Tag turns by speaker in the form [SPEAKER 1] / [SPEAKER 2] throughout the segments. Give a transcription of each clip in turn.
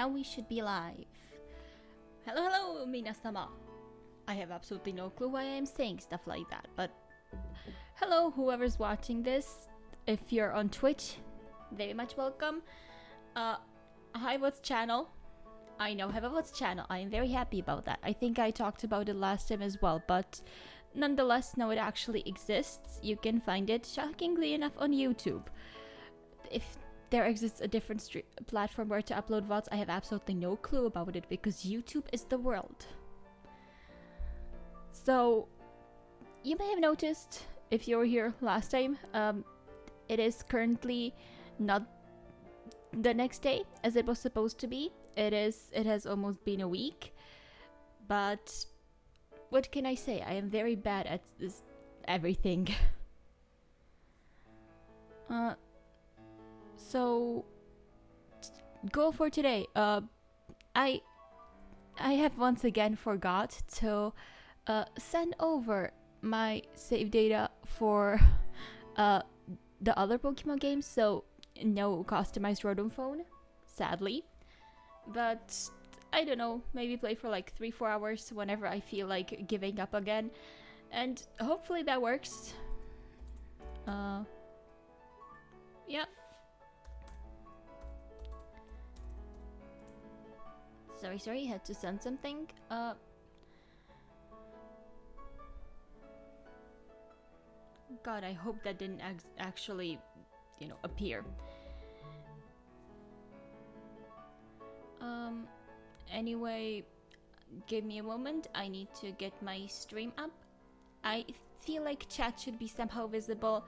[SPEAKER 1] now we should be live. Hello, hello, minasama. I have absolutely no clue why I'm saying stuff like that, but hello, whoever's watching this. If you're on Twitch, very much welcome. Hi, what's channel? I now have a what's channel. I am very happy about that. I think I talked about it last time as well, but nonetheless, now it actually exists. You can find it, shockingly enough, on YouTube. If there exists a different platform where to upload VODs, I have absolutely no clue about it because YouTube is the world. So, you may have noticed, if you were here last time, it is currently not the next day as it was supposed to be. It has almost been a week, but what can I say? I am very bad at this everything. So goal for today. I have once again forgot to send over my save data for the other Pokemon games, so no customized Rotom phone, sadly. But I don't know, maybe play for like 3-4 hours whenever I feel like giving up again, and hopefully that works. Yeah. Sorry, had to send something. God, I hope that didn't actually, appear. Anyway, give me a moment. I need to get my stream up. I feel like chat should be somehow visible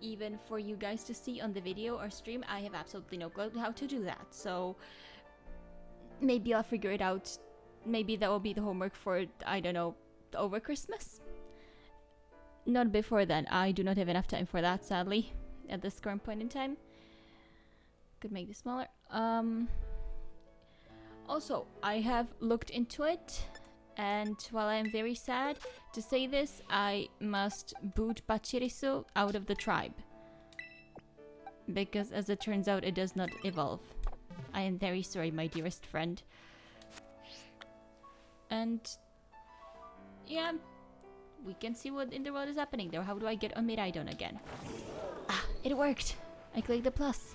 [SPEAKER 1] even for you guys to see on the video or stream. I have absolutely no clue how to do that, so maybe I'll figure it out. Maybe that will be the homework for, I don't know, over Christmas? Not before then. I do not have enough time for that, sadly, at this current point in time. Could make this smaller. Also, I have looked into it, and while I am very sad to say this, I must boot Pachirisu out of the tribe. Because as it turns out, it does not evolve. I am very sorry, my dearest friend. And yeah, we can see what in the world is happening there. How do I get on Miraidon again? Ah, it worked! I clicked the plus.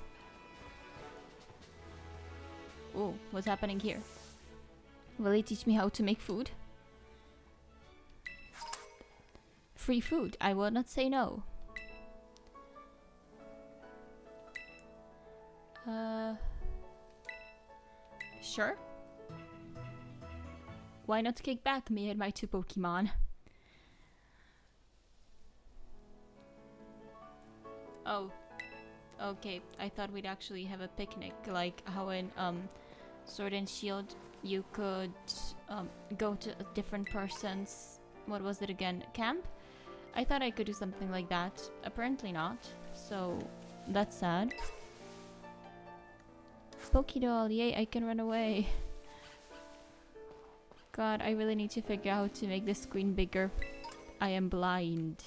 [SPEAKER 1] Oh, what's happening here? Will he teach me how to make food? Free food. I will not say no. Sure. Why not kick back, me and my 2 Pokemon? Oh. Okay, I thought we'd actually have a picnic, like how in Sword and Shield you could go to a different person's, what was it again, camp? I thought I could do something like that. Apparently not, so that's sad. Pokédoll, yay, I can run away. God, I really need to figure out how to make this screen bigger. I am blind.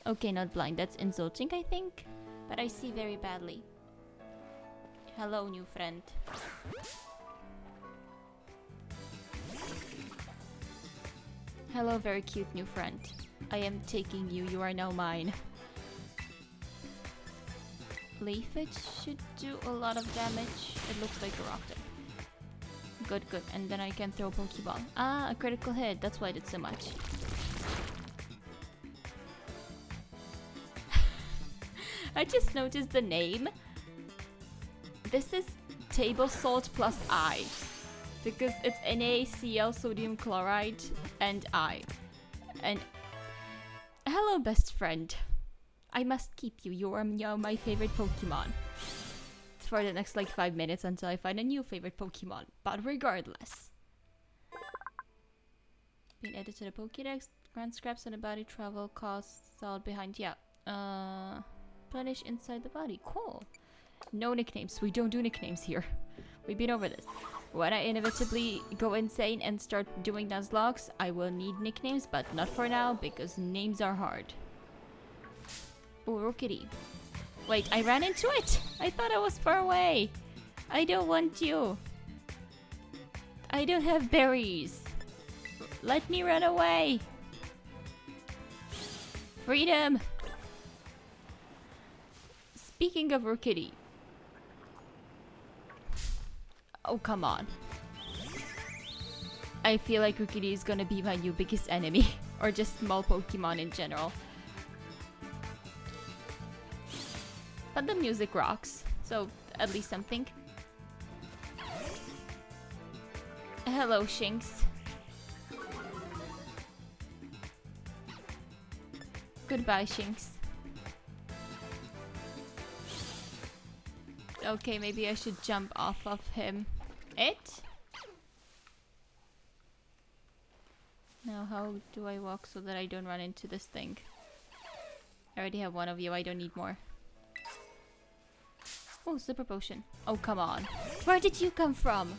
[SPEAKER 1] Okay, not blind, that's insulting, I think. But I see very badly. Hello, new friend. Hello, very cute new friend. I am taking you. You are now mine. Leafage should do a lot of damage. It looks like a rock type. Good, good. And then I can throw Pokeball. Ah, a critical hit. That's why I did so much. I just noticed the name. This is table salt plus I. Because it's NaCl, sodium chloride, and I. And hello, best friend. I must keep you. You are now my favorite Pokemon. For the next like 5 minutes until I find a new favorite Pokemon. But regardless. Being added to the Pokédex. Grant scraps on the body. Travel costs all behind. Yeah. Punish inside the body. Cool. No nicknames. We don't do nicknames here. We've been over this. When I inevitably go insane and start doing Nuzlockes, I will need nicknames, but not for now because names are hard. Oh, Rookity. Wait, I ran into it! I thought I was far away! I don't want you! I don't have berries. Let me run away. Freedom. Speaking of Rookitty. Oh, come on. I feel like Rookitty is gonna be my new biggest enemy. Or just small Pokemon in general. But the music rocks. So, at least something. Hello, Shinx. Goodbye, Shinx. Okay, maybe I should jump off of him. It? Now how do I walk so that I don't run into this thing? I already have one of you, I don't need more. Oh, super potion. Oh, come on. Where did you come from?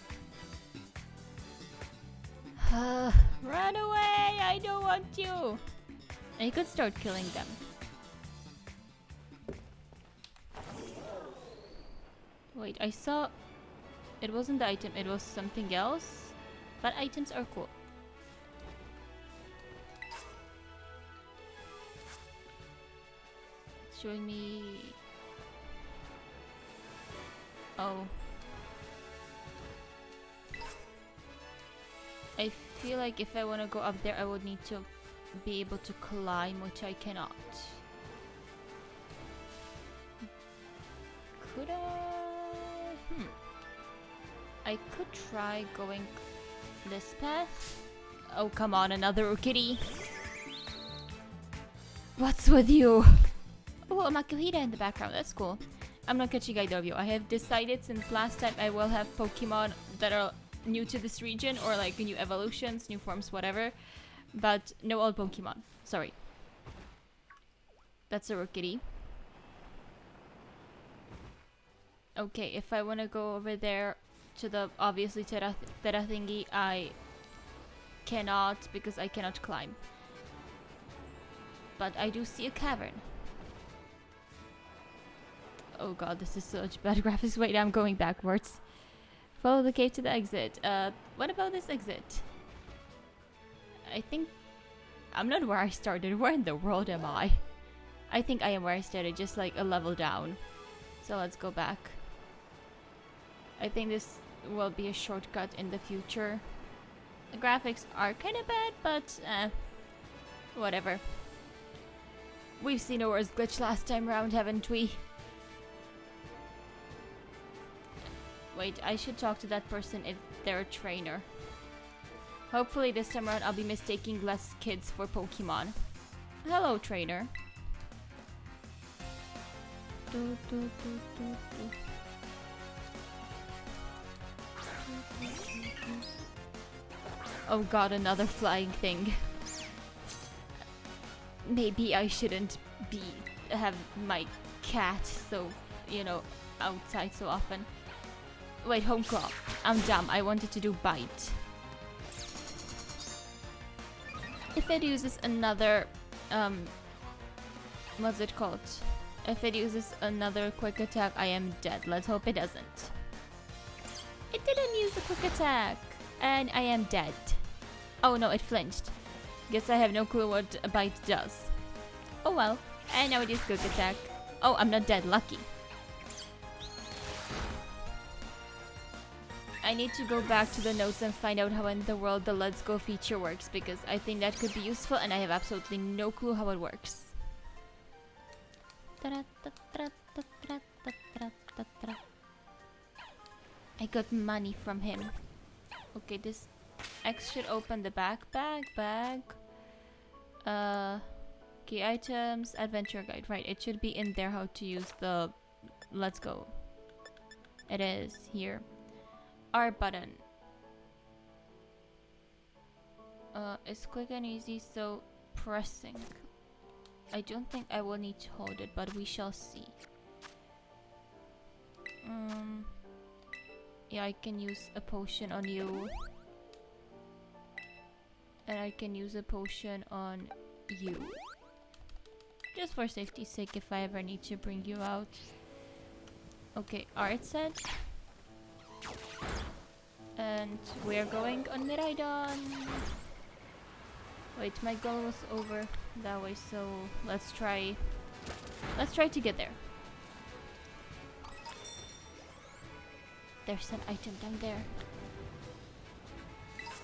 [SPEAKER 1] Run away! I don't want you! I could start killing them. Wait, I saw... It wasn't the item, it was something else. But items are cool. It's showing me... Oh. I feel like if I want to go up there, I would need to be able to climb, which I cannot. Could I? I could try going this path. Oh, come on, another Rookitty. What's with you? Oh, a Makuhita in the background. That's cool. I'm not catching either of you. I have decided since last time I will have Pokemon that are new to this region or like new evolutions, new forms, whatever. But no old Pokemon. Sorry. That's a Rookitty. Okay, if I want to go over there to the obviously Terra thingy, I cannot because I cannot climb. But I do see a cavern. Oh god, this is such bad graphics. Wait, I'm going backwards. Follow the cave to the exit. What about this exit? I think... I'm not where I started. Where in the world am I? I think I am where I started, just like a level down. So let's go back. I think this will be a shortcut in the future. The graphics are kind of bad, but whatever. We've seen a worse glitch last time round, haven't we? Wait, I should talk to that person if they're a trainer. Hopefully this time around I'll be mistaking less kids for Pokemon. Hello, trainer. Oh god, another flying thing. Maybe I shouldn't have my cat so, you know, outside so often. Wait, home claw. I'm dumb. I wanted to do bite. If it uses another, what's it called? If it uses another quick attack, I am dead. Let's hope it doesn't. It didn't use a quick attack, and I am dead. Oh no, it flinched. Guess I have no clue what a bite does. Oh well, and now it is quick attack. Oh, I'm not dead. Lucky. I need to go back to the notes and find out how in the world the Let's Go feature works, because I think that could be useful and I have absolutely no clue how it works. I got money from him. Okay, this X should open the backpack. Key items, adventure guide. Right, it should be in there how to use the Let's Go. It is here. R button. It's quick and easy, so pressing. I don't think I will need to hold it, but we shall see. Yeah, I can use a potion on you. And I can use a potion on you. Just for safety's sake, if I ever need to bring you out. Okay, art said. And we're going on Miraidon. Wait, my goal was over that way, so let's try to get there. There's an item down there.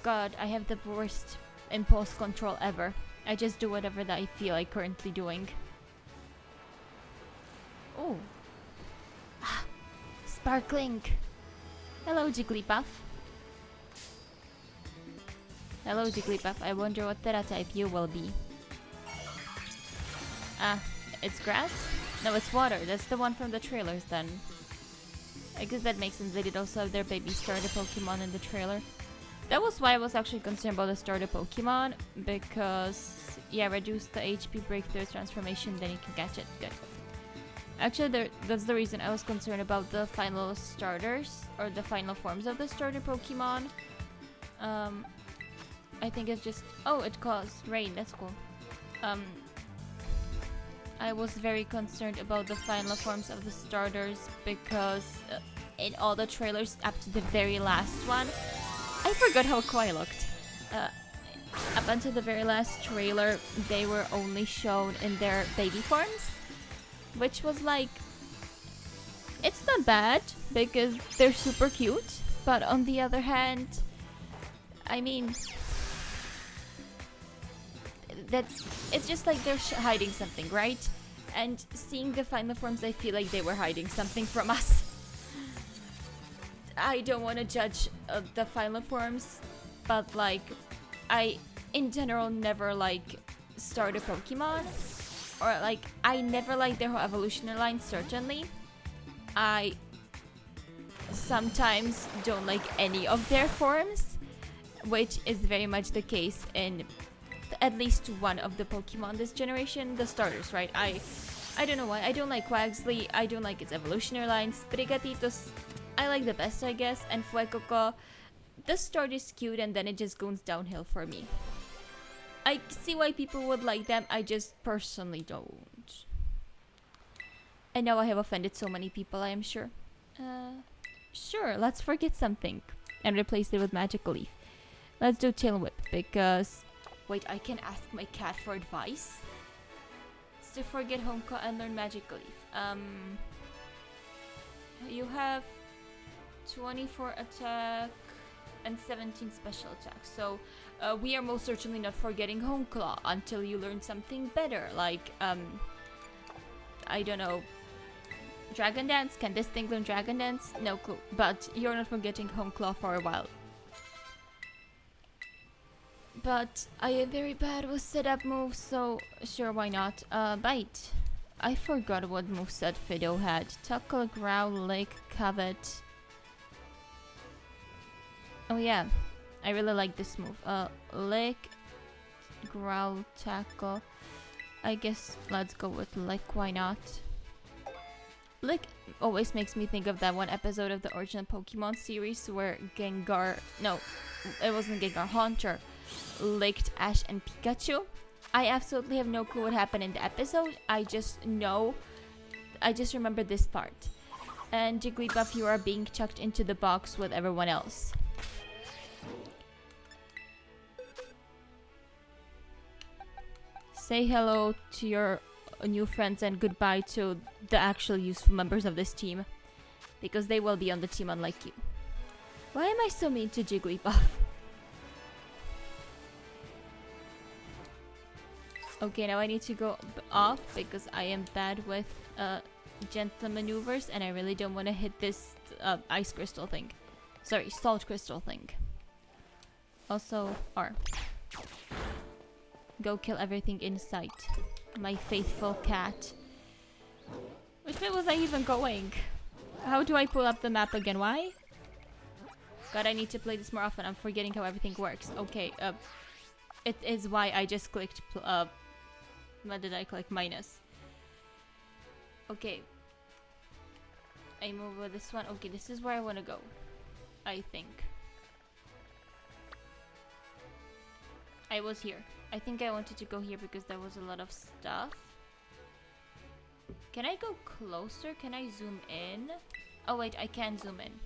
[SPEAKER 1] God, I have the worst impulse control ever. I just do whatever that I feel like currently doing. Oh. Ah, sparkling. Hello, Jigglypuff. Hello, Jigglypuff. I wonder what Terra type you will be. Ah, it's grass? No, it's water. That's the one from the trailers then. I guess that makes sense. They did also have their baby starter Pokemon in the trailer. That was why I was actually concerned about the starter Pokemon, because, yeah, reduce the HP breakthrough transformation, then you can catch it. Good. Actually, that's the reason I was concerned about the final starters, or the final forms of the starter Pokemon. I think it's just... Oh, it caused rain. That's cool. I was very concerned about the final forms of the starters because in all the trailers up to the very last one, I forgot how cool I looked. Up until the very last trailer, they were only shown in their baby forms, which was like... It's not bad because they're super cute, but on the other hand, I mean... it's just like they're hiding something, right? And seeing the final forms, I feel like they were hiding something from us. I don't want to judge the final forms, but like, I in general never like starter Pokemon, or like I never like their whole evolutionary line. Certainly, I sometimes don't like any of their forms, which is very much the case in at least one of the Pokemon this generation, the starters, right? I don't know why. I don't like Quaxly, I don't like its evolutionary lines. Brigatitos, I like the best, I guess, and Fuecoco, the start is cute and then it just goes downhill for me. I see why people would like them, I just personally don't. And now I have offended so many people, I am sure. Sure, let's forget something and replace it with Magical Leaf. Let's do Tail Whip because... Wait, I can ask my cat for advice? It's to forget Home Call and learn Magical Leaf. You have 24 attack and 17 special attack. So we are most certainly not forgetting Home Claw until you learn something better. Like, I don't know. Dragon Dance? Can this thing learn Dragon Dance? No clue. But you're not forgetting Home Claw for a while. But I am very bad with setup moves, so sure, why not? Bite. I forgot what moveset Fido had. Tuckle, Growl, Lick, Covet. Oh yeah, I really like this move. Lick, Growl, Tackle. I guess let's go with Lick, why not? Lick always makes me think of that one episode of the original Pokemon series where Gengar... No, it wasn't Gengar, Haunter licked Ash and Pikachu. I absolutely have no clue what happened in the episode. I just remember this part. And Jigglypuff, you are being chucked into the box with everyone else. Say hello to your new friends and goodbye to the actual useful members of this team, because they will be on the team unlike you. Why am I so mean to Jigglypuff? Okay, now I need to go off because I am bad with gentle maneuvers and I really don't want to hit this ice crystal thing. Sorry, salt crystal thing. Also, R. Go kill everything in sight. My faithful cat. Which way was I even going? How do I pull up the map again? Why? God, I need to play this more often. I'm forgetting how everything works. Okay, it is why I just clicked what did I click? Minus. Okay. I move with this one. Okay, this is where I want to go. I think. I was here. I think I wanted to go here because there was a lot of stuff. Can I go closer? Can I zoom in? Oh wait, I can zoom in.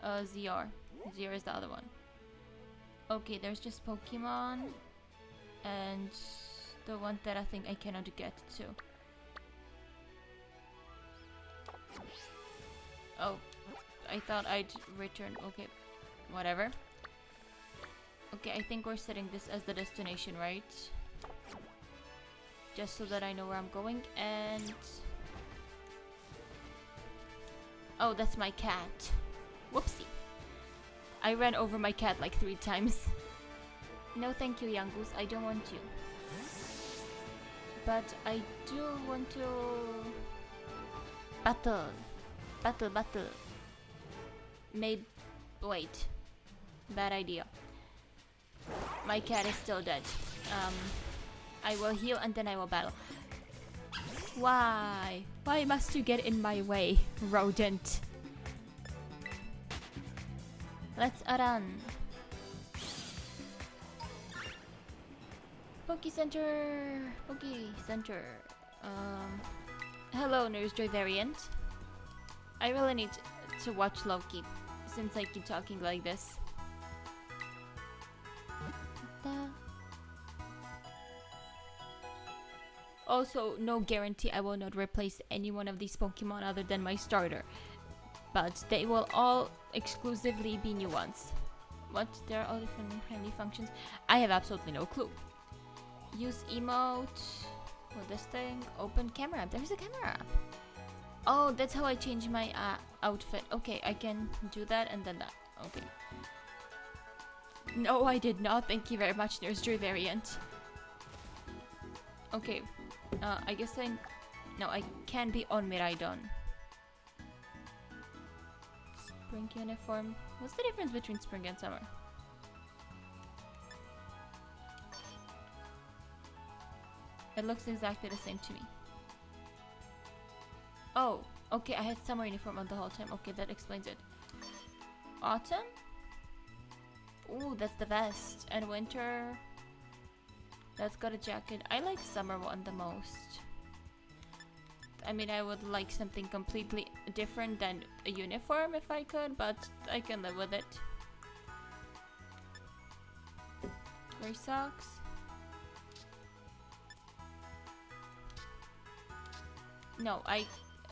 [SPEAKER 1] ZR. Zero is the other one. Okay, there's just Pokemon. And the one that I think I cannot get to. Oh, I thought I'd return. Okay, whatever. Okay, I think we're setting this as the destination, right? Just so that I know where I'm going. And oh, that's my cat. Whoopsie. I ran over my cat like 3 times. No thank you, young goose. I don't want you. But I do want to battle. Battle. Maybe. Wait. Bad idea. My cat is still dead. I will heal and then I will battle. Why? Why must you get in my way, rodent? Let's run. Poke Center. Hello, Nursery Variant. I really need to watch Loki since I keep talking like this. Also, no guarantee I will not replace any one of these Pokemon other than my starter. But they will all exclusively be new ones. What? There are all different handy functions? I have absolutely no clue. Use emote for this thing. Open camera app. There's a camera app. Oh, that's how I change my outfit. Okay, I can do that and then that. Okay. No, I did not. Thank you very much, Nursery Variant. Okay. I guess no, I can be on Miraidon. Spring uniform. What's the difference between spring and summer? It looks exactly the same to me. Oh, okay, I had summer uniform on the whole time. Okay, that explains it. Autumn? Ooh, that's the vest. And winter... That's got a jacket. I like summer one the most. I mean, I would like something completely different than a uniform if I could, but I can live with it. Gray socks. No,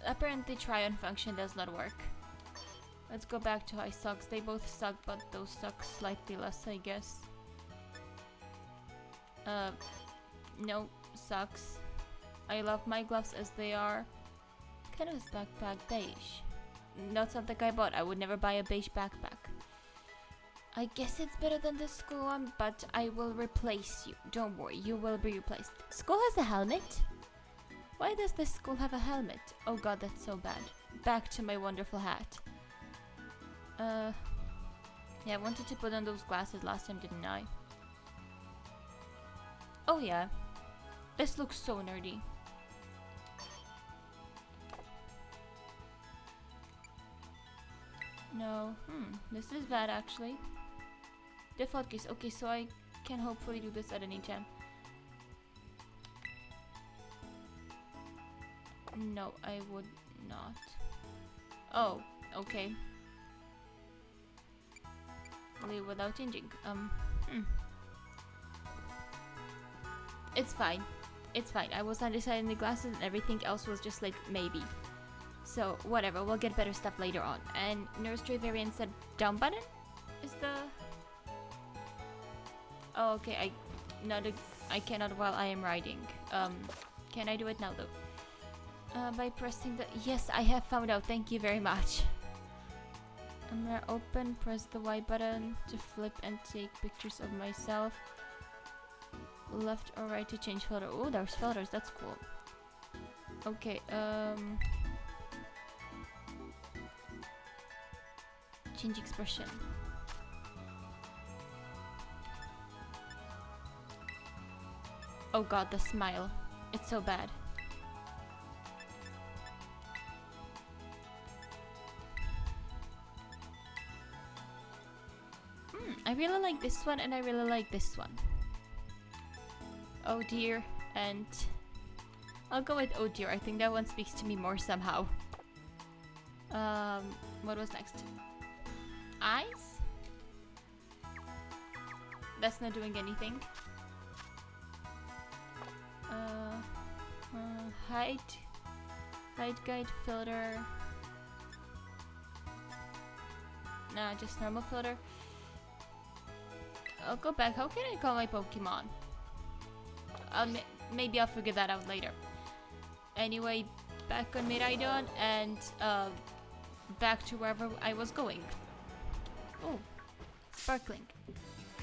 [SPEAKER 1] apparently try on function does not work. Let's go back to high socks. They both suck, but those suck slightly less, I guess. No, sucks. I love my gloves as they are. Kind of this backpack beige. Not something I bought. I would never buy a beige backpack. I guess it's better than the school one, but I will replace you. Don't worry, you will be replaced. School has a helmet? Why does this school have a helmet? Oh god, that's so bad. Back to my wonderful hat. Yeah, I wanted to put on those glasses last time, didn't I? Oh yeah. This looks so nerdy. No. This is bad actually. Default case. Okay, so I can hopefully do this at any time. No, I would not. Oh, okay. Leave without changing. It's fine. It's fine. I was undecided in the glasses and everything else was just like maybe. So whatever, we'll get better stuff later on. And Nursery Variant said down button is the... Oh, okay, I cannot while I am riding. Can I do it now though? By pressing the... Yes, I have found out. Thank you very much. I'm gonna open, press the Y button to flip and take pictures of myself. Left or right to change filter. Oh, there's filters. That's cool. Okay, change expression. Oh god, the smile. It's so bad. I really like this one and I really like this one. Oh dear, and I'll go with oh dear. I think that one speaks to me more somehow. What was next? Eyes? That's not doing anything. Height guide filter. Nah, just normal filter. I'll go back. How can I call my Pokemon? Maybe I'll figure that out later. Anyway, back on Miraidon and back to wherever I was going. Oh, sparkling.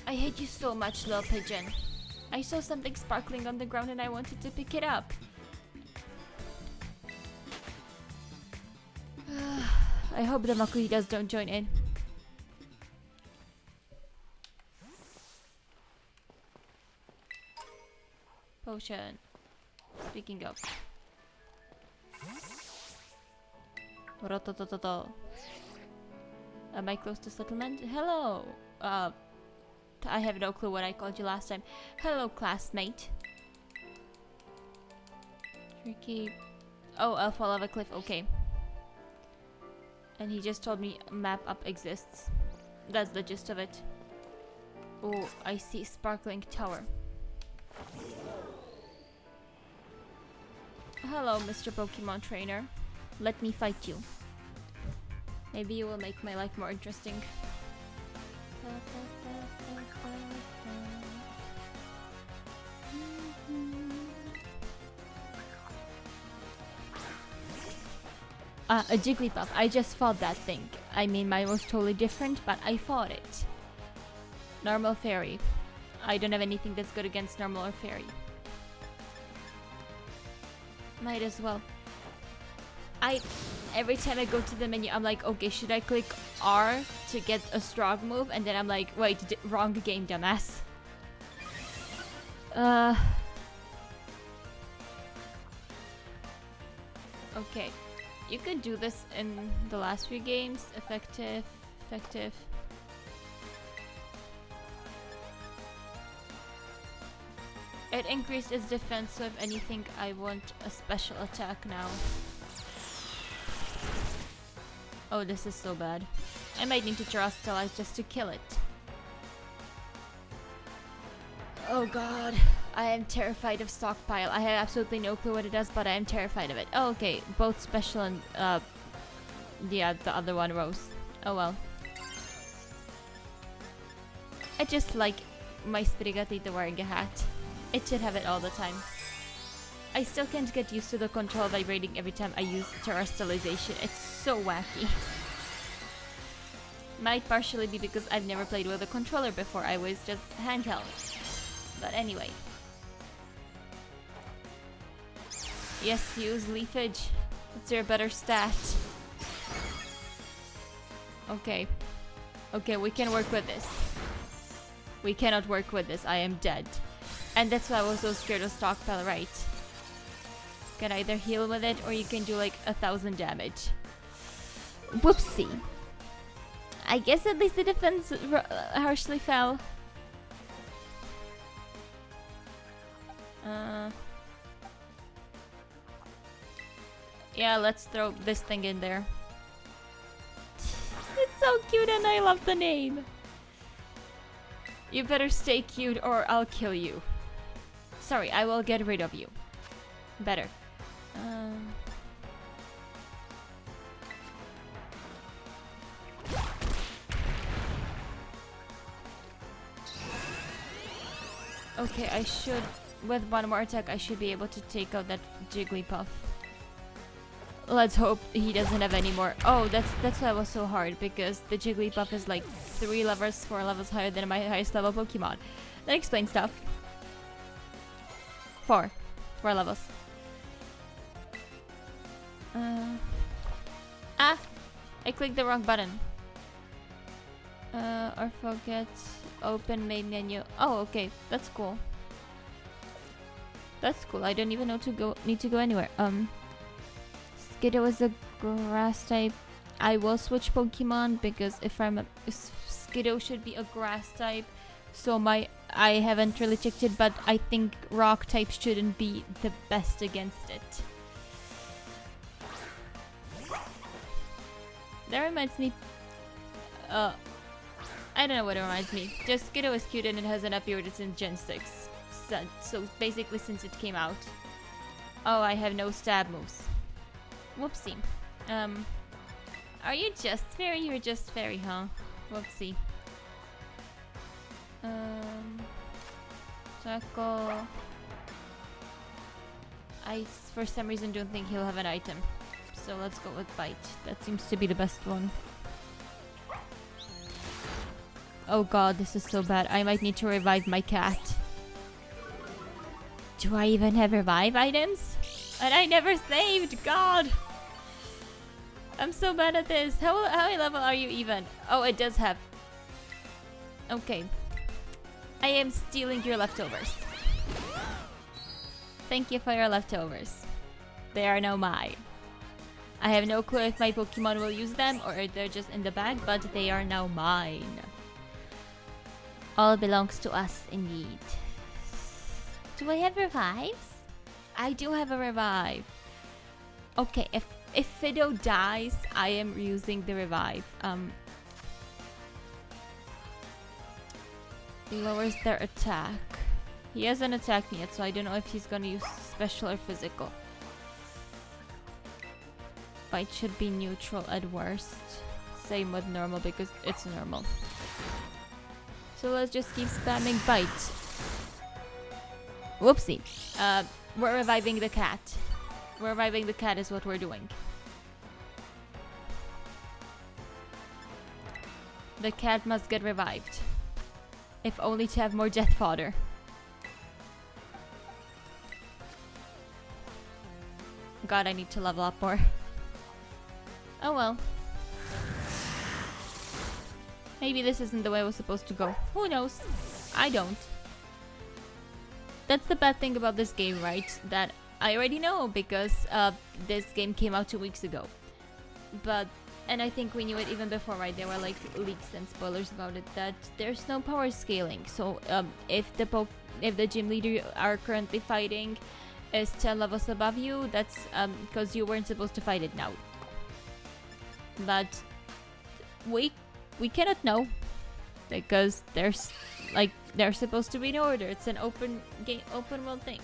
[SPEAKER 1] I hate you so much, little pigeon. I saw something sparkling on the ground and I wanted to pick it up. I hope the Makuhitas don't join in. Potion. Speaking of. Rototototo. Am I close to settlement? Hello! I have no clue what I called you last time. Hello, classmate. Tricky. Oh, I'll fall off a cliff. Okay. And he just told me map up exists. That's the gist of it. Oh, I see sparkling tower. Hello, Mr. Pokemon Trainer. Let me fight you. Maybe you will make my life more interesting. A Jigglypuff. I just fought that thing. I mean, mine was totally different, but I fought it. Normal fairy. I don't have anything that's good against normal or fairy. Might as well. Every time I go to the menu, I'm like, okay, should I click R to get a strong move? And then I'm like, wait, wrong game, dumbass. Okay. You could do this in the last few games. Effective. It increased its defense, so if anything, I want a special attack now. Oh, this is so bad. I might need to terrestrialize just to kill it. Oh god. I am terrified of Stockpile. I have absolutely no clue what it does, but I am terrified of it. Oh, okay. Both special and, yeah, the other one rose. Oh well. I just like my Sprigatito wearing a hat. It should have it all the time. I still can't get used to the control vibrating every time I use terrestrialization. It's so wacky. Might partially be because I've never played with a controller before. I was just handheld. But anyway. Yes, use leafage. It's your better stat. Okay. Okay, we can work with this. We cannot work with this. I am dead. And that's why I was so scared of Stockpile, right? You can either heal with it or you can do like 1,000 damage. Whoopsie. I guess at least the defense harshly fell. Yeah, let's throw this thing in there. It's so cute and I love the name. You better stay cute or I'll kill you. Sorry, I will get rid of you. Better. Okay, I should... With one more attack, I should be able to take out that Jigglypuff. Let's hope he doesn't have any more. Oh, that's why it was so hard, because the Jigglypuff is like 4 levels higher than my highest level Pokemon. That explains stuff. 4 levels. I clicked the wrong button. Or forget open main menu. Oh, okay, that's cool. That's cool. I don't even need to go anywhere. Skiddo is a grass type. I will switch Pokemon because if I'm Skiddo should be a grass type. So I haven't really checked it, but I think rock type shouldn't be the best against it. That reminds me. I don't know what it reminds me. Just Skiddo is cute and it hasn't appeared since Gen 6. So basically since it came out. Oh, I have no stab moves. Whoopsie. Are you just fairy? You're just fairy, huh? Whoopsie. Tackle. I, for some reason, don't think he'll have an item. So let's go with Bite. That seems to be the best one. Oh god, this is so bad. I might need to revive my cat. Do I even have revive items? And I never saved! God! I'm so bad at this. How high level are you even? Oh, it does have. Okay. I am stealing your leftovers. Thank you for your leftovers. They are now mine. I have no clue if my Pokemon will use them or if they're just in the bag, but they are now mine. All belongs to us indeed. Do I have revives? I do have a revive. Okay, if Fido dies, I am using the revive. Lowers their attack. He hasn't attacked me yet, so I don't know if he's gonna use special or physical. Bite should be neutral at worst. Same with normal because it's normal. So let's just keep spamming Bite. Whoopsie. We're reviving the cat. Reviving the cat is what we're doing. The cat must get revived. If only to have more death fodder. God, I need to level up more. Oh well. Maybe this isn't the way I was supposed to go. Who knows? I don't. That's the bad thing about this game, right? That I already know because this game came out 2 weeks ago. And I think we knew it even before, right? There were like leaks and spoilers about it that there's no power scaling. So if the gym leader you are currently fighting is 10 levels above you, that's because you weren't supposed to fight it now. But we cannot know because there's supposed to be an order. It's an open world thing.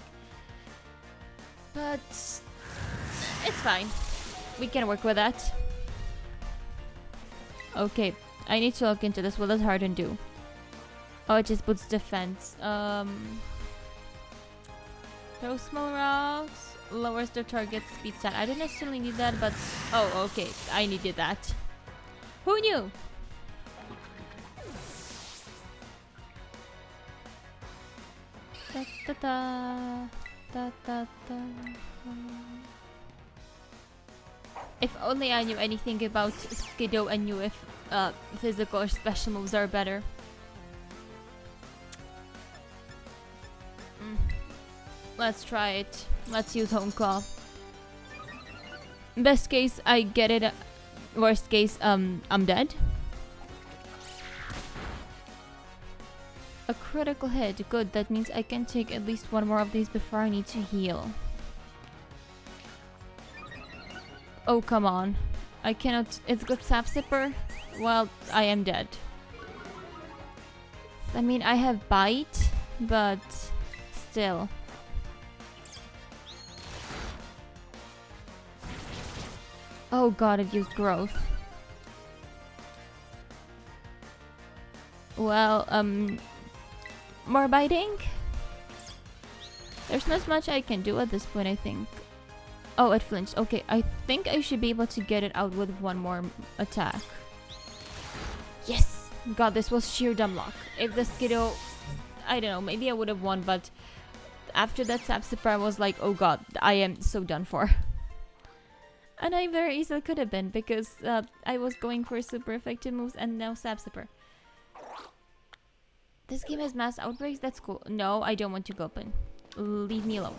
[SPEAKER 1] But it's fine. We can work with that. Okay, I need to look into this. What does Harden do? Oh, it just boosts defense. Throw small rocks. Lowers the target speed stat. I don't necessarily need that, but... Oh, okay. I needed that. Who knew? Da, da, da. Da, da, da. If only I knew anything about Skiddo and knew if physical or special moves are better. Let's try it. Let's use Home Claw. Best case, I get it. Worst case, I'm dead. A critical hit. Good. That means I can take at least one more of these before I need to heal. Oh, come on. I cannot... It's got Sap Sipper? Well, I am dead. I mean, I have Bite, but still. Oh god, it used Growth. Well, more biting? There's not much I can do at this point, I think. Oh, it flinched. Okay, I think I should be able to get it out with one more attack. Yes! God, this was sheer dumb luck. If the Skiddo... I don't know, maybe I would have won, but... After that Sap Sipper, I was like, oh god, I am so done for. And I very easily could have been, because I was going for super effective moves and now Sap Sipper. This game has mass outbreaks? That's cool. No, I don't want to go open. Leave me alone.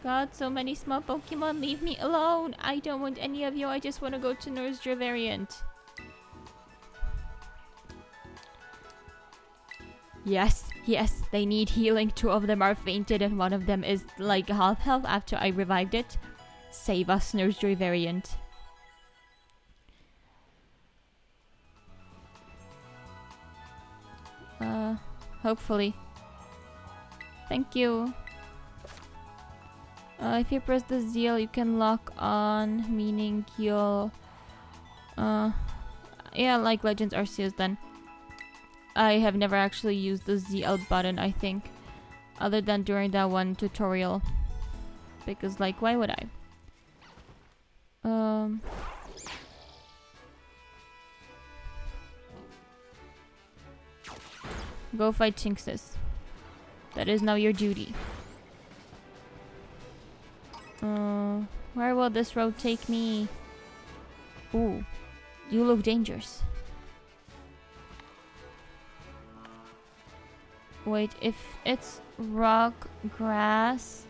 [SPEAKER 1] God, so many small Pokemon, leave me alone! I don't want any of you, I just want to go to Nurse Variant. Yes, yes, they need healing. 2 of them are fainted and 1 of them is like half health after I revived it. Save us, Nurse Variant. Hopefully. Thank you. If you press the ZL, you can lock on, meaning you'll... yeah, like Legends Arceus then. I have never actually used the ZL button, I think. Other than during that one tutorial. Because, like, why would I? Go fight Chinxes. That is now your duty. Where will this road take me? Ooh, you look dangerous. Wait, if it's rock, grass,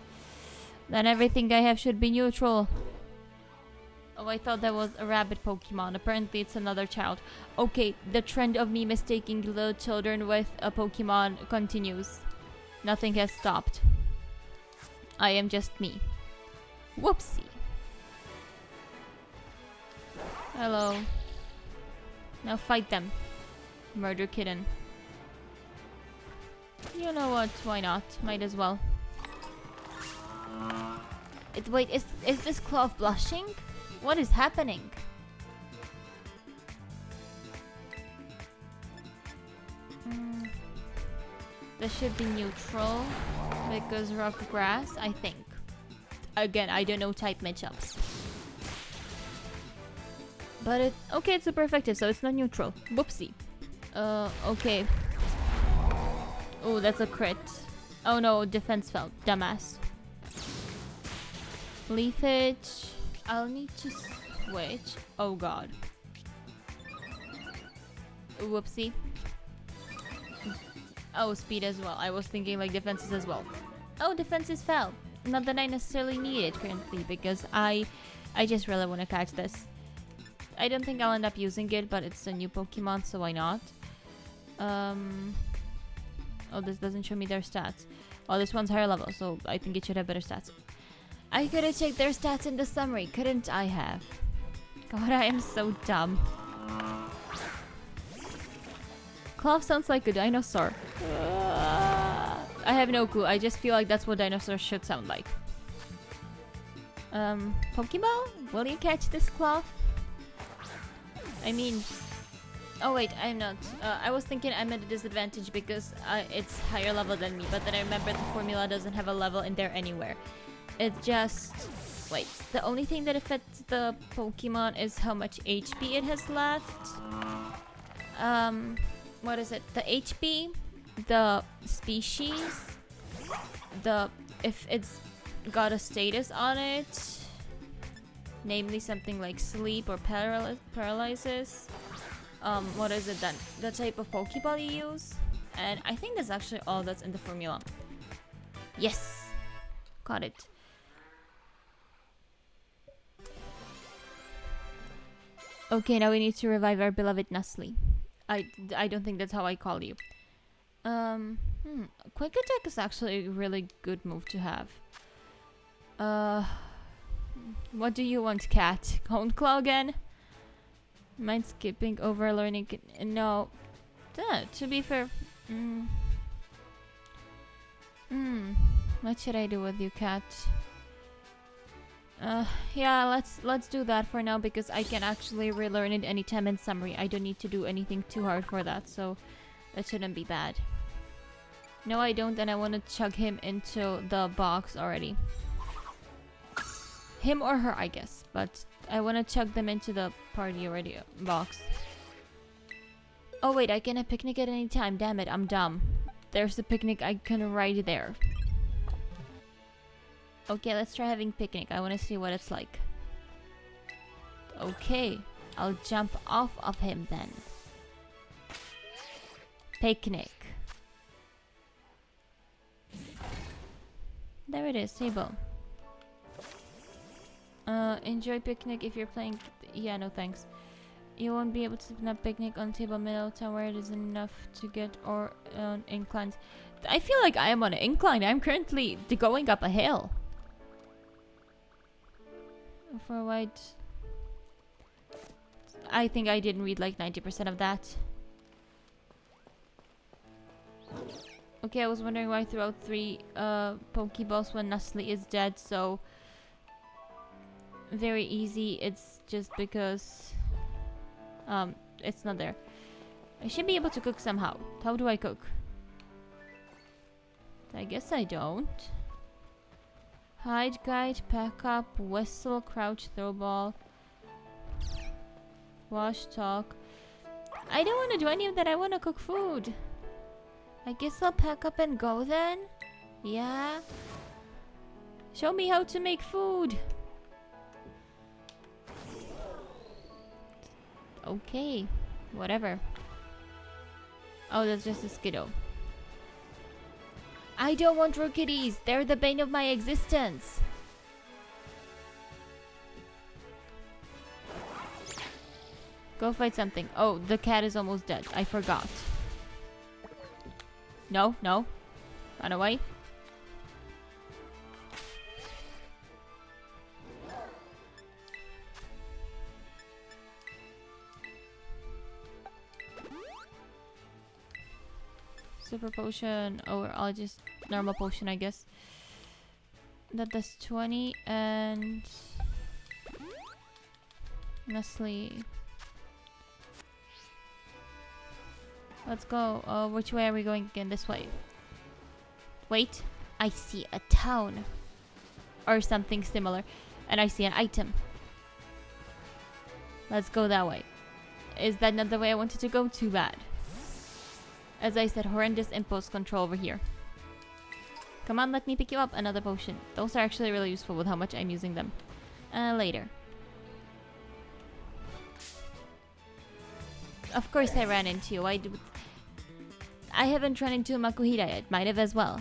[SPEAKER 1] then everything I have should be neutral. Oh, I thought that was a rabbit Pokemon. Apparently it's another child. Okay, the trend of me mistaking little children with a Pokemon continues. Nothing has stopped. I am just me. Whoopsie. Hello. Now fight them. Murder kitten. You know what? Why not? Might as well. Wait, is this cloth blushing? What is happening? This should be neutral because rock grass, I think. Again, I don't know type matchups. But okay, it's super effective, so it's not neutral. Whoopsie. Okay. Oh, that's a crit. Oh no, defense fell. Dumbass. Leafage. I'll need to switch. Oh god. Whoopsie. Oh, speed as well. I was thinking like defenses as well. Oh, defenses fell. Not that I necessarily need it currently because I just really want to catch this. I don't think I'll end up using it, but it's a new Pokemon, so why not? Oh, this doesn't show me their stats. Oh, this one's higher level, so I think it should have better stats. I could have checked their stats in the summary, couldn't I have? God, I am so dumb. Cloth sounds like a dinosaur. I have no clue. I just feel like that's what dinosaurs should sound like. Pokeball? Will you catch this cloth? I mean... Oh wait, I'm not. I was thinking I'm at a disadvantage because it's higher level than me, but then I remember the formula doesn't have a level in there anywhere. It just... Wait, the only thing that affects the Pokemon is how much HP it has left. What is it? The HP, the species, if it's got a status on it, namely something like sleep or paralysis. What is it then? The type of Pokeball you use, and I think that's actually all that's in the formula. Yes, got it. Okay, now we need to revive our beloved Nusli. I don't think that's how I call you. Quick attack is actually a really good move to have. What do you want, cat? Cone Claw again? Mind skipping over learning? No. To be fair. What should I do with you, cat? Yeah, let's do that for now because I can actually relearn it anytime in summary. I don't need to do anything too hard for that, so that shouldn't be bad. No, I don't, and I want to chug him into the box already. Him or her, I guess, but I want to chug them into the party already box. Oh wait, I can have picnic at any time. Damn it, I'm dumb. There's the picnic icon right there. Okay, let's try having picnic. I want to see what it's like. Okay, I'll jump off of him then. Picnic. There it is, table. Enjoy picnic if you're playing... Yeah, no thanks. You won't be able to open up picnic on table middle town where it is enough to get or on inclines. I feel like I am on an incline. I'm currently going up a hill. For a white... I think I didn't read like 90% of that. Okay, I was wondering why I threw out 3 Pokeballs when Nestle is dead, so... Very easy, it's just because... it's not there. I should be able to cook somehow. How do I cook? I guess I don't. Hide, guide, pack up, whistle, crouch, throw ball. Wash, talk. I don't want to do any of that, I want to cook food. I guess I'll pack up and go then? Yeah? Show me how to make food! Okay, whatever. Oh, that's just a Skiddo. I don't want Rookiddies! They're the bane of my existence! Go fight something. Oh, the cat is almost dead. I forgot. No, no. Run away. Super potion, or I'll just normal potion, I guess. That does 20 and Nestle. Let's go. Which way are we going again? This way. Wait, I see a town or something similar, and I see an item. Let's go that way. Is that not the way I wanted to go? Too bad. As I said, horrendous impulse control over here. Come on, let me pick you up. Another potion. Those are actually really useful with how much I'm using them. Later. Of course I ran into you. I haven't run into Makuhita yet. Might have as well.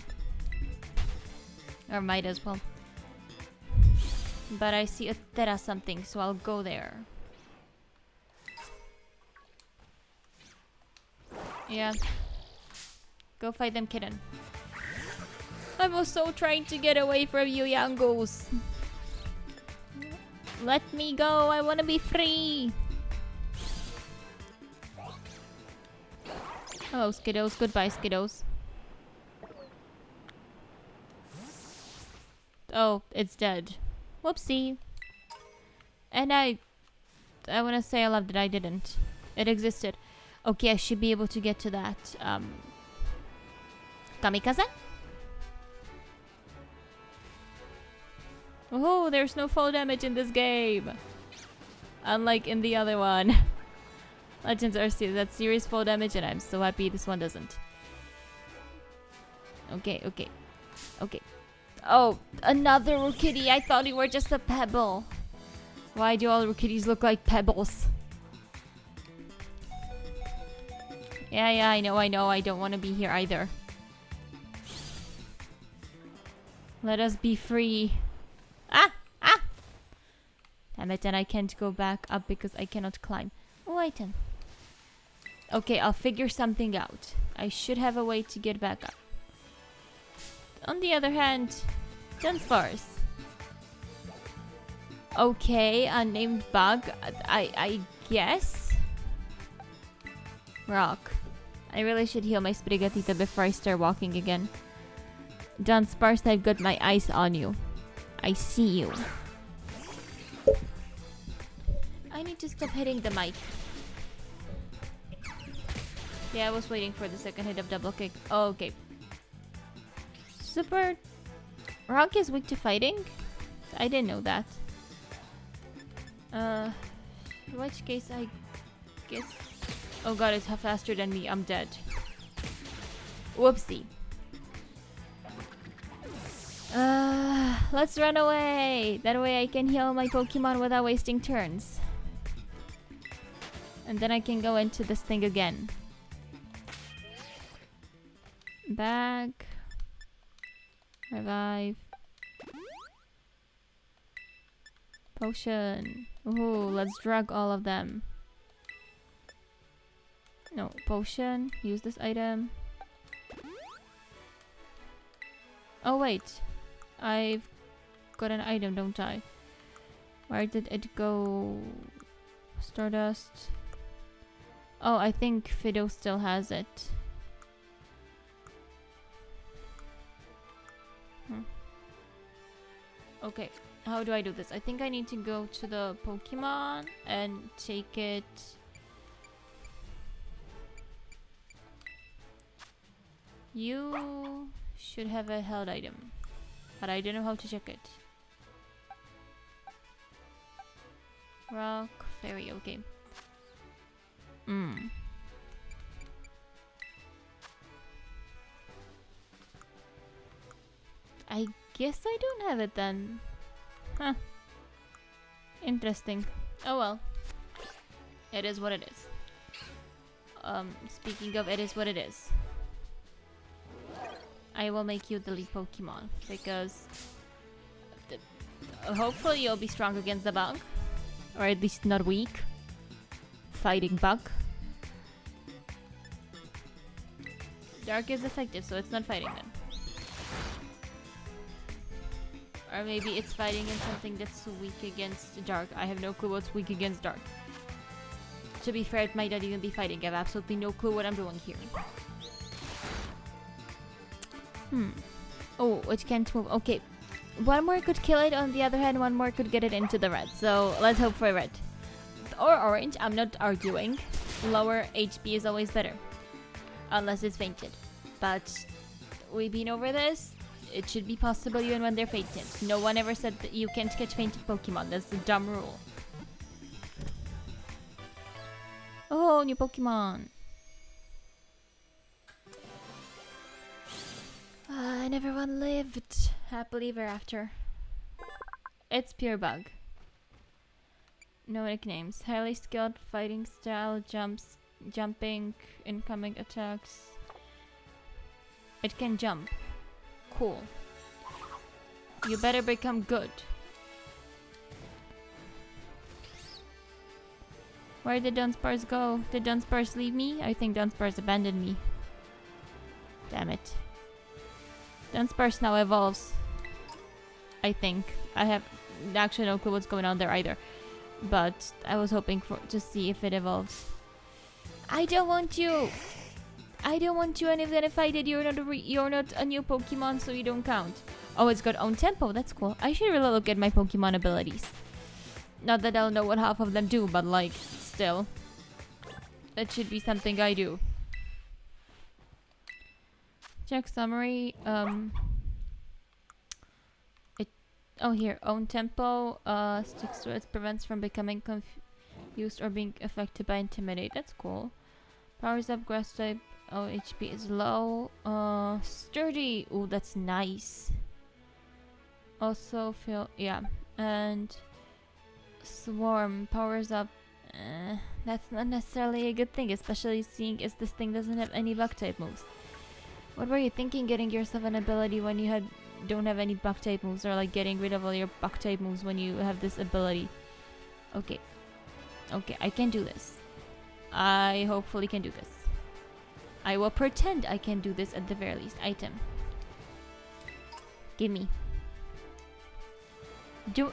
[SPEAKER 1] Or might as well. But I see a Terra something, so I'll go there. Yeah. Go fight them, kitten. I was so trying to get away from you, young goose. Let me go. I want to be free. Hello, Skiddos. Goodbye, Skiddos. Oh, it's dead. Whoopsie. And I want to say I loved it. I didn't. It existed. Okay, I should be able to get to that. Kamikaze? Oh, there's no fall damage in this game. Unlike in the other one. Legends Arceus, that's serious fall damage, and I'm so happy this one doesn't. Okay, okay. Okay. Oh, another Rookiddy. I thought you were just a pebble. Why do all Rookiddies look like pebbles? Yeah, I know. I don't want to be here either. Let us be free. Ah! Damn it, and I can't go back up because I cannot climb. Oh, item. Okay, I'll figure something out. I should have a way to get back up. On the other hand, Dunsparce. Okay, unnamed bug. I guess. Rock. I really should heal my Sprigatita before I start walking again. Dunsparce, I've got my eyes on you. I see you. I need to stop hitting the mic. Yeah, I was waiting for the second hit of double kick. Oh, okay. Super... Rock is weak to fighting? I didn't know that. In which case I guess... Oh god, it's faster than me. I'm dead. Whoopsie. Let's run away. That way I can heal my Pokemon without wasting turns. And then I can go into this thing again. Back. Revive. Potion. Ooh, let's drug all of them. No, potion. Use this item. Oh wait. I've got an item, don't I? Where did it go? Stardust. Oh, I think Fido still has it. Okay, how do I do this? I think I need to go to the Pokemon and take it. You should have a held item, but I don't know how to check it. Rock, fairy, okay. I guess I don't have it then. Huh. Interesting. Oh well. It is what it is. Speaking of it is what it is. I will make you the lead Pokemon because hopefully you'll be strong against the bug. Or at least not weak. Fighting bug. Dark is effective, so it's not fighting then. Or maybe it's fighting in something that's weak against dark. I have no clue what's weak against dark. To be fair, it might not even be fighting. I have absolutely no clue what I'm doing here. Oh, it can't move. Okay. One more could kill it. On the other hand, one more could get it into the red. So let's hope for red. Or orange. I'm not arguing. Lower HP is always better. Unless it's fainted. But we've been over this. It should be possible even when they're fainted. No one ever said that you can't catch fainted Pokemon. That's a dumb rule. Oh, new Pokemon. And everyone lived happily ever after. It's pure bug. No nicknames. Highly skilled fighting style, jumping, incoming attacks. It can jump. Cool. You better become good. Where did Dunsparce go? Did Dunsparce leave me? I think Dunsparce abandoned me. Damn it. Dunsparce now evolves. I think. I have actually no clue what's going on there either. But I was hoping to see if it evolves. I don't want you! I don't want you, and even if I did, you're not a new Pokemon, so you don't count. Oh, it's got own tempo. That's cool. I should really look at my Pokemon abilities. Not that I'll know what half of them do, but like, still. That should be something I do. Check summary. Oh, here. Own tempo. Sticks to it. Prevents from becoming confused or being affected by intimidate. That's cool. Powers up grass type. Oh, HP is low. Sturdy. Oh, that's nice. Also feel, yeah. And swarm powers up. That's not necessarily a good thing, especially seeing as this thing doesn't have any bug type moves. What were you thinking, getting yourself an ability when you don't have any bug type moves, or like getting rid of all your bug type moves when you have this ability? Okay. Okay, I can do this. I hopefully can do this. I will pretend I can do this at the very least. Item. Gimme.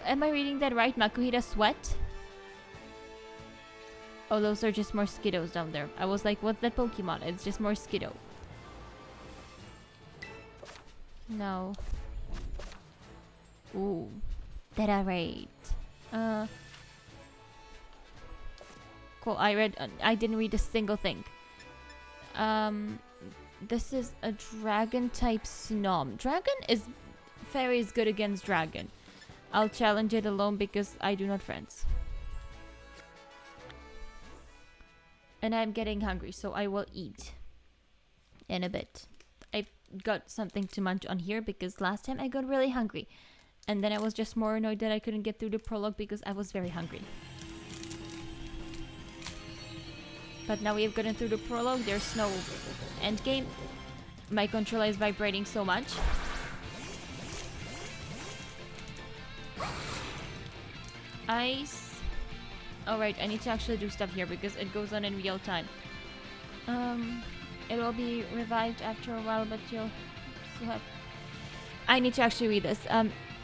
[SPEAKER 1] Am I reading that right? Makuhita Sweat? Oh, those are just more Skiddos down there. I was like, what's that Pokemon? It's just more Skiddo. No. Ooh. Deterate. Cool. I didn't read a single thing. This is a dragon type Snom. Fairy is good against dragon. I'll challenge it alone because I do not friends. And I'm getting hungry, so I will eat in a bit. I've got something to munch on here because last time I got really hungry. And then I was just more annoyed that I couldn't get through the prologue because I was very hungry. But now we have gotten through the prologue, there's no endgame. My controller is vibrating so much. Ice. Alright, I need to actually do stuff here because it goes on in real time. It will be revived after a while, but you'll still have... I need to actually read this.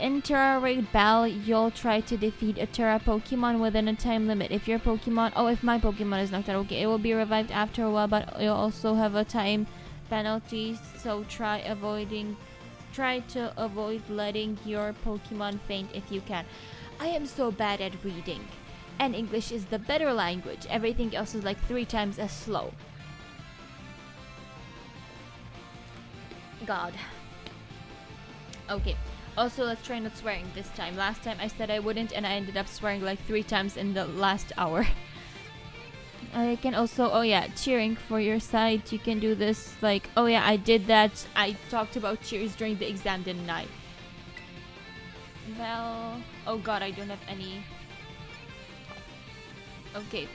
[SPEAKER 1] In Terra Raid Battle, you'll try to defeat a Terra Pokemon within a time limit. If your Pokemon... Oh, if my Pokemon is knocked out, okay. It will be revived after a while, but you'll also have a time penalty, so try avoiding try to avoid letting your Pokemon faint if you can. I am so bad at reading, and English is the better language. Everything else is like 3 times as slow. God. Okay. Also, let's try not swearing this time. Last time I said I wouldn't, and I ended up swearing like 3 times in the last hour. I can also, oh yeah, cheering for your side. You can do this like, oh yeah, I did that. I talked about cheers during the exam, didn't I? Well, oh god, I don't have any. Okay,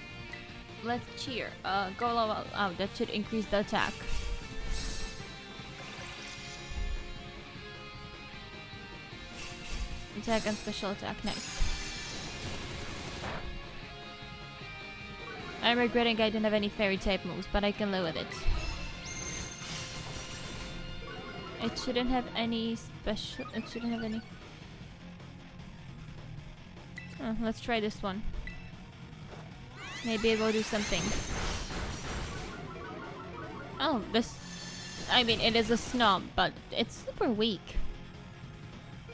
[SPEAKER 1] let's cheer. Go level out. That should increase the attack. Attack and special attack, nice. I'm regretting I didn't have any fairy type moves, but I can live with it. It shouldn't have any special. It shouldn't have any. Oh, let's try this one. Maybe it will do something. Oh, this. I mean, it is a snob, but it's super weak.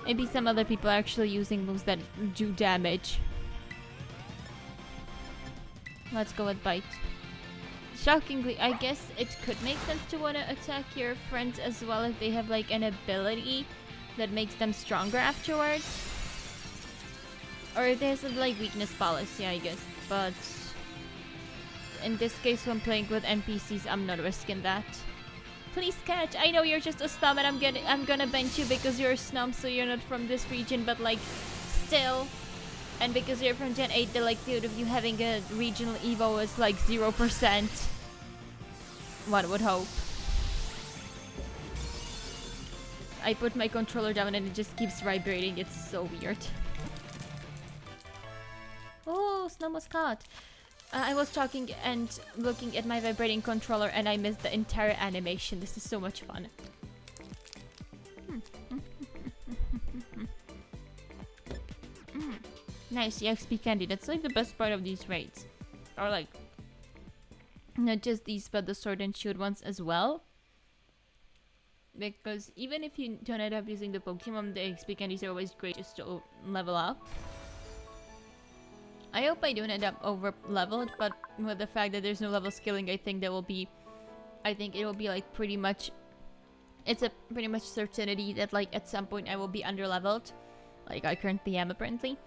[SPEAKER 1] Maybe some other people are actually using moves that do damage. Let's go with Bite. Shockingly, I guess it could make sense to want to attack your friends as well if they have like an ability that makes them stronger afterwards. Or if there's a like weakness policy, I guess. But in this case, when playing with NPCs, I'm not risking that. Please catch! I know you're just a snob and I'm gonna bench you because you're a snob, so you're not from this region, but like, still. And because you're from Gen 8, the likelihood of you having a regional Evo is like 0%. One would hope. I put my controller down and it just keeps vibrating. It's so weird. Oh, Snow was caught. I was talking and looking at my vibrating controller and I missed the entire animation. This is so much fun. Nice, the XP candy. That's like the best part of these raids. Or like, not just these, but the sword and shield ones as well. Because even if you don't end up using the Pokemon, the XP candies are always great just to level up. I hope I don't end up over leveled, but with the fact that there's no level scaling, I think it will be like pretty much, it's a pretty much certainty that like at some point I will be under leveled, like I currently am apparently,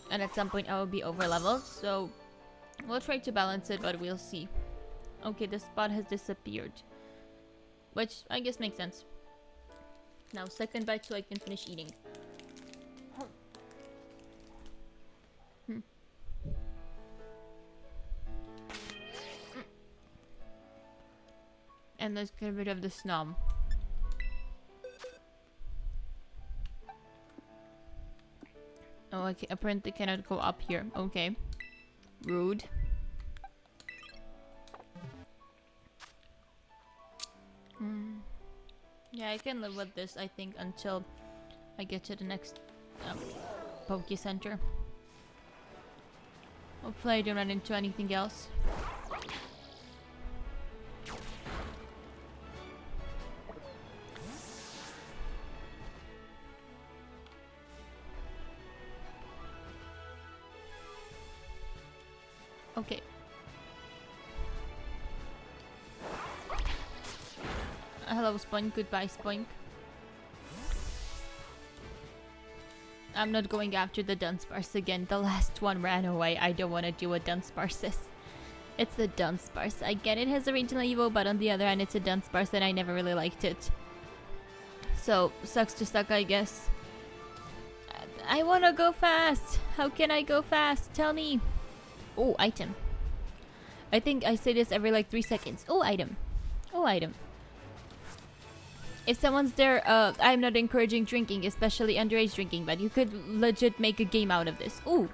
[SPEAKER 1] and at some point I will be over leveled. So we'll try to balance it, but we'll see. Okay, the spot has disappeared, which I guess makes sense. Now second bite so I can finish eating. And let's get rid of the snob. Oh, okay. Apparently cannot go up here. Okay. Rude. Yeah, I can live with this, I think, until I get to the next Poke Center. Hopefully I don't run into anything else. Okay. Hello, Spoink. Goodbye, Spoink. I'm not going after the Dunsparce again. The last one ran away. I don't want to do a Dunsparce. It's a Dunsparce. I get it has a regional Evo, but on the other hand, it's a Dunsparce and I never really liked it. So, sucks to suck, I guess. I want to go fast. How can I go fast? Tell me. Oh, item. I think I say this every like 3 seconds. Oh, item. Oh, item. If someone's there, I'm not encouraging drinking, especially underage drinking, but you could legit make a game out of this. Ooh,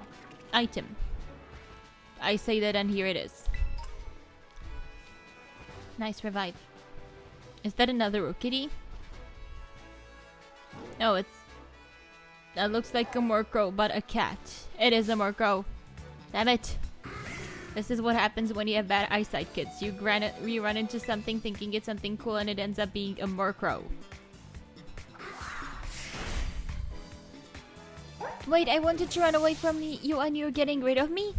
[SPEAKER 1] item. I say that and here it is. Nice revive. Is that another Rookity? No, it's... That looks like a Murkrow, but a cat. It is a Murkrow. Damn it. This is what happens when you have bad eyesight, kids. You run into something thinking it's something cool and it ends up being a Murkrow. Wait, I wanted to run away from you and you're getting rid of me?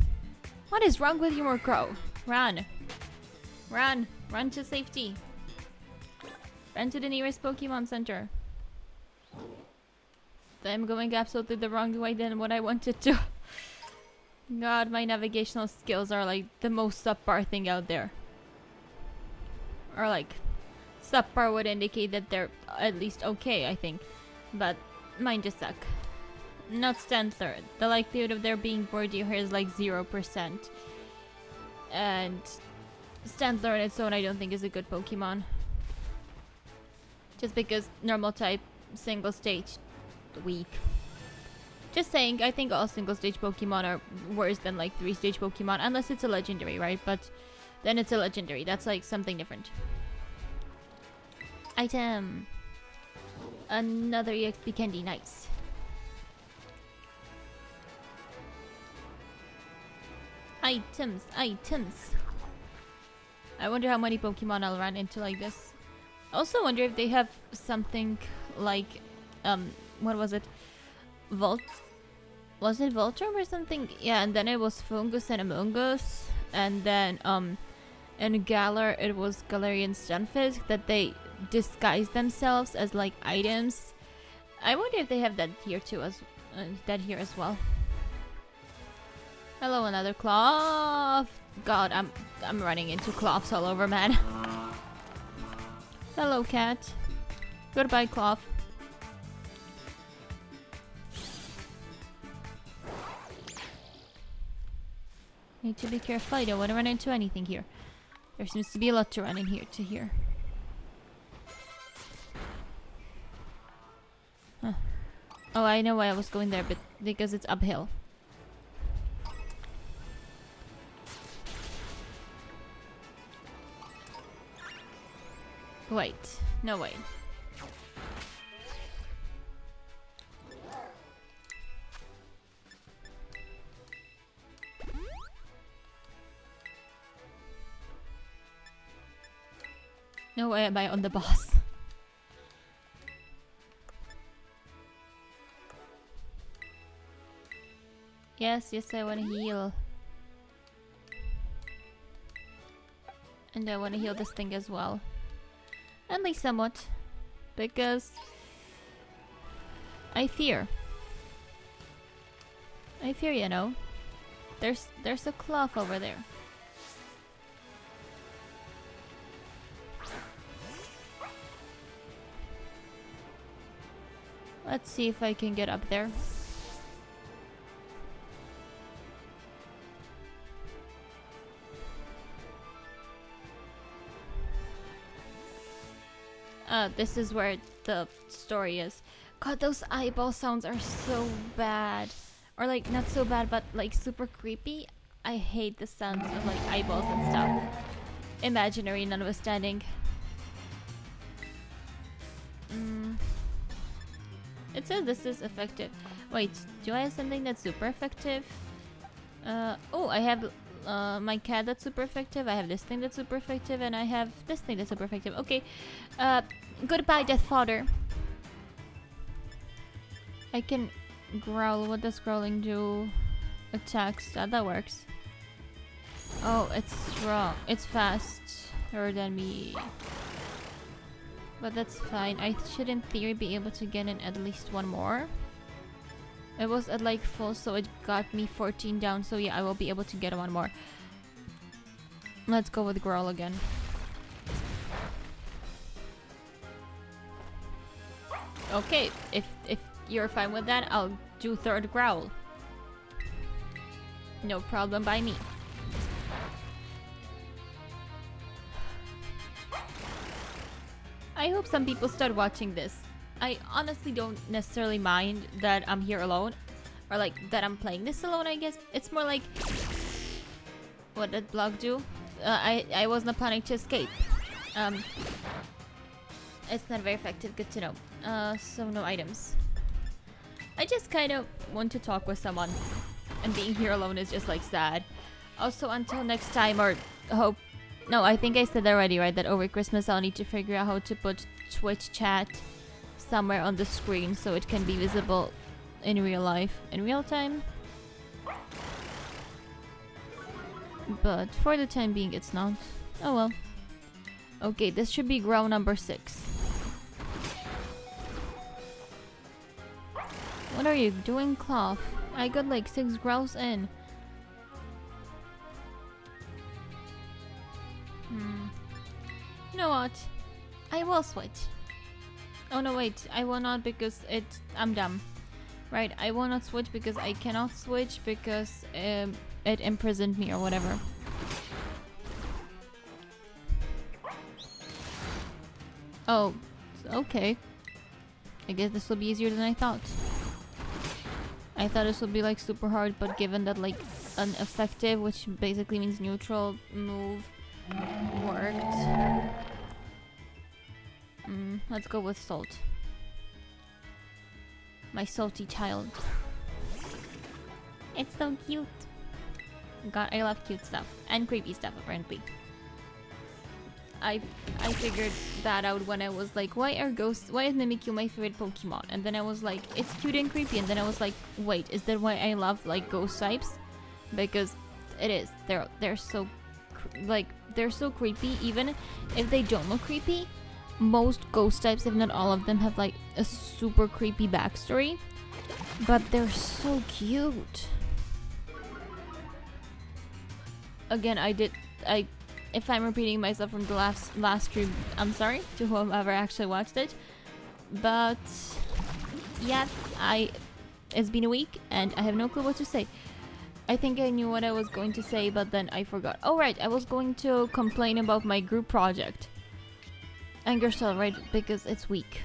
[SPEAKER 1] What is wrong with you, Murkrow? Run. Run. Run to safety. Run to the nearest Pokemon Center. I'm going absolutely the wrong way than what I wanted to. God, my navigational skills are like the most subpar thing out there. Or like, subpar would indicate that they're at least okay, I think. But mine just suck. Not Stantler. The likelihood of there being Bordeaux here is like 0%. And Stantler on its own I don't think is a good Pokemon. Just because normal type, single stage, weak. Just saying, I think all single stage Pokemon are worse than like 3-stage Pokemon. Unless it's a legendary, right? But then it's a legendary. That's like something different. Item. Another EXP candy. Nice. Items. Items. I wonder how many Pokemon I'll run into like this. I also wonder if they have something like... what was it? Was it Voltorb or something? Yeah, and then it was Fungus and Amoonguss. And then, in Galar, it was Galarian Stunfisk, that they disguise themselves as, like, items. I wonder if they have that here, too, as well. Hello, another Cloth! God, I'm running into Cloths all over, man. Hello, cat. Goodbye, Cloth. Need to be careful. I don't want to run into anything here. There seems to be a lot to run in here to here. Huh. Oh, I know why I was going there, but because it's uphill. Wait. No way. No way am I on the boss. Yes, I want to heal. And I want to heal this thing as well. At least somewhat. Because... I fear, you know. There's a Cloth over there. Let's see if I can get up there. This is where the story is. God, those eyeball sounds are so bad. Or like, not so bad, but like super creepy. I hate the sounds of like eyeballs and stuff. Imaginary notwithstanding. It says this is effective. Wait, do I have something that's super effective? Oh, I have my cat that's super effective. I have this thing that's super effective, and I have this thing that's super effective. Okay, goodbye, Death Fodder. I can growl. What does growling do? Attacks. That works. Oh, it's strong. It's faster than me. But that's fine. I should in theory be able to get in at least one more. It was at like full, so it got me 14 down. So yeah, I will be able to get one more. Let's go with Growl again. Okay, if you're fine with that, I'll do third Growl. No problem by me. I hope some people start watching this. I honestly don't necessarily mind that I'm here alone. Or like, that I'm playing this alone, I guess. It's more like... What did Block do? I was not planning to escape. It's not very effective, good to know. So no items. I just kind of want to talk with someone. And being here alone is just like sad. Also, until next time, or hope... No, I think I said already, right? That over Christmas I'll need to figure out how to put Twitch chat somewhere on the screen so it can be visible in real life, in real time. But for the time being, it's not. Oh well. Okay, this should be growl number 6. What are you doing, Cloth? I got like 6 growls in. You know what? I will switch. Oh no, wait. I will not because I'm dumb. Right, I will not switch because I cannot switch because it imprisoned me or whatever. Oh, okay. I guess this will be easier than I thought. I thought this would be like super hard, but given that like an effective, which basically means neutral, move worked. Let's go with salt. My salty child. It's so cute. God, I love cute stuff and creepy stuff apparently. I figured that out when I was like, why is Mimikyu my favorite Pokemon? And then I was like, it's cute and creepy. And then I was like, wait, is that why I love like ghost types? Because it is. They're so they're so creepy. Even if they don't look creepy, most ghost types, if not all of them, have like a super creepy backstory. But they're so cute. Again, if I'm repeating myself from the last stream, I'm sorry to whoever actually watched it. But yeah, it's been a week and I have no clue what to say. I think I knew what I was going to say, but then I forgot. Oh right, I was going to complain about my group project. Anger Cell, right? Because it's weak.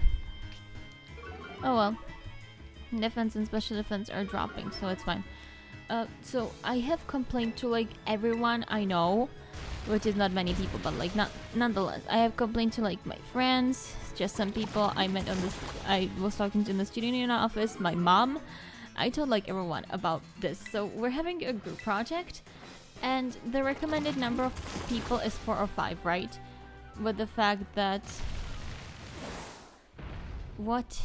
[SPEAKER 1] Oh well. Defense and special defense are dropping, so it's fine. So I have complained to like everyone I know, which is not many people, but like nonetheless, I have complained to like my friends, just some people I met on this. I was talking to in the student union office, my mom. I told like everyone about this. So we're having a group project, and the recommended number of people is 4 or 5, right? With the fact that, what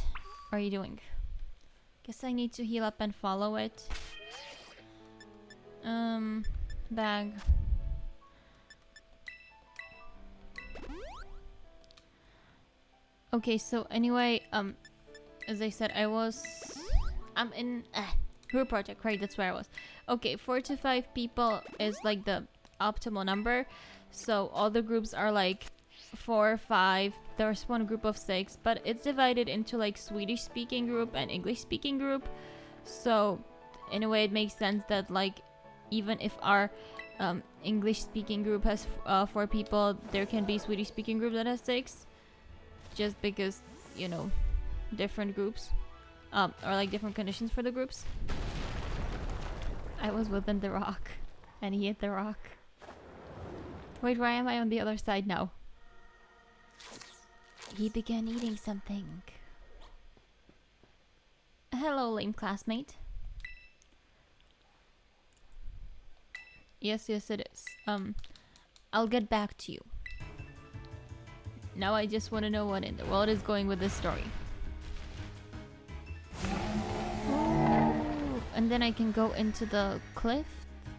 [SPEAKER 1] are you doing? Guess I need to heal up and follow it. Bag. Okay, so anyway, as I said, I'm in group project, right? That's where I was. Okay, 4 to 5 people is like the optimal number. So all the groups are like 4 or 5. There's one group of 6, but it's divided into like Swedish speaking group and English speaking group. So in a way, it makes sense that like even if our English speaking group has 4 people, there can be Swedish speaking group that has 6. Just because, you know, different groups, or like different conditions for the groups. I was within the rock, and he hit the rock. Wait, why am I on the other side now? He began eating something. Hello, lame classmate. Yes, it is. I'll get back to you. Now I just want to know what in the world is going with this story. Ooh, and then I can go into the cliff,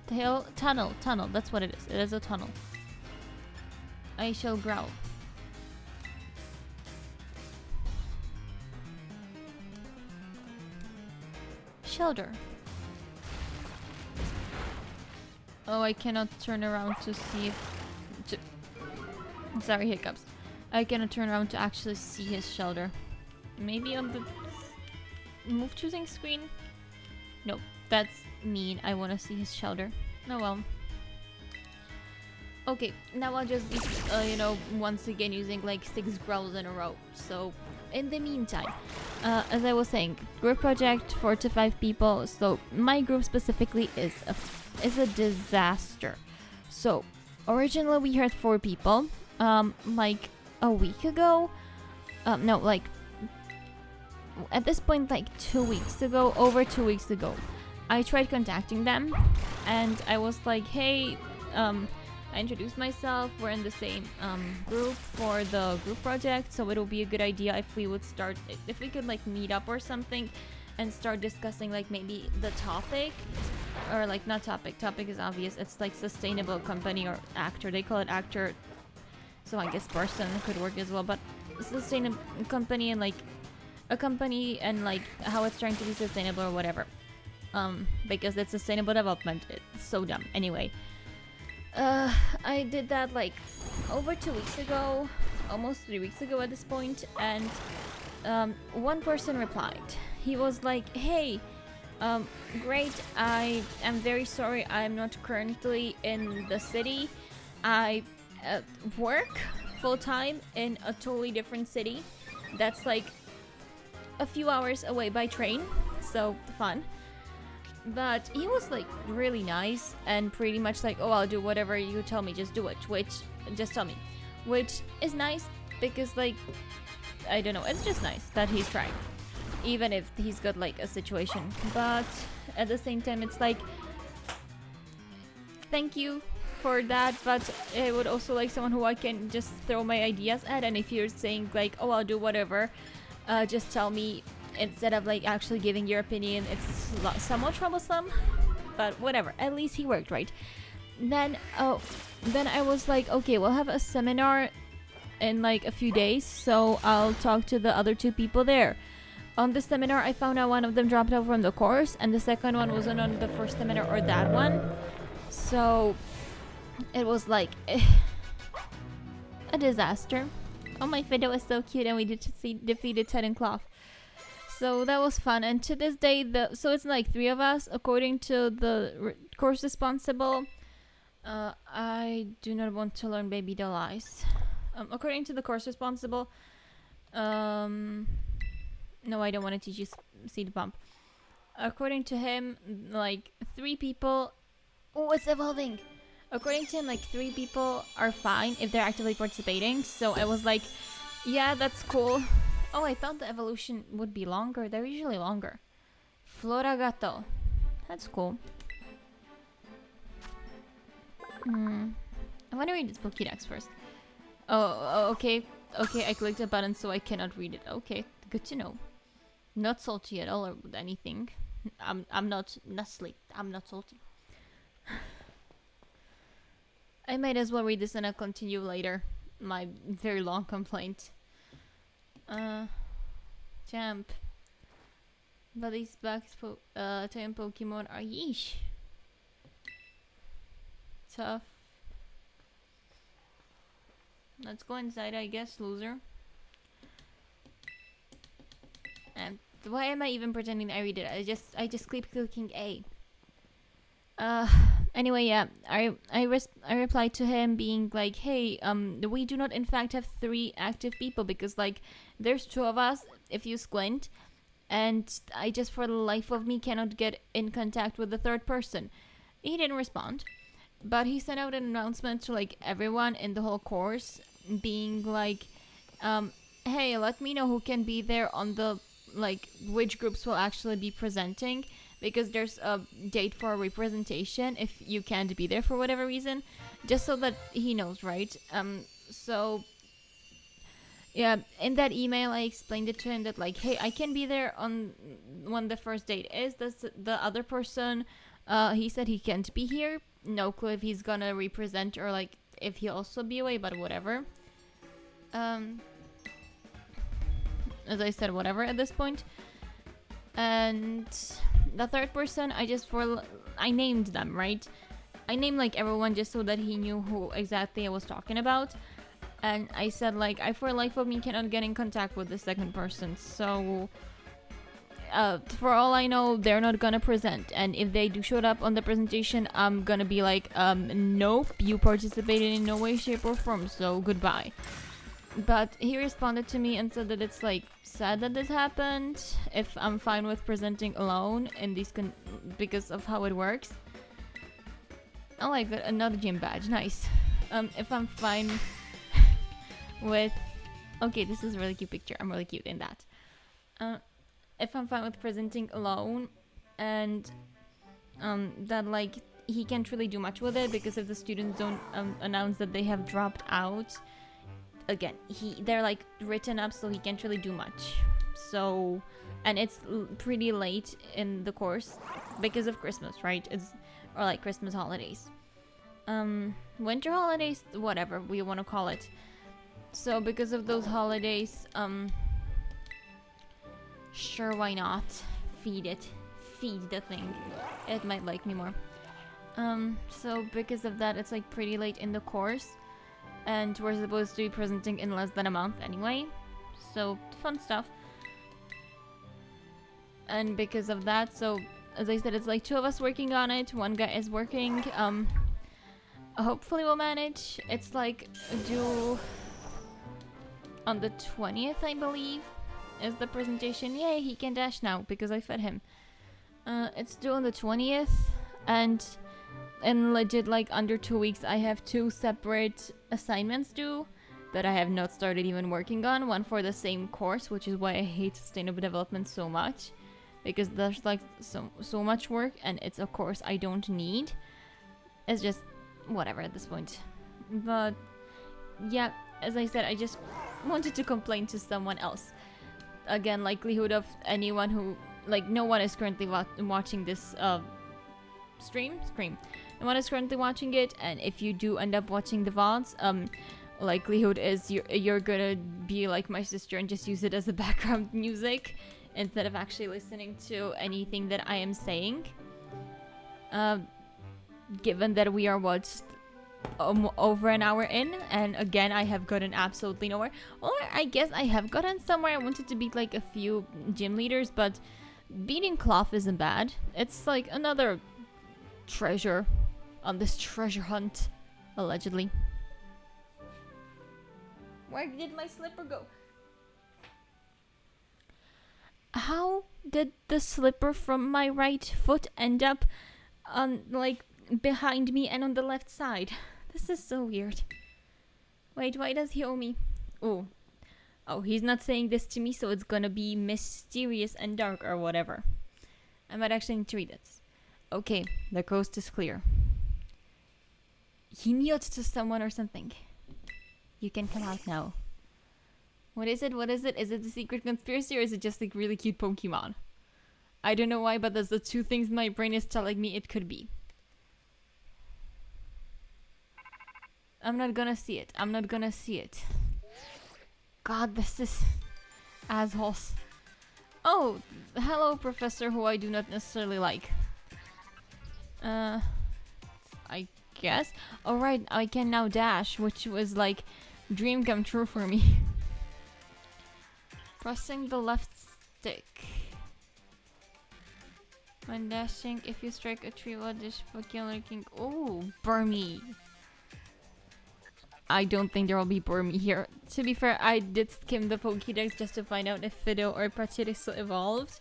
[SPEAKER 1] the hill, tunnel. That's what it is. It is a tunnel. I shall growl. Shelter. Oh, I cannot turn around to see if... Sorry, hiccups. I cannot turn around to actually see his shelter. Maybe on the move choosing screen? Nope, that's mean. I want to see his shelter. Oh well. Okay, now I'll just be, you know, once again using like 6 growls in a row. So, in the meantime, as I was saying, group project 4 to 5 people. So my group specifically is a disaster. So originally we had 4 people. Like a week ago, no, like at this point, like 2 weeks ago, over 2 weeks ago, I tried contacting them, and I was like, hey, I introduced myself, we're in the same group for the group project, so it'll be a good idea if we would start, if we could like meet up or something, and start discussing like maybe the topic, or like not topic is obvious, it's like sustainable company or actor, they call it actor, so I guess person could work as well, but sustainable company and like a company and like how it's trying to be sustainable or whatever, because it's sustainable development. It's so dumb. Anyway, I did that like over 2 weeks ago, almost 3 weeks ago at this point, and one person replied. He was like, hey, great, I am very sorry I'm not currently in the city. I work full-time in a totally different city that's like a few hours away by train, so fun. But he was like really nice and pretty much like, oh, I'll do whatever you tell me, just do it, just tell me, which is nice because like, I don't know, it's just nice that he's trying, even if he's got like a situation. But at the same time, it's like, thank you for that, but I would also like someone who I can just throw my ideas at, and if you're saying like, oh, I'll do whatever, just tell me, instead of like actually giving your opinion. It's somewhat troublesome, but whatever, at least he worked, right? Then I was like, okay, we'll have a seminar in like a few days, so I'll talk to the other 2 people there. On the seminar, I found out one of them dropped out from the course, and the second one wasn't on the first seminar or that one, so it was like a disaster. Oh, my video was so cute, and we did defeated Ted and Cloth. So that was fun, and to this day, so it's like 3 of us, according to the course responsible. I do not want to learn Baby Doll Eyes. According to the course responsible, no, I don't want to teach you seed pump. According to him, like 3 people. Oh, it's evolving. According to him, like 3 people are fine if they're actively participating. So I was like, yeah, that's cool. Oh, I thought the evolution would be longer. They're usually longer. Floragato. That's cool. I want to read this Pokédex first. Oh, okay. Okay, I clicked a button so I cannot read it. Okay, good to know. Not salty at all or anything. I'm not Nestle. I'm not salty. I might as well read this and I'll continue later. My very long complaint. Champ. But these back time Pokemon are yeesh. Tough. Let's go inside, I guess, loser. And why am I even pretending I read it? I just keep clicking A. Anyway, yeah, I replied to him being like, hey, we do not in fact have 3 active people because like there's 2 of us if you squint, and I just for the life of me cannot get in contact with the 3rd person. He didn't respond, but he sent out an announcement to like everyone in the whole course being like, hey, let me know who can be there on the like which groups will actually be presenting, because there's a date for representation if you can't be there for whatever reason, just so that he knows, right? So yeah, in that email I explained it to him that like, hey, I can be there on when the first date is. The other person, he said he can't be here. No clue if he's gonna represent or like if he'll also be away, but whatever. As I said, whatever at this point. And the 3rd person, I named them, right? I named like everyone just so that he knew who exactly I was talking about. And I said like, I for life of me cannot get in contact with the 2nd person, so for all I know, they're not gonna present. And if they do show up on the presentation, I'm gonna be like, nope, you participated in no way, shape, or form, so goodbye. But he responded to me and said that it's like sad that this happened, if I'm fine with presenting alone in these because of how it works. Oh, like another gym badge, nice. If I'm fine with, okay, this is a really cute picture, I'm really cute in that. If I'm fine with presenting alone, and that like he can't really do much with it, because if the students don't announce that they have dropped out, again, they're like written up, so he can't really do much. So and it's pretty late in the course because of Christmas, right? Or like Christmas holidays, winter holidays, whatever we want to call it. So because of those holidays, sure, why not? Feed the thing. It might like me more. So because of that, it's like pretty late in the course, and we're supposed to be presenting in less than a month anyway. So fun stuff. And because of that, so as I said, it's like 2 of us working on it. 1 guy is working. Hopefully we'll manage. It's like due on the 20th, I believe, is the presentation. Yay, he can dash now because I fed him. It's due on the 20th, and in legit like under 2 weeks I have 2 separate assignments due that I have not started even working on. One for the same course, which is why I hate sustainable development so much, because there's like so much work and it's a course I don't need. It's just whatever at this point. But yeah, as I said, I just wanted to complain to someone else. Again, likelihood of anyone who, like, no one is currently watching this stream. No one is currently watching it, and if you do end up watching the VODs, likelihood is you're gonna be like my sister and just use it as a background music instead of actually listening to anything that I am saying. Given that we are watched over an hour in, and again I have gotten absolutely nowhere. Or I guess I have gotten somewhere. I wanted to beat like a few gym leaders, but beating Cloth isn't bad. It's like another treasure on this treasure hunt, allegedly. Where did my slipper go? How did the slipper from my right foot end up on, like, behind me and on the left side? This is so weird. Wait, why does he owe me? Oh, he's not saying this to me, so it's gonna be mysterious and dark or whatever. I might actually need to read this. Okay, the coast is clear. He kneeled to someone or something. You can come out now. What is it? What is it? Is it a secret conspiracy or is it just like really cute Pokemon? I don't know why, but that's the 2 things my brain is telling me it could be. I'm not gonna see it. I'm not gonna see it. God, this is assholes. Oh, hello, Professor, who I do not necessarily like. I guess. Alright, I can now dash, which was like dream come true for me. Pressing the left stick. When dashing, if you strike a tree while dash Pokemon lurking. Oh, Burmy. I don't think there will be Burmy here. To be fair, I did skim the Pokédex just to find out if Fido or Pachirisu evolved.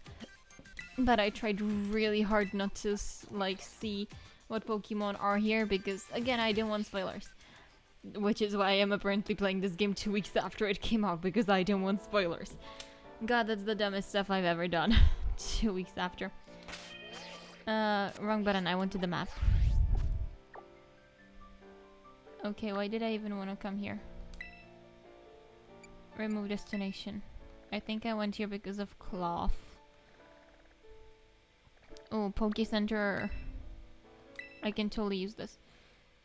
[SPEAKER 1] But I tried really hard not to see what Pokemon are here because, again, I didn't want spoilers. Which is why I am apparently playing this game 2 weeks after it came out, because I didn't want spoilers. God, that's the dumbest stuff I've ever done. 2 weeks after. Wrong button, I wanted the map. Okay, why did I even want to come here? Remove destination. I think I went here because of Cloth. Oh, Poke Center. I can totally use this.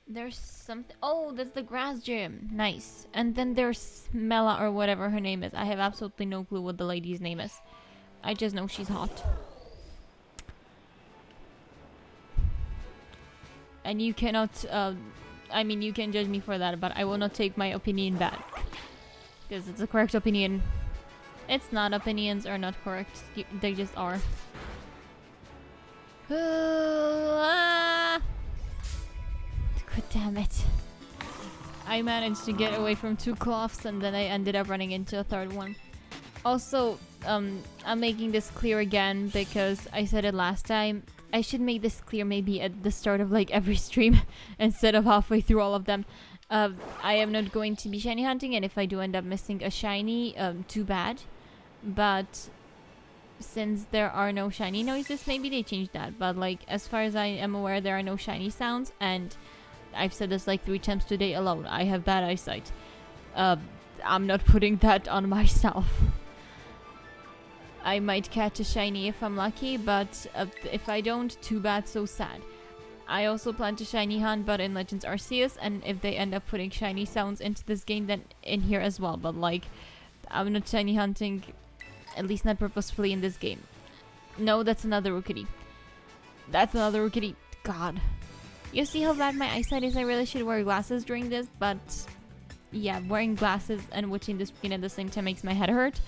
[SPEAKER 1] There's something. Oh, that's the grass gym. Nice. And then there's Mela or whatever her name is. I have absolutely no clue what the lady's name is. I just know she's hot. And you cannot, I mean, you can judge me for that, but I will not take my opinion back. Because it's a correct opinion. It's not. Opinions are not correct. They just are. God damn it. I managed to get away from 2 Cloths and then I ended up running into a 3rd one. Also, I'm making this clear again because I said it last time. I should make this clear maybe at the start of like every stream instead of halfway through all of them. I am not going to be shiny hunting, and if I do end up missing a shiny, too bad. But since there are no shiny noises, maybe they changed that. But like, as far as I am aware, there are no shiny sounds, and I've said this like 3 times today alone. I have bad eyesight. I'm not putting that on myself. I might catch a shiny if I'm lucky, but if I don't, too bad, so sad. I also plan to shiny hunt, but in Legends Arceus, and if they end up putting shiny sounds into this game, then in here as well. But like, I'm not shiny hunting, at least not purposefully in this game. No, that's another Rookity. That's another Rookity. God. You see how bad my eyesight is? I really should wear glasses during this, but yeah, wearing glasses and watching the screen at the same time makes my head hurt.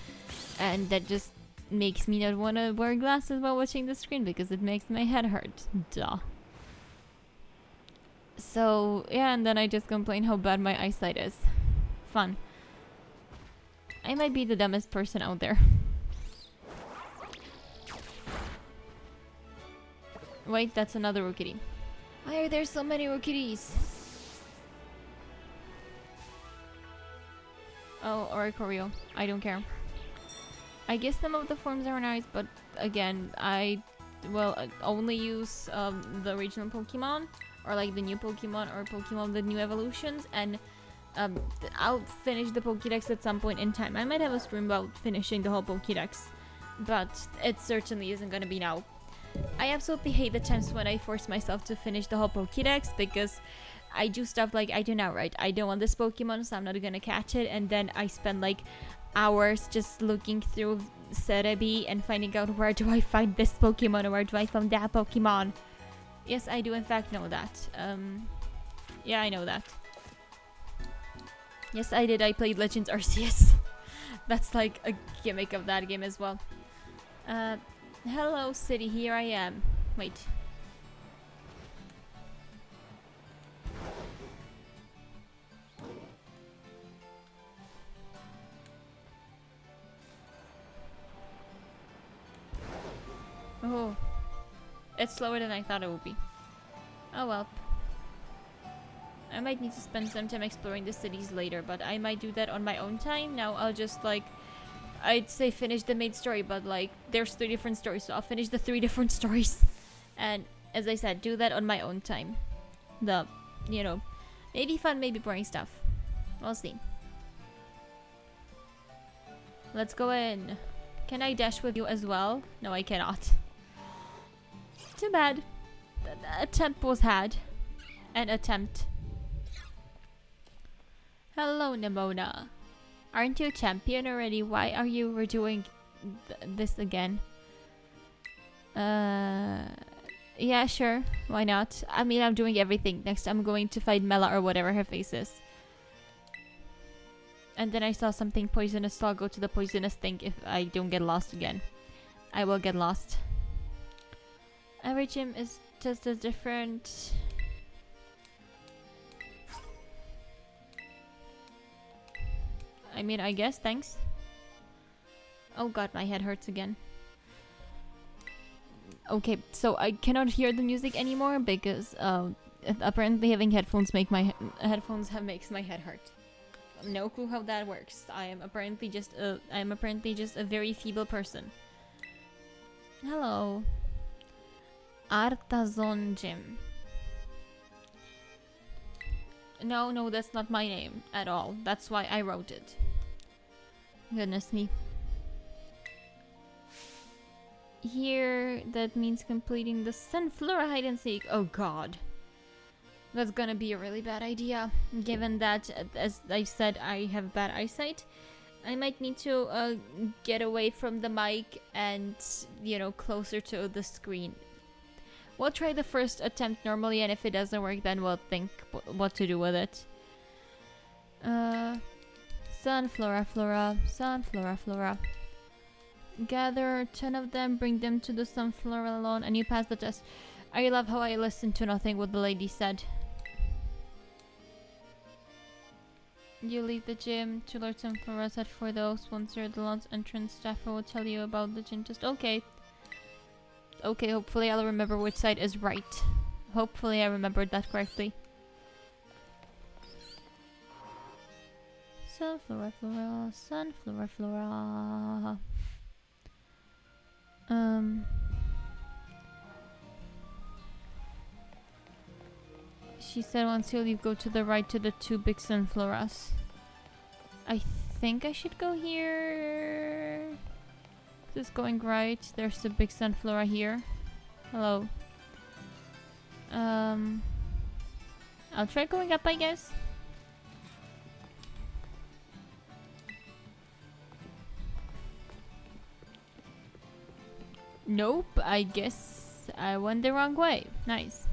[SPEAKER 1] And that just makes me not want to wear glasses while watching the screen because it makes my head hurt. Duh. So, yeah, and then I just complain how bad my eyesight is. Fun. I might be the dumbest person out there. Wait, that's another Rookity. Why are there so many Rookities? Oh, Oricorio. I don't care. I guess some of the forms are nice, but again, I will only use the original Pokemon, or like the new Pokemon, or Pokemon the new evolutions, and I'll finish the Pokédex at some point in time. I might have a stream about finishing the whole Pokédex, but it certainly isn't gonna be now. I absolutely hate the times when I force myself to finish the whole Pokédex because I do stuff like I do now, right? I don't want this Pokemon, so I'm not gonna catch it, and then I spend like hours just looking through Cerebi and finding out where do I find this Pokemon or where do I find that Pokemon. Yes, I do in fact know that. Yeah, I know that. Yes, I did. I played Legends Arceus. That's like a gimmick of that game as well. Hello, city. Here I am. Wait. Oh. It's slower than I thought it would be. Oh well. I might need to spend some time exploring the cities later, but I might do that on my own time. Now I'll just like... I'd say finish the main story, but like there's 3 different stories, so I'll finish the 3 different stories. And as I said, do that on my own time. The, you know, maybe fun, maybe boring stuff. We'll see. Let's go in. Can I dash with you as well? No, I cannot. Too bad. The attempt was had. An attempt. Hello, Nimona. Aren't you a champion already? Why are you redoing this again? Yeah, sure. Why not? I mean, I'm doing everything. Next, I'm going to fight Mela or whatever her face is. And then I saw something poisonous, so I'll go to the poisonous thing if I don't get lost again. I will get lost. Every gym is just as different. I mean, I guess, thanks. Oh god, my head hurts again. Okay, so I cannot hear the music anymore because apparently having headphones makes my head hurt. No clue how that works. I am apparently just a very feeble person. Hello. Artazon Gym. No, that's not my name at all. That's why I wrote it. Goodness me. Here, that means completing the Sunflora hide and seek. Oh god. That's gonna be a really bad idea. Given that, as I said, I have bad eyesight. I might need to get away from the mic and, you know, closer to the screen. We'll try the first attempt normally, and if it doesn't work, then we'll think what to do with it. Sunflora, Flora. Gather 10 of them, bring them to the Sunflora lawn, and you pass the test. I love how I listened to nothing what the lady said. You leave the gym to learn Sunflora set for those. Once you're at the lawn's entrance, staffer will tell you about the gym test. Okay. Okay, hopefully I'll remember which side is right. Hopefully I remembered that correctly. Sunflora, Flora. She said once you leave, go to the right to the 2 big Sunfloras. I think I should go here. This is going right. There's the big sunflower here. Hello. I'll try going up, I guess. Nope, I guess I went the wrong way. Nice.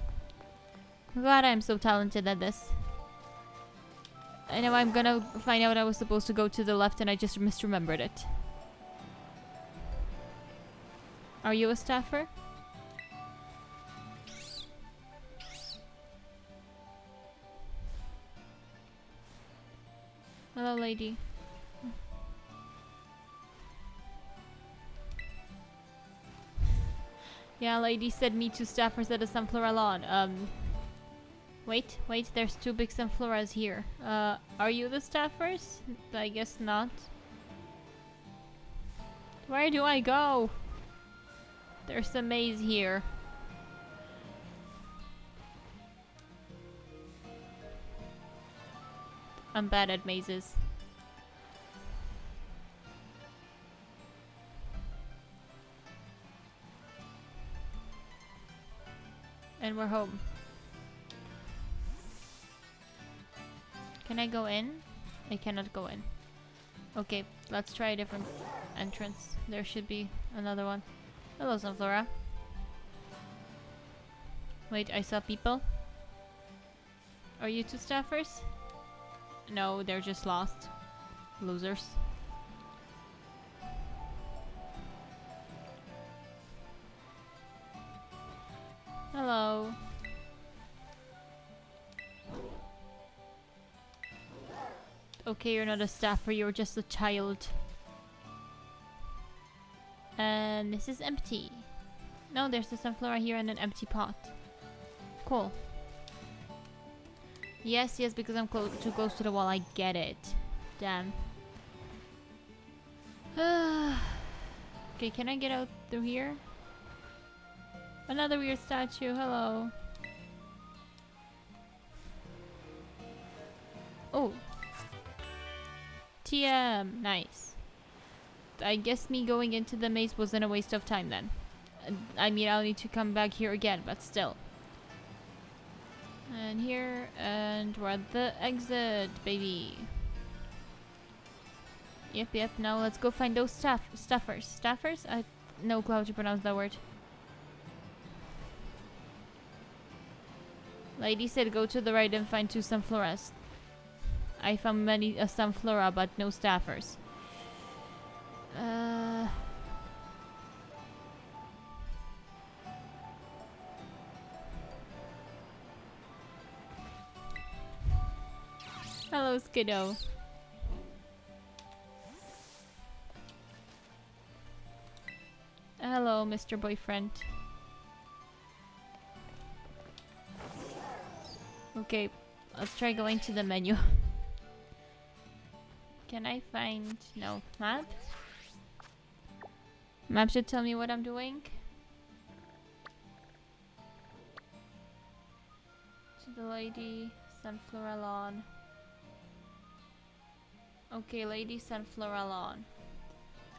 [SPEAKER 1] I'm glad I'm so talented at this. I know I'm gonna find out I was supposed to go to the left and I just misremembered it. Are you a staffer? Hello, lady. Yeah, lady said me to staffers at the sunflower lawn. Wait, there's two big sunflowers here. Are you the staffers? I guess not. Where do I go? There's a maze here. I'm bad at mazes. And we're home. Can I go in? I cannot go in. Okay, let's try a different entrance. There should be another one. Hello, Sunflora. Wait, I saw people. Are you two staffers? No, they're just lost. Losers. Hello. Okay, you're not a staffer, you're just a child. And this is empty. No, there's a sunflower here and an empty pot. Cool. Yes, because I'm too close to the wall. I get it. Damn. Okay, can I get out through here? Another weird statue. Hello. Oh. TM. Nice. I guess me going into the maze wasn't a waste of time then. I mean, I'll need to come back here again, but still. And here, and we're at the exit, baby. Yep, now let's go find those staffers. Staffers? I no clue how to pronounce that word. Lady said go to the right and find two sunfloras. I found many sunflora, but no staffers. Hello, Skiddo. Hello, Mr. Boyfriend. Okay, let's try going to the menu. Can I find... no. Map? Map should tell me what I'm doing. To the lady, sunflower lawn. Okay, lady, sunflower lawn.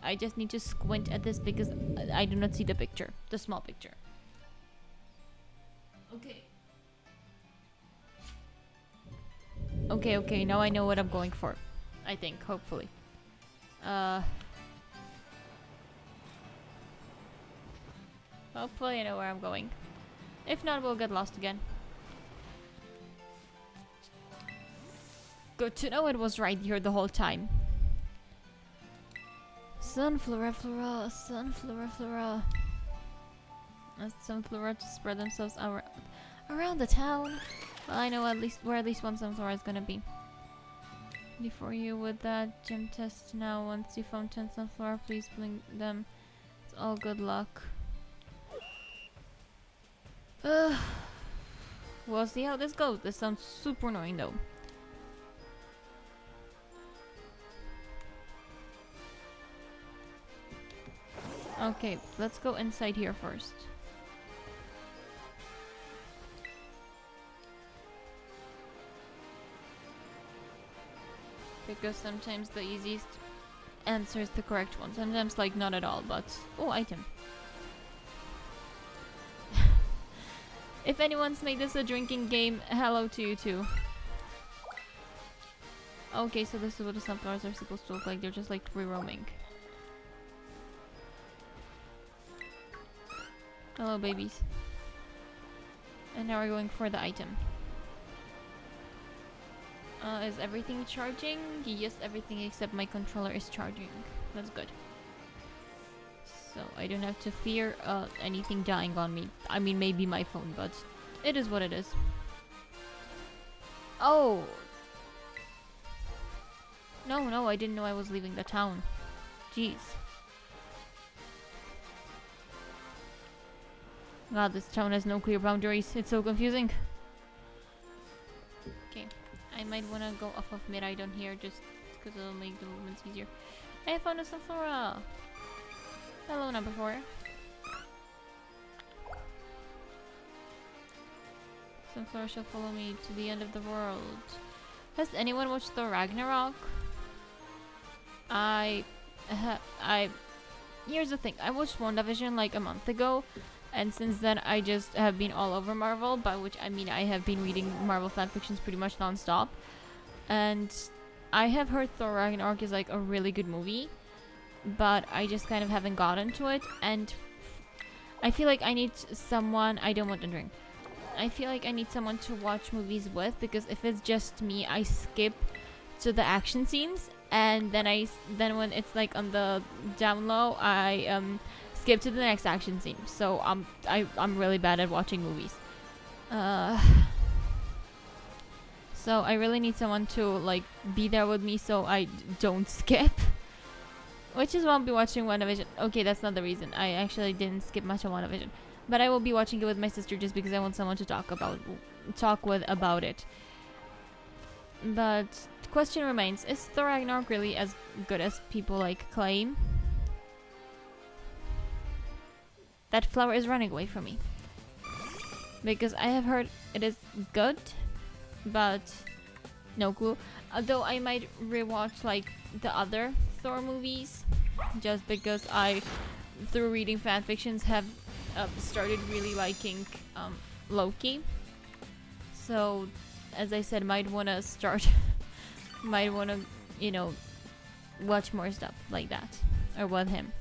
[SPEAKER 1] I just need to squint at this because I do not see the picture. The small picture. Okay. Okay, now I know what I'm going for. I think, hopefully. Hopefully I know where I'm going. If not, we'll get lost again. Good to know it was right here the whole time. Sunflower flora, sunflower flora. Sunflower to spread themselves around the town. Well, I know where at least one sunflower is gonna be. Before you with that gym test now. Once you found 10 sunflower, please blink them. It's all good luck. We'll see how this goes. This sounds super annoying though. Okay, let's go inside here first. Because sometimes the easiest answer is the correct one. Sometimes, like, not at all, but... Oh, item. If anyone's made this a drinking game, hello to you too. Okay, so this is what the sunflowers are supposed to look like. They're just, like, free roaming. Hello, babies. And now we're going for the item. Is everything charging? Yes, everything except my controller is charging. That's good. So I don't have to fear anything dying on me. I mean, maybe my phone, but it is what it is. Oh! No, I didn't know I was leaving the town. Jeez. God, this town has no clear boundaries. It's so confusing. Okay. I might want to go off of mid-item here just because it'll make the movements easier. Hey, I found a sunflower! Hello, number 4. Sunflower shall follow me to the end of the world. Has anyone watched the Ragnarok? Here's the thing. I watched WandaVision like a month ago. And since then, I just have been all over Marvel, by which I mean I have been reading Marvel fanfictions pretty much non-stop. And I have heard Thor Ragnarok is like a really good movie, but I just kind of haven't gotten to it. And I feel like I need someone... I don't want to drink. I feel like I need someone to watch movies with, because if it's just me, I skip to the action scenes. And then when it's like on the down low, I skip to the next action scene. So I'm really bad at watching movies. So I really need someone to like be there with me so I don't skip. Which is why I'll be watching WandaVision. Okay, that's not the reason. I actually didn't skip much on WandaVision. But I will be watching it with my sister just because I want someone to talk with about it. But the question remains, is Thor Ragnarok really as good as people like claim? That flower is running away from me. Because I have heard it is good, but no clue. Although I might rewatch like the other Thor movies, just because I, through reading fanfictions, have started really liking Loki. So, as I said, might wanna start, might wanna, you know, watch more stuff like that, or with him.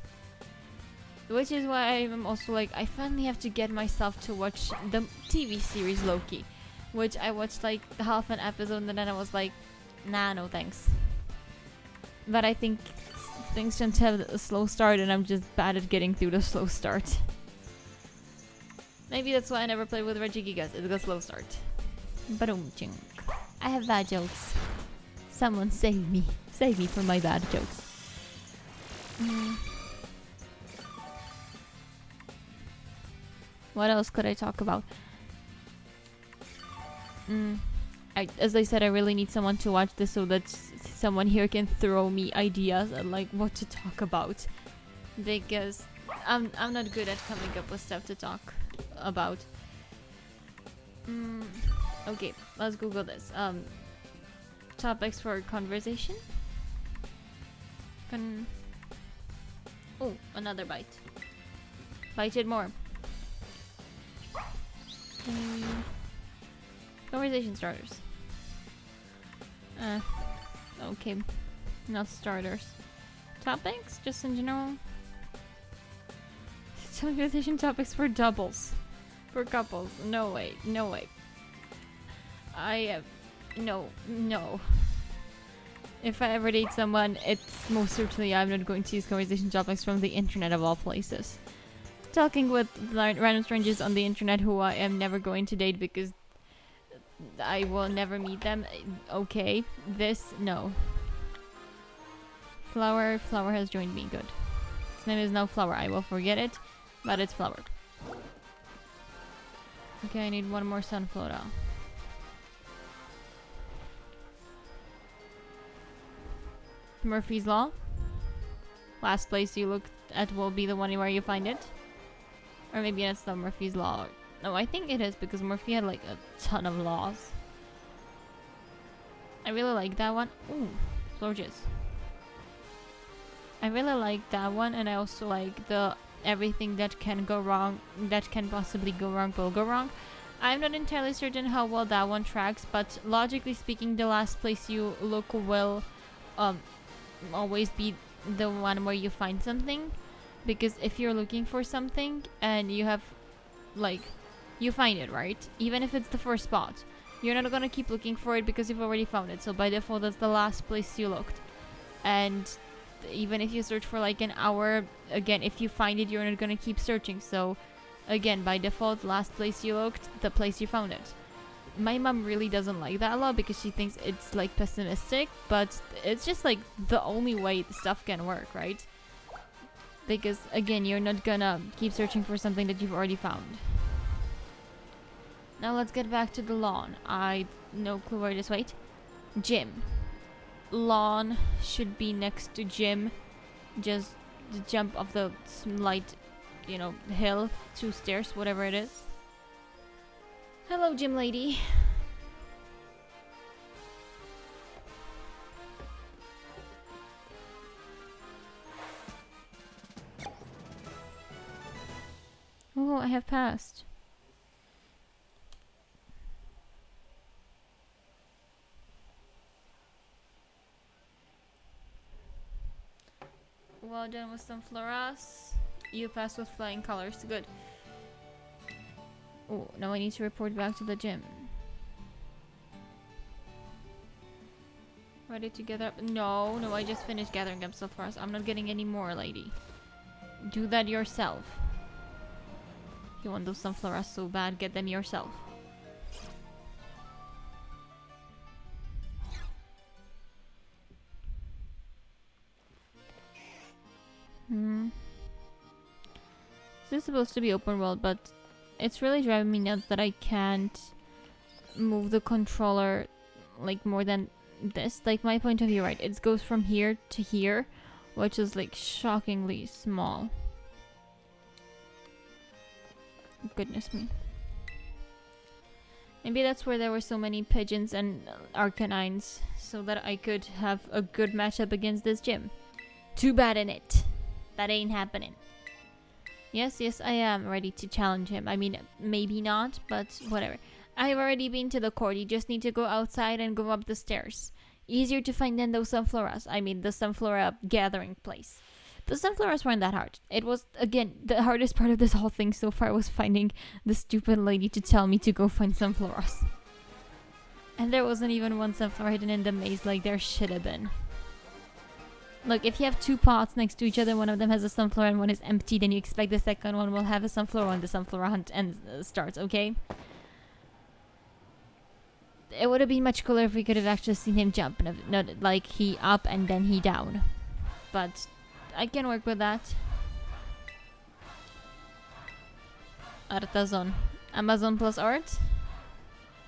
[SPEAKER 1] Which is why I'm also like, I finally have to get myself to watch the TV series Loki. Which I watched like half an episode and then I was like, nah, no thanks. But I think things tend to have a slow start and I'm just bad at getting through the slow start. Maybe that's why I never played with Regigigas, it's a slow start. Ba-dum-ching. I have bad jokes. Someone save me. Save me from my bad jokes. What else could I talk about? As I said, I really need someone to watch this so that someone here can throw me ideas and like what to talk about. Because I'm not good at coming up with stuff to talk about. Okay, let's Google this. Topics for conversation. Oh, another bite. Bite it more. Conversation starters. Okay. Not starters. Topics? Just in general? Conversation topics for doubles. For couples. No way. No way. No. If I ever date someone, it's most certainly I'm not going to use conversation topics from the internet of all places. Talking with random strangers on the internet who I am never going to date because I will never meet them. Okay. This, no. Flower has joined me. Good. His name is now Flower. I will forget it, but it's Flower. Okay, I need one more sunflower. Murphy's Law. Last place you look at will be the one where you find it. Or maybe that's not Murphy's Law. No, I think it is because Murphy had like a ton of laws. I really like that one. Ooh, Florges. I really like that one, and I also like the everything that can go wrong, that can possibly go wrong, will go wrong. I'm not entirely certain how well that one tracks, but logically speaking, the last place you look will always be the one where you find something. Because if you're looking for something and you have, like, you find it, right? Even if it's the first spot, you're not gonna keep looking for it because you've already found it. So by default, that's the last place you looked. And even if you search for like an hour, again, if you find it, you're not gonna keep searching. So again, by default, last place you looked, the place you found it. My mom really doesn't like that a lot because she thinks it's like pessimistic, but it's just like the only way stuff can work, right? Because again, you're not gonna keep searching for something that you've already found. Now let's get back to the lawn. I no clue where it is. Wait. Gym. Lawn should be next to gym. Just the jump of the slight, you know, hill, 2 stairs, whatever it is. Hello, gym lady. Oh, I have passed. Well done with some floras. You passed with flying colors. Good. Oh, now I need to report back to the gym. Ready to gather up? No, I just finished gathering up some floras. I'm not getting any more, lady. Do that yourself. You want those sunflowers so bad, get them yourself. This is supposed to be open world, but it's really driving me nuts that I can't move the controller like more than this. Like my point of view, right? It goes from here to here, which is like shockingly small. Goodness me. Maybe that's where there were so many pigeons and arcanines, so that I could have a good matchup against this gym. Too bad in it. That ain't happening. Yes, I am ready to challenge him. I mean, maybe not, but whatever. I've already been to the court. You just need to go outside and go up the stairs. Easier to find than those sunflowers. I mean, the sunflower gathering place. The sunflowers weren't that hard. It was, again, the hardest part of this whole thing so far was finding the stupid lady to tell me to go find sunflowers. And there wasn't even one sunflower hidden in the maze like there should have been. Look, if you have 2 pots next to each other, one of them has a sunflower and one is empty, then you expect the second one will have a sunflower when the sunflower hunt starts, okay? It would have been much cooler if we could have actually seen him jump, not like he up and then he down. But I can work with that. Artazon. Amazon plus art.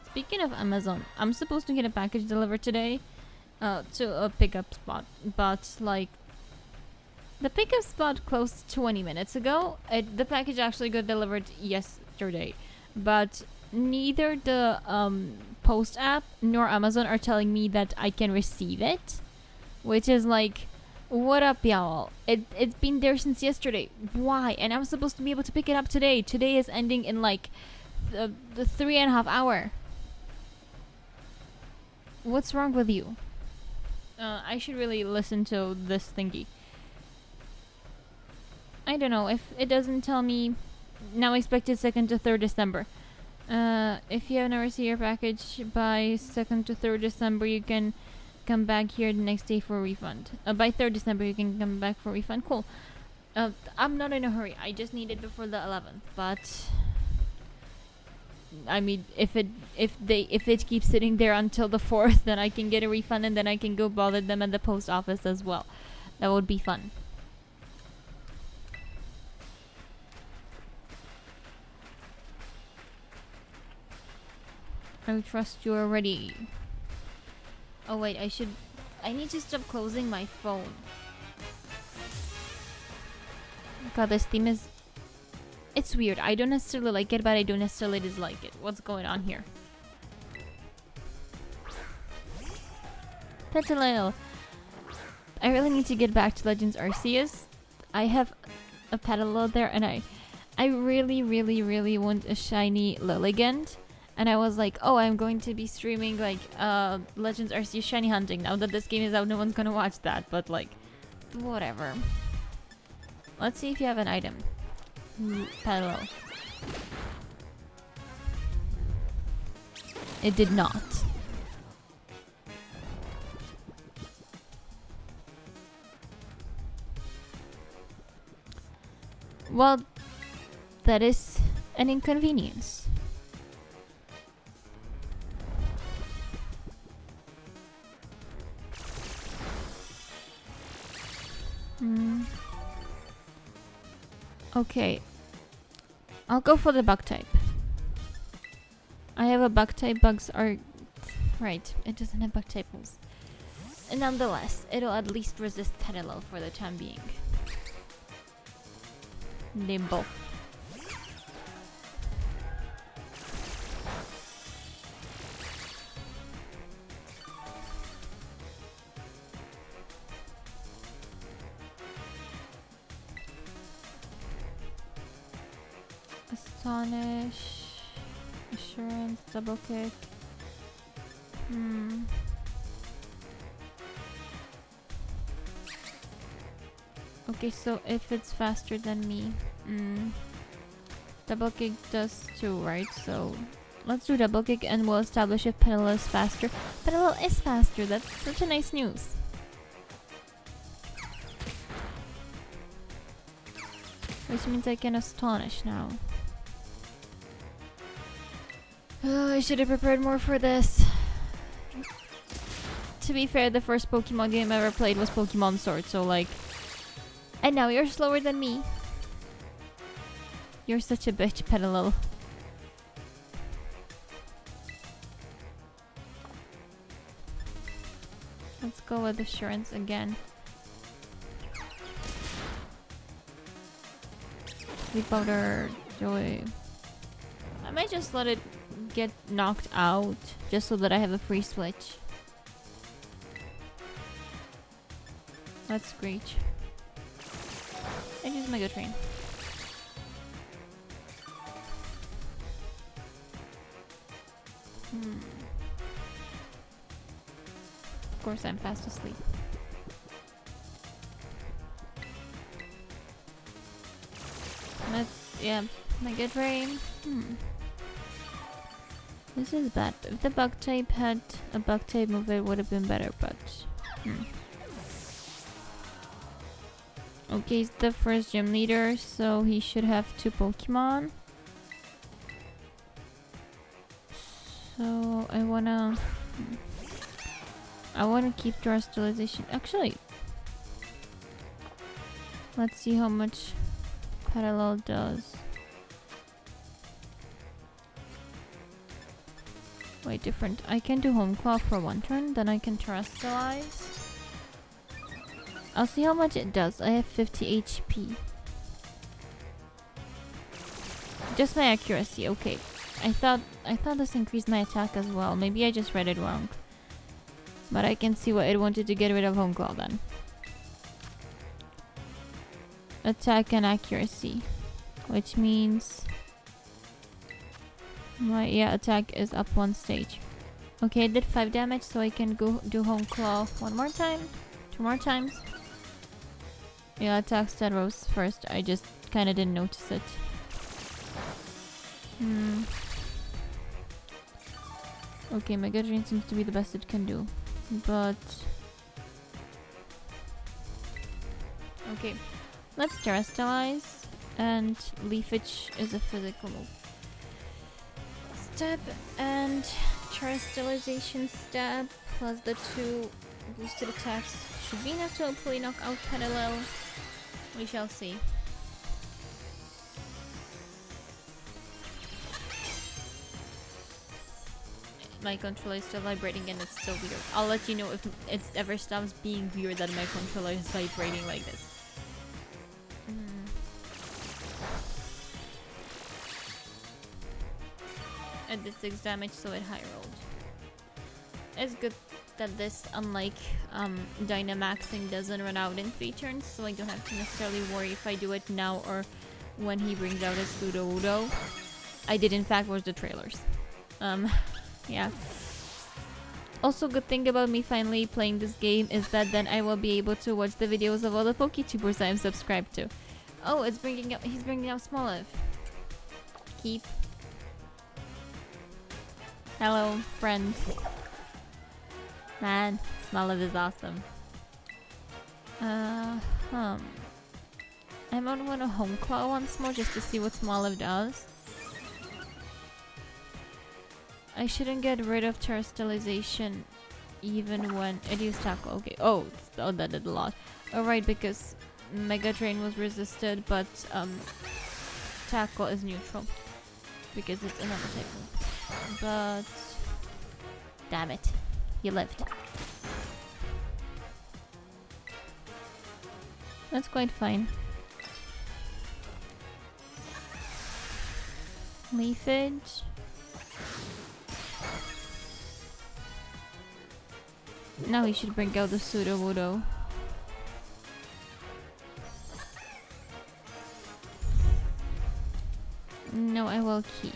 [SPEAKER 1] Speaking of Amazon, I'm supposed to get a package delivered today to a pickup spot. But, like, the pickup spot closed 20 minutes ago. The package actually got delivered yesterday. But neither the Post app nor Amazon are telling me that I can receive it. Which is like... What up, y'all? It's been there since yesterday. Why? And I'm supposed to be able to pick it up today. Today is ending in like the 3.5 hour. What's wrong with you? I should really listen to this thingy. I don't know. If it doesn't tell me now expected 2nd to 3rd December. If you have never received your package by 2nd to 3rd December, you can come back here the next day for a refund. By 3rd December, you can come back for a refund. Cool. I'm not in a hurry. I just need it before the 11th. But I mean, if it keeps sitting there until the 4th, then I can get a refund and then I can go bother them at the post office as well. That would be fun. I trust you already. Oh wait, I need to stop closing my phone. God, this theme is... It's weird. I don't necessarily like it, but I don't necessarily dislike it. What's going on here? Petalil. I really need to get back to Legends Arceus. I have a Petalil there, and I really, really, really want a shiny Lilligant. And I was like, oh, I'm going to be streaming like Legends Arceus shiny hunting. Now that this game is out, no one's gonna watch that, but like, whatever. Let's see if you have an item. Petalil. It did not. Well, that is an inconvenience. Okay. I'll go for the bug type. I have a bug type. Bugs are... Right, it doesn't have bug type moves. And nonetheless, it'll at least resist Petalil for the time being. Nimble. Astonish. Assurance. Double kick. Okay, so if it's faster than me, double kick does too, right? So let's do double kick and we'll establish if Petalil is faster. Petalil is faster. That's such a nice news. Which means I can astonish now. Oh, I should have prepared more for this. To be fair, the first Pokemon game I ever played was Pokemon Sword, so like... And now you're slower than me. You're such a bitch, Petalil. Let's go with Assurance again. Sleep Powder, Joy. I might just let it get knocked out, just so that I have a free switch. Let's Screech. And use Mega Train. Of course, I'm fast asleep. Let's, yeah, Mega Train. This is bad. If the bug type had a bug type move, it would have been better, but... Okay, he's the first gym leader, so he should have 2 Pokemon. So I wanna keep Terrestrialization. Actually, let's see how much Petalil does. Wait, different. I can do Home Claw for 1 turn, then I can Terrestrialize. I'll see how much it does. I have 50 HP. Just my accuracy, okay. I thought this increased my attack as well. Maybe I just read it wrong. But I can see why it wanted to get rid of Home Claw then. Attack and accuracy. Which means... my, yeah, attack is up 1 stage. Okay, I did 5 damage, so I can go do Home Claw 1 more time. 2 more times. Yeah, attack stat rose first. I just kinda didn't notice it. Okay, Mega Drain seems to be the best it can do. But... okay, let's Terrestrialize. And Leafage is a physical move. Step and Terrestrialization stab plus the 2 boosted attacks should be enough to hopefully knock out Petalil. We shall see. My controller is still vibrating and it's still weird. I'll let you know if it ever stops being weird that my controller is vibrating like this. I did 6 damage, so it high rolled. It's good that this, unlike Dynamaxing, doesn't run out in 3 turns, so I don't have to necessarily worry if I do it now or when he brings out his Sudowoodo. I did in fact watch the trailers. Yeah. Also, good thing about me finally playing this game is that then I will be able to watch the videos of all the PokeTubers I'm subscribed to. Oh, he's bringing up Smoliv. Keep. Hello, friend. Man, Smoliv is awesome. I might want to Home Claw once more just to see what Smoliv does. I shouldn't get rid of Terrestrialization even when it used Tackle. Okay. Oh, that did a lot. Alright, because Mega Drain was resisted, but Tackle is neutral because it's another type move. But damn it, he lived. That's quite fine. Leafage. Now he should bring out the Sudowoodo. No, I will keep.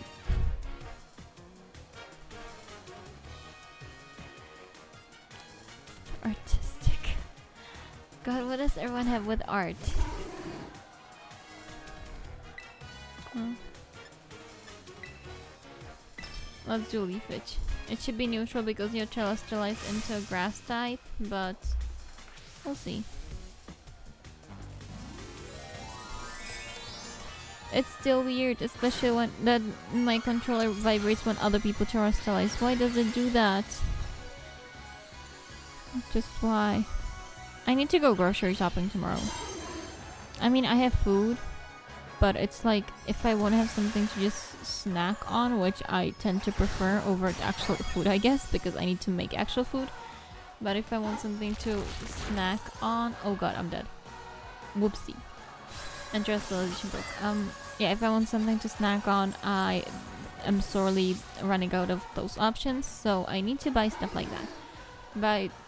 [SPEAKER 1] Artistic. God, what does everyone have with art? Let's do Leafage. It should be neutral because you're terrestrialized into a grass type, but we'll see. It's still weird, especially when my controller vibrates when other people terrestrialize. Why does it do that? Just why? I need to go grocery shopping tomorrow. I mean, I have food, but it's like if I want to have something to just snack on, which I tend to prefer over actual food, I guess, because I need to make actual food. But if I want something to snack on, oh god, I'm dead. Whoopsie. And terrestrialization broke. Yeah, if I want something to snack on, I am sorely running out of those options, so I need to buy stuff like that.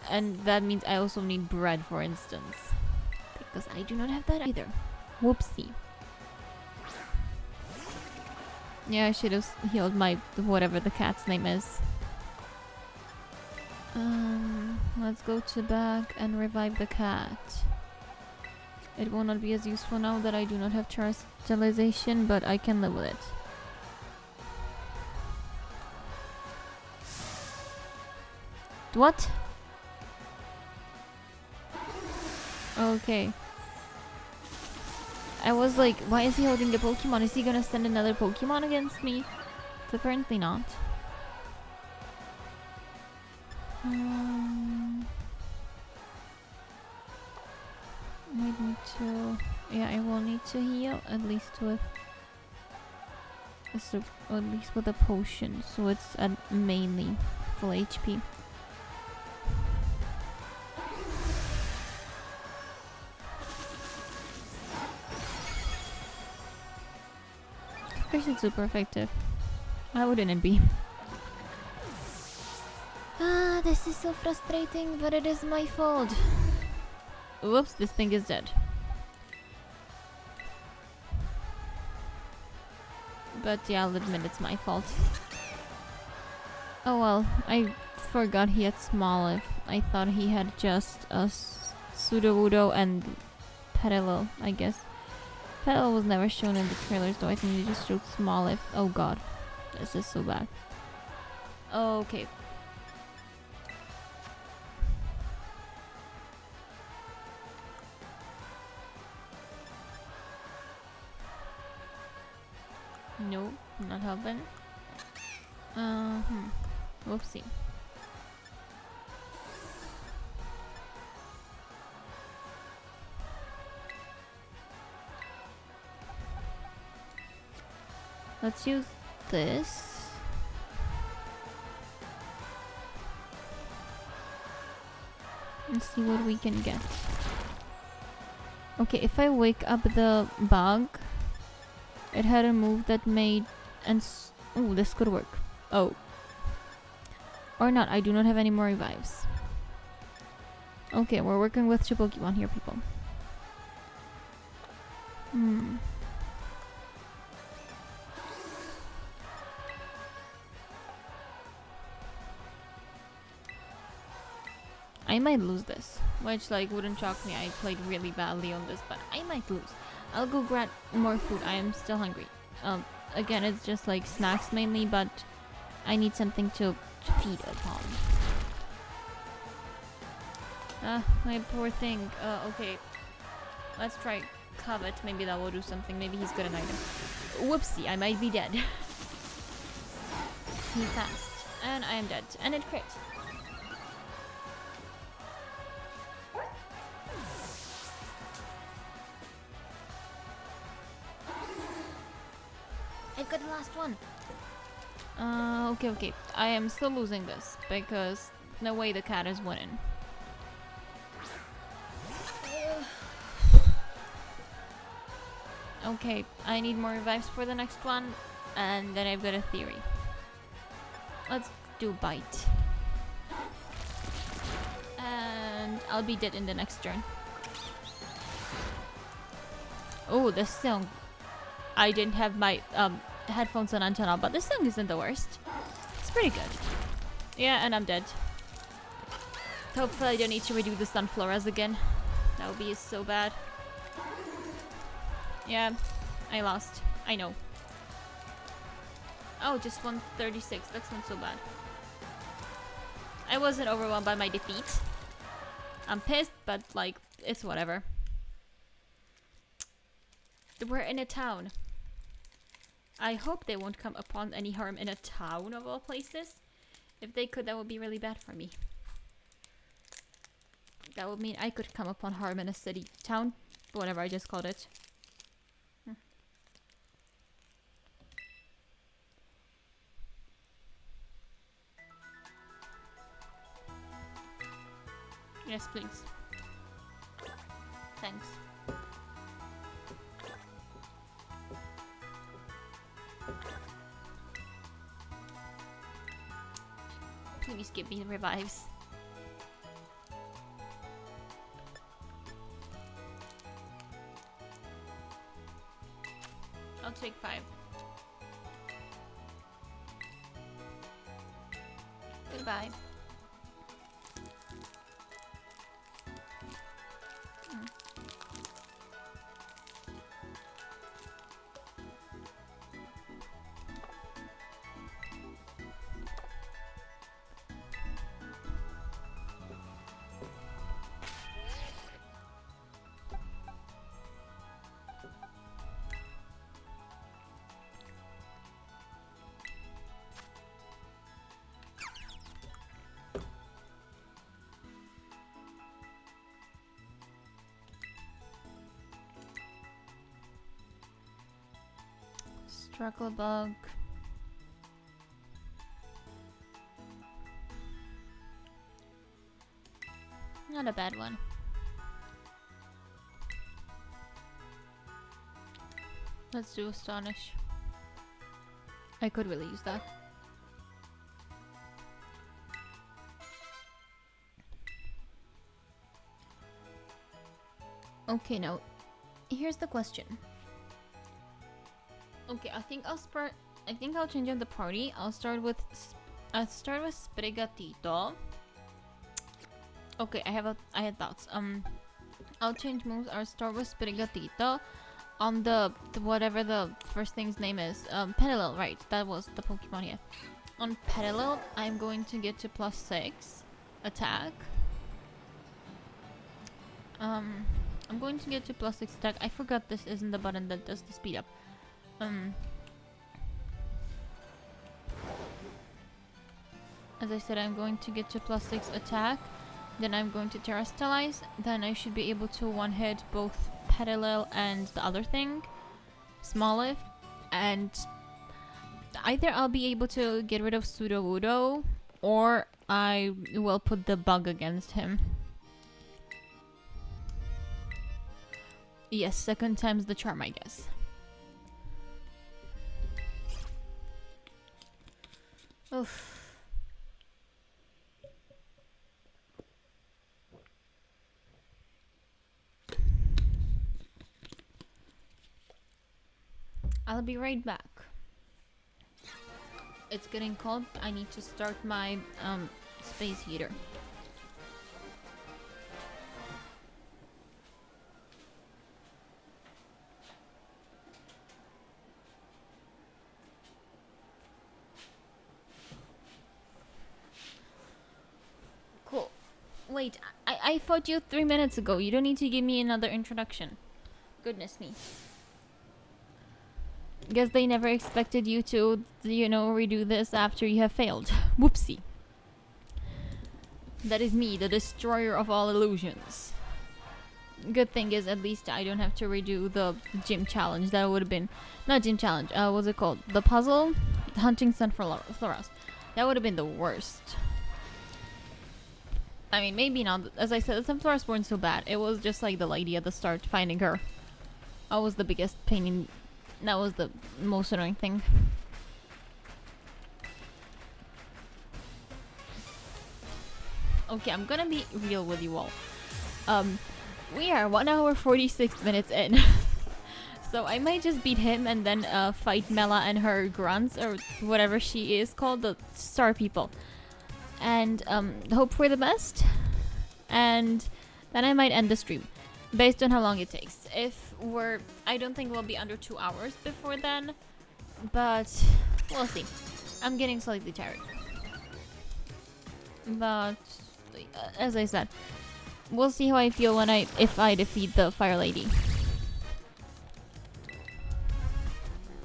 [SPEAKER 1] And that means I also need bread, for instance, because I do not have that either. Whoopsie. Yeah, I should have healed my whatever the cat's name is. Let's go to back and revive the cat. It will not be as useful now that I do not have terrestrialization, but I can live with it. What? Okay. I was like, why is he holding the Pokemon? Is he gonna send another Pokemon against me? But apparently not. I need to... Yeah, I will need to heal at least with... So, at least with a potion, so it's at mainly full HP. Of course it's super effective. Why wouldn't it be? Ah, this is so frustrating, but it is my fault. Whoops, this thing is dead. But yeah, I'll admit it's my fault. Oh well, I forgot he had Smoliv. I thought he had just a Sudowoodo and Petalil, I guess. Petalil was never shown in the trailers though, I think they just showed Smoliv. Oh god, this is so bad. Okay. No, not helping. Whoopsie. Let's use this. And see what we can get. Okay, if I wake up the bug, it had a move that made oh, this could work. Oh. Or not, I do not have any more revives. Okay, we're working with 2 Pokemon here, people. I might lose this, which like wouldn't shock me. I played really badly on this, but I might lose. I'll go grab more food. I am still hungry. Again, it's just like snacks mainly, but I need something to feed upon. My poor thing. Okay. Let's try Covet. Maybe that will do something. Maybe he's good at item. Whoopsie, I might be dead. He's fast. And I am dead. And it crit. I've got the last one. Okay. I am still losing this because no way the cat is winning. Okay, I need more revives for the next one, and then I've got a theory. Let's do bite. And I'll be dead in the next turn. Oh, this song. I didn't have my headphones on antenna, but this song isn't the worst. It's pretty good. Yeah, and I'm dead. Hopefully I don't need to redo the sunflowers again. That would be so bad. Yeah, I lost. I know. Oh, just 136. That's not so bad. I wasn't overwhelmed by my defeat. I'm pissed, but like, it's whatever. We're in a town. I hope they won't come upon any harm in a town of all places. If they could, that would be really bad for me. That would mean I could come upon harm in a city, town, whatever I just called it. Yes, please. Thanks. Please give me the revives. I'll take 5. Goodbye. Struggle bug. Not a bad one. Let's do Astonish. I could really use that. Okay, now here's the question. Okay, I think I'll change up the party. I'll start with Sprigatito. Okay, I had thoughts. I'll change moves. I'll start with Sprigatito on the whatever the first thing's name is. Petilil, right? That was the Pokemon here. On Petilil, I'm going to get to +6 attack. I'm going to get to +6 attack. I forgot this isn't the button that does the speed up. As I said, I'm going to get to +6 attack. Then I'm going to Terastallize. Then I should be able to one-hit both Petilil and the other thing, Smoliv. And either I'll be able to get rid of Sudowoodo, or I will put the bug against him. Yes, second time's the charm, I guess. Oof. I'll be right back. It's getting cold. I need to start my space heater. Cool. Wait, I fought you 3 minutes ago. You don't need to give me another introduction. Goodness me. Guess they never expected you to, you know, redo this after you have failed. Whoopsie. That is me, the destroyer of all illusions. Good thing is, at least I don't have to redo the gym challenge. That would have been... Not gym challenge, what's it called? The puzzle? Hunting Sunflowers. That would have been the worst. I mean, maybe not. As I said, the sunflowers weren't so bad. It was just like the lady at the start, finding her. That was the biggest pain in... That was the most annoying thing. Okay, I'm gonna be real with you all. We are 1 hour 46 minutes in. So I might just beat him and then fight Mela and her grunts, or whatever she is called, the star people. And hope for the best. And then I might end the stream. Based on how long it takes. I don't think we'll be under 2 hours before then. But we'll see. I'm getting slightly tired. But as I said, we'll see how I feel if I defeat the fire lady.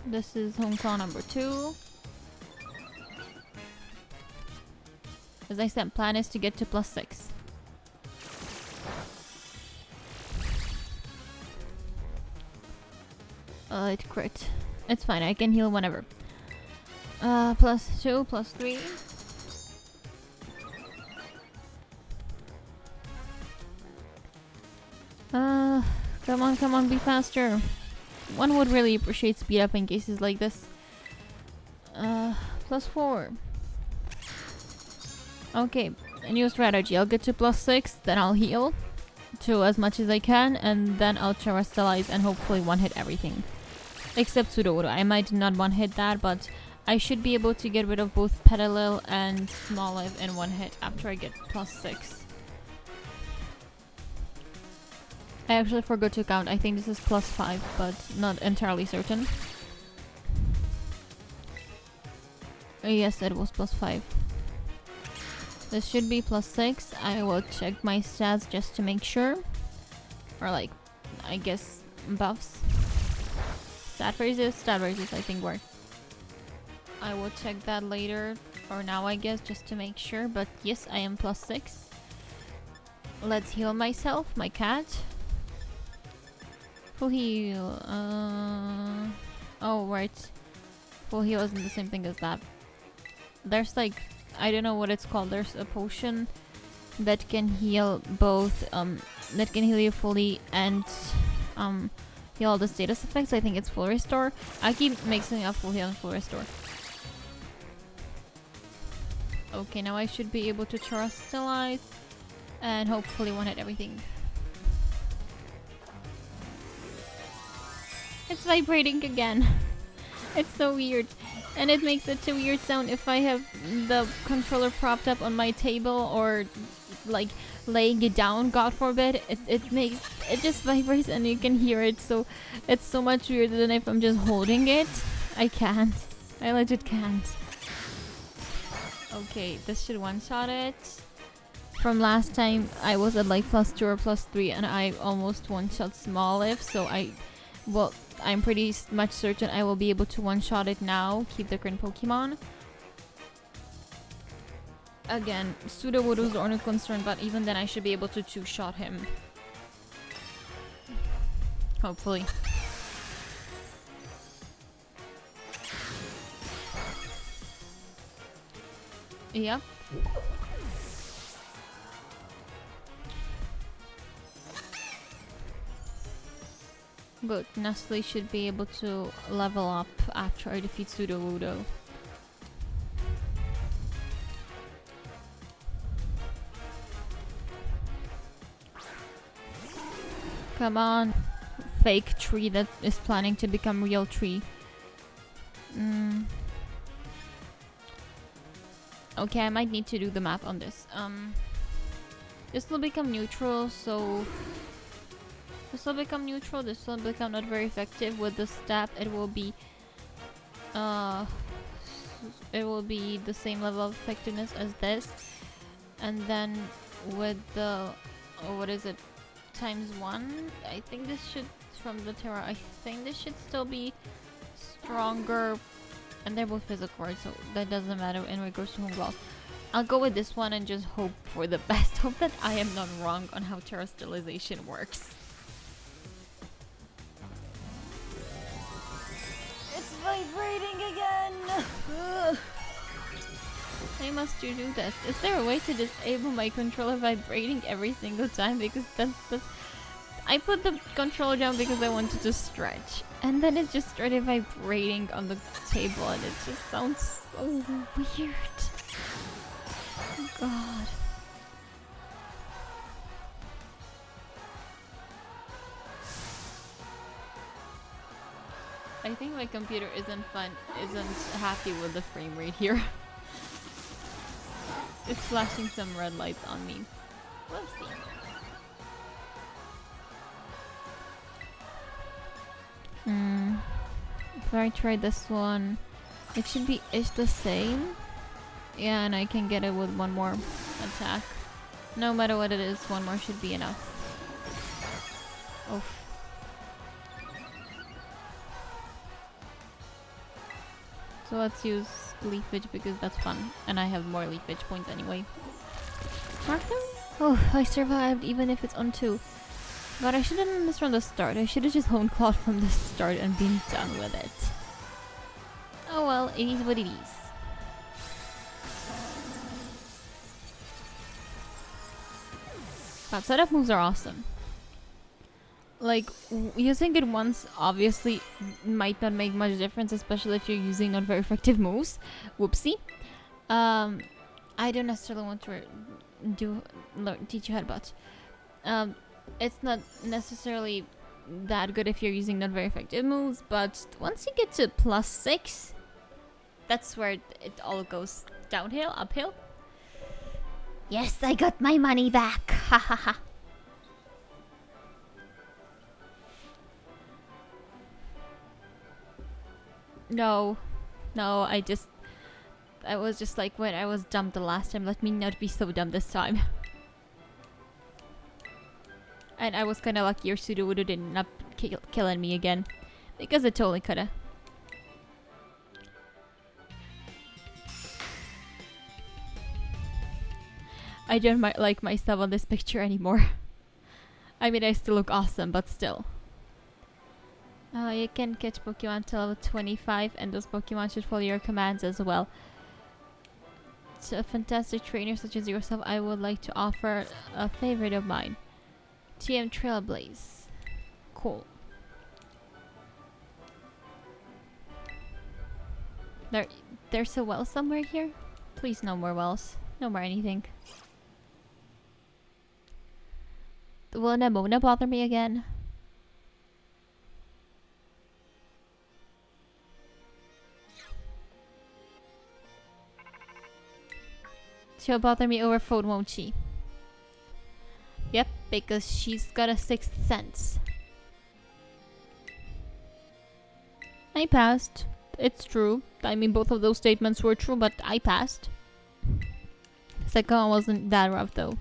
[SPEAKER 1] This is home claw number 2. As I said, plan is to get to +6. It crit. It's fine, I can heal whenever. +2, +3. Come on, be faster. One would really appreciate speed up in cases like this. +4. Okay, a new strategy. I'll get to +6, then I'll heal to as much as I can, and then I'll terrestrialize and hopefully one-hit everything. Except Sudowoodo. I might not one-hit that, but I should be able to get rid of both Petalil and Smoliv in one hit after I get +6. I actually forgot to count. I think this is +5, but not entirely certain. Yes, it was +5. This should be +6. I will check my stats just to make sure. Or like, I guess, buffs. Stat raises I think work. I will check that later, or now I guess, just to make sure. But yes, I am +6. Let's heal myself, my cat. Full heal. Oh, right. Full heal isn't the same thing as that. There's like, I don't know what it's called. There's a potion that can heal both, that can heal you fully and heal all the status effects. I think it's full restore. I keep mixing up full heal and full restore. Okay, now I should be able to terrestrialize and hopefully one-hit everything. It's vibrating again. It's so weird. And it makes such a weird sound if I have the controller propped up on my table or like laying it down, God forbid. It just vibrates and you can hear it, so it's so much weirder than if I'm just holding it. I can't. I legit can't. Okay, this should one-shot it. From last time I was at like +2 or +3 and I almost one-shot Smoliv, so I'm pretty much certain I will be able to one-shot it now. Keep the current Pokemon. Again, Sudowoodo is the only concern, but even then I should be able to two-shot him. Hopefully. Yep. Good. Nestle should be able to level up after I defeat Sudowoodo. Come on. Fake tree that is planning to become real tree. Mm. Okay, I might need to do the math on this. This will become neutral, so this will become neutral. This will become not very effective. With the stab, it will be the same level of effectiveness as this, and then with the what is it, ×1? I think this should, from the Terra, I think this should still be stronger, and they're both physical, right? So that doesn't matter in regards to home gloss. I'll go with this one and just hope for the best. Hope that I am not wrong on how Terra sterilization works. It's vibrating again! Why must you do this? Is there a way to disable my controller vibrating every single time? Because that's I put the controller down because I wanted to stretch, and then it just started vibrating on the table, and it just sounds so weird. Oh God. I think my computer isn't happy with the frame rate here. It's flashing some red lights on me. Whoopsie. If I try this one, it should be the same. Yeah, and I can get it with one more attack. No matter what it is, one more should be enough. Oof. So let's use leafage because that's fun, and I have more leafage points anyway. Mark them? Oh, I survived even if it's on 2. God, I should have done this from the start. I should have just honed Claude from the start and been done with it. Oh well, it is what it is. But setup moves are awesome. Like, using it once obviously might not make much difference, especially if you're using not very effective moves. Whoopsie. I don't necessarily want to teach you headbutt. It's not necessarily that good if you're using not very effective moves, but once you get to +6, that's where it all goes downhill, uphill. Yes, I got my money back. Ha ha ha. No, I was just like when I was dumb the last time. Let me not be so dumb this time. And I was kind of lucky your pseudo would have ended up killing me again, because it totally coulda. I don't like myself on this picture anymore. I mean, I still look awesome, but still. You can catch Pokemon till level 25, and those Pokemon should follow your commands as well. To a fantastic trainer such as yourself, I would like to offer a favorite of mine. TM Trailblaze. Cool. There's a well somewhere here? Please, no more wells. No more anything. Will Nemona bother me again? She'll bother me over phone, won't she? Yep, because she's got a 6th sense. I passed. It's true. I mean, both of those statements were true, but I passed. Second one wasn't that rough, though.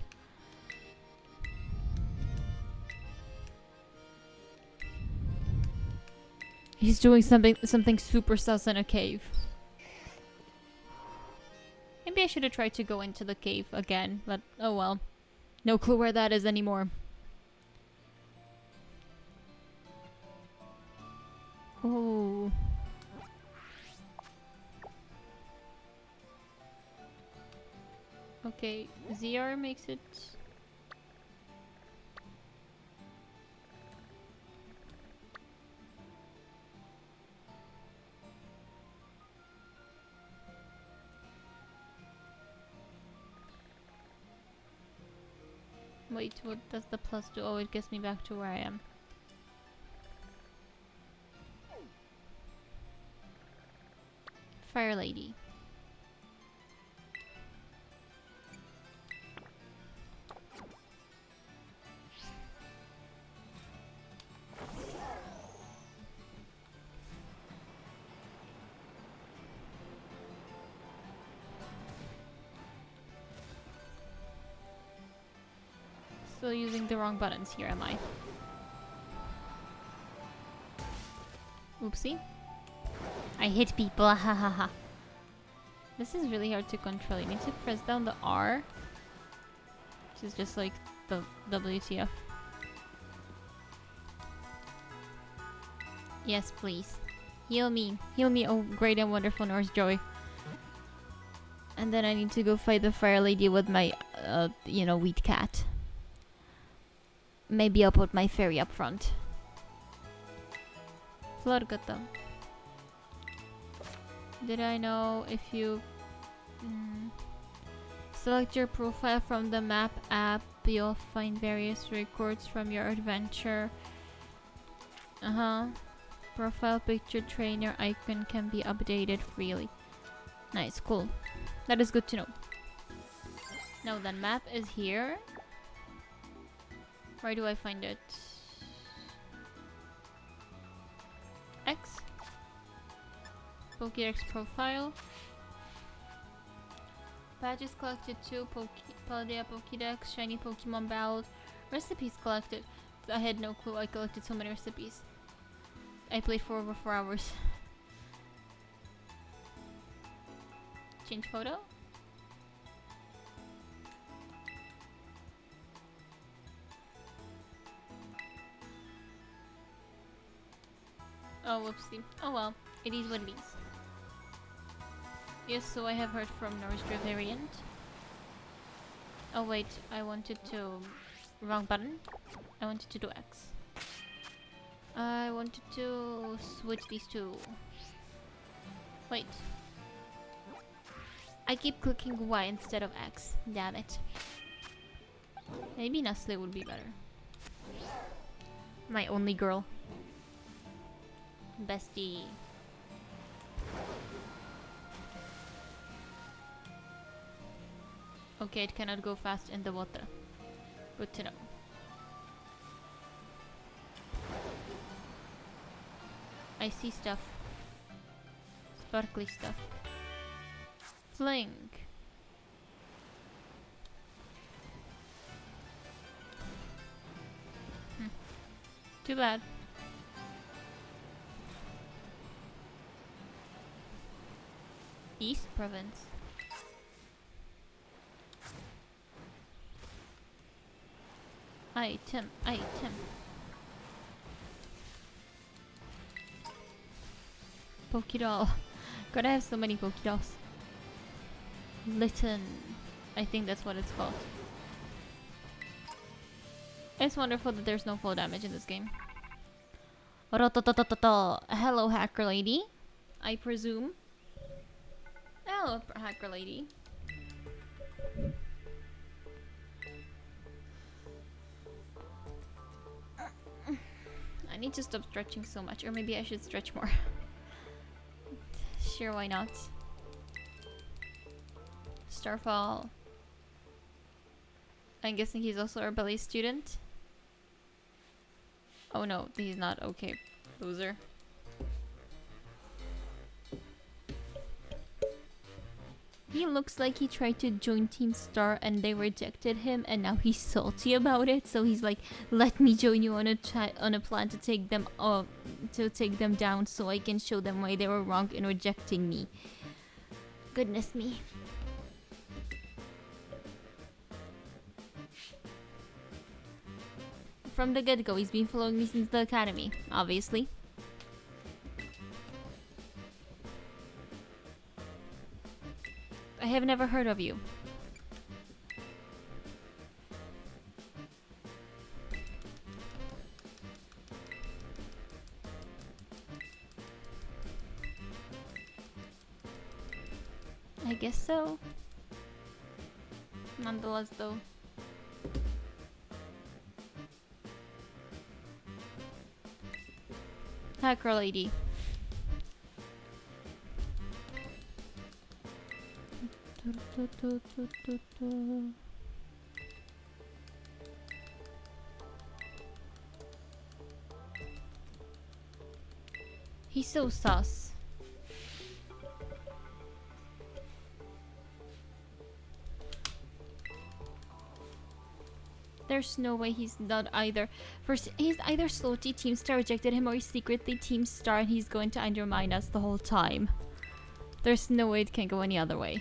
[SPEAKER 1] He's doing something super sus in a cave. Maybe I should have tried to go into the cave again, but oh well. No clue where that is anymore. Oh. Okay, ZR makes it... Wait, what does the plus do? Oh, it gets me back to where I am. Fire Lady. Still using the wrong buttons here, am I? Oopsie. I hit people, ha ha ha. This is really hard to control. You need to press down the R, which is just like the WTF. Yes, please. Heal me, oh great and wonderful Nurse Joy. And then I need to go fight the Fire Lady with my, you know, wheat cat. Maybe I'll put my fairy up front. Florgata. Did I know if you select your profile from the map app, you'll find various records from your adventure. Profile picture trainer icon can be updated freely. Nice, cool. That is good to know. Now the map is here. Where do I find it? X. Pokédex profile. Badges collected 2. Paldea Pokédex. Shiny Pokemon battled. Recipes collected. I had no clue I collected so many recipes. I played for over 4 hours. Change photo. Oh, whoopsie. Oh well, it is what it is. Yes, so I have heard from Norristra variant. Oh wait, I wanted to... Wrong button. I wanted to do X. I wanted to switch these two. Wait. I keep clicking Y instead of X. Damn it. Maybe Nestle would be better. My only girl. Bestie. Okay, it cannot go fast in the water. Good to know. I see stuff. Sparkly stuff. Fling. Too bad. East Province. Item. Pokédoll. God, I have so many Pokédolls. Litten. I think that's what it's called. It's wonderful that there's no fall damage in this game. Hello, Hacker Lady. I presume. Hello, Hacker Lady. I need to stop stretching so much, or maybe I should stretch more. Sure, why not? Starfall. I'm guessing he's also a ballet student. Oh no, he's not. Okay, loser. He looks like he tried to join Team Star and they rejected him, and now he's salty about it. So he's like, "Let me join you on a plan to take them down, so I can show them why they were wrong in rejecting me." Goodness me. From the get-go, he's been following me since the academy, obviously. I have never heard of you. I guess so. Nonetheless, though. Hacker Lady. He's so sus. There's no way he's not either. First, he's either slowly Team Star rejected him or he's secretly Team Star and he's going to undermine us the whole time. There's no way it can go any other way.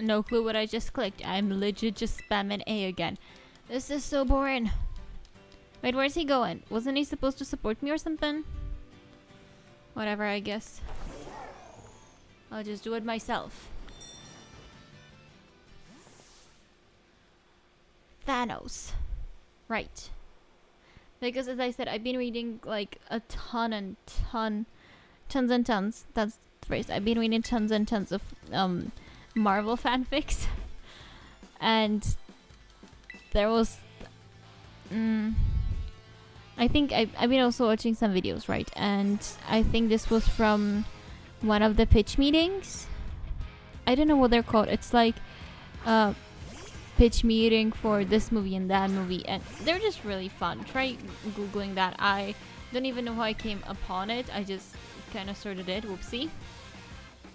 [SPEAKER 1] No clue what I just clicked. I'm legit just spamming A again. This is so boring. Wait, where's he going? Wasn't he supposed to support me or something? Whatever, I guess. I'll just do it myself. Thanos. Right. Because as I said, I've been reading like a tons and tons. That's the phrase. I've been reading tons and tons of Marvel fanfics, and there was I think I've been also watching some videos, right? And I think this was from one of the pitch meetings. I don't know what they're called. It's like pitch meeting for this movie and that movie, and they're just really fun. Try googling that. I don't even know how I came upon it. I just kind of sorted it. Whoopsie.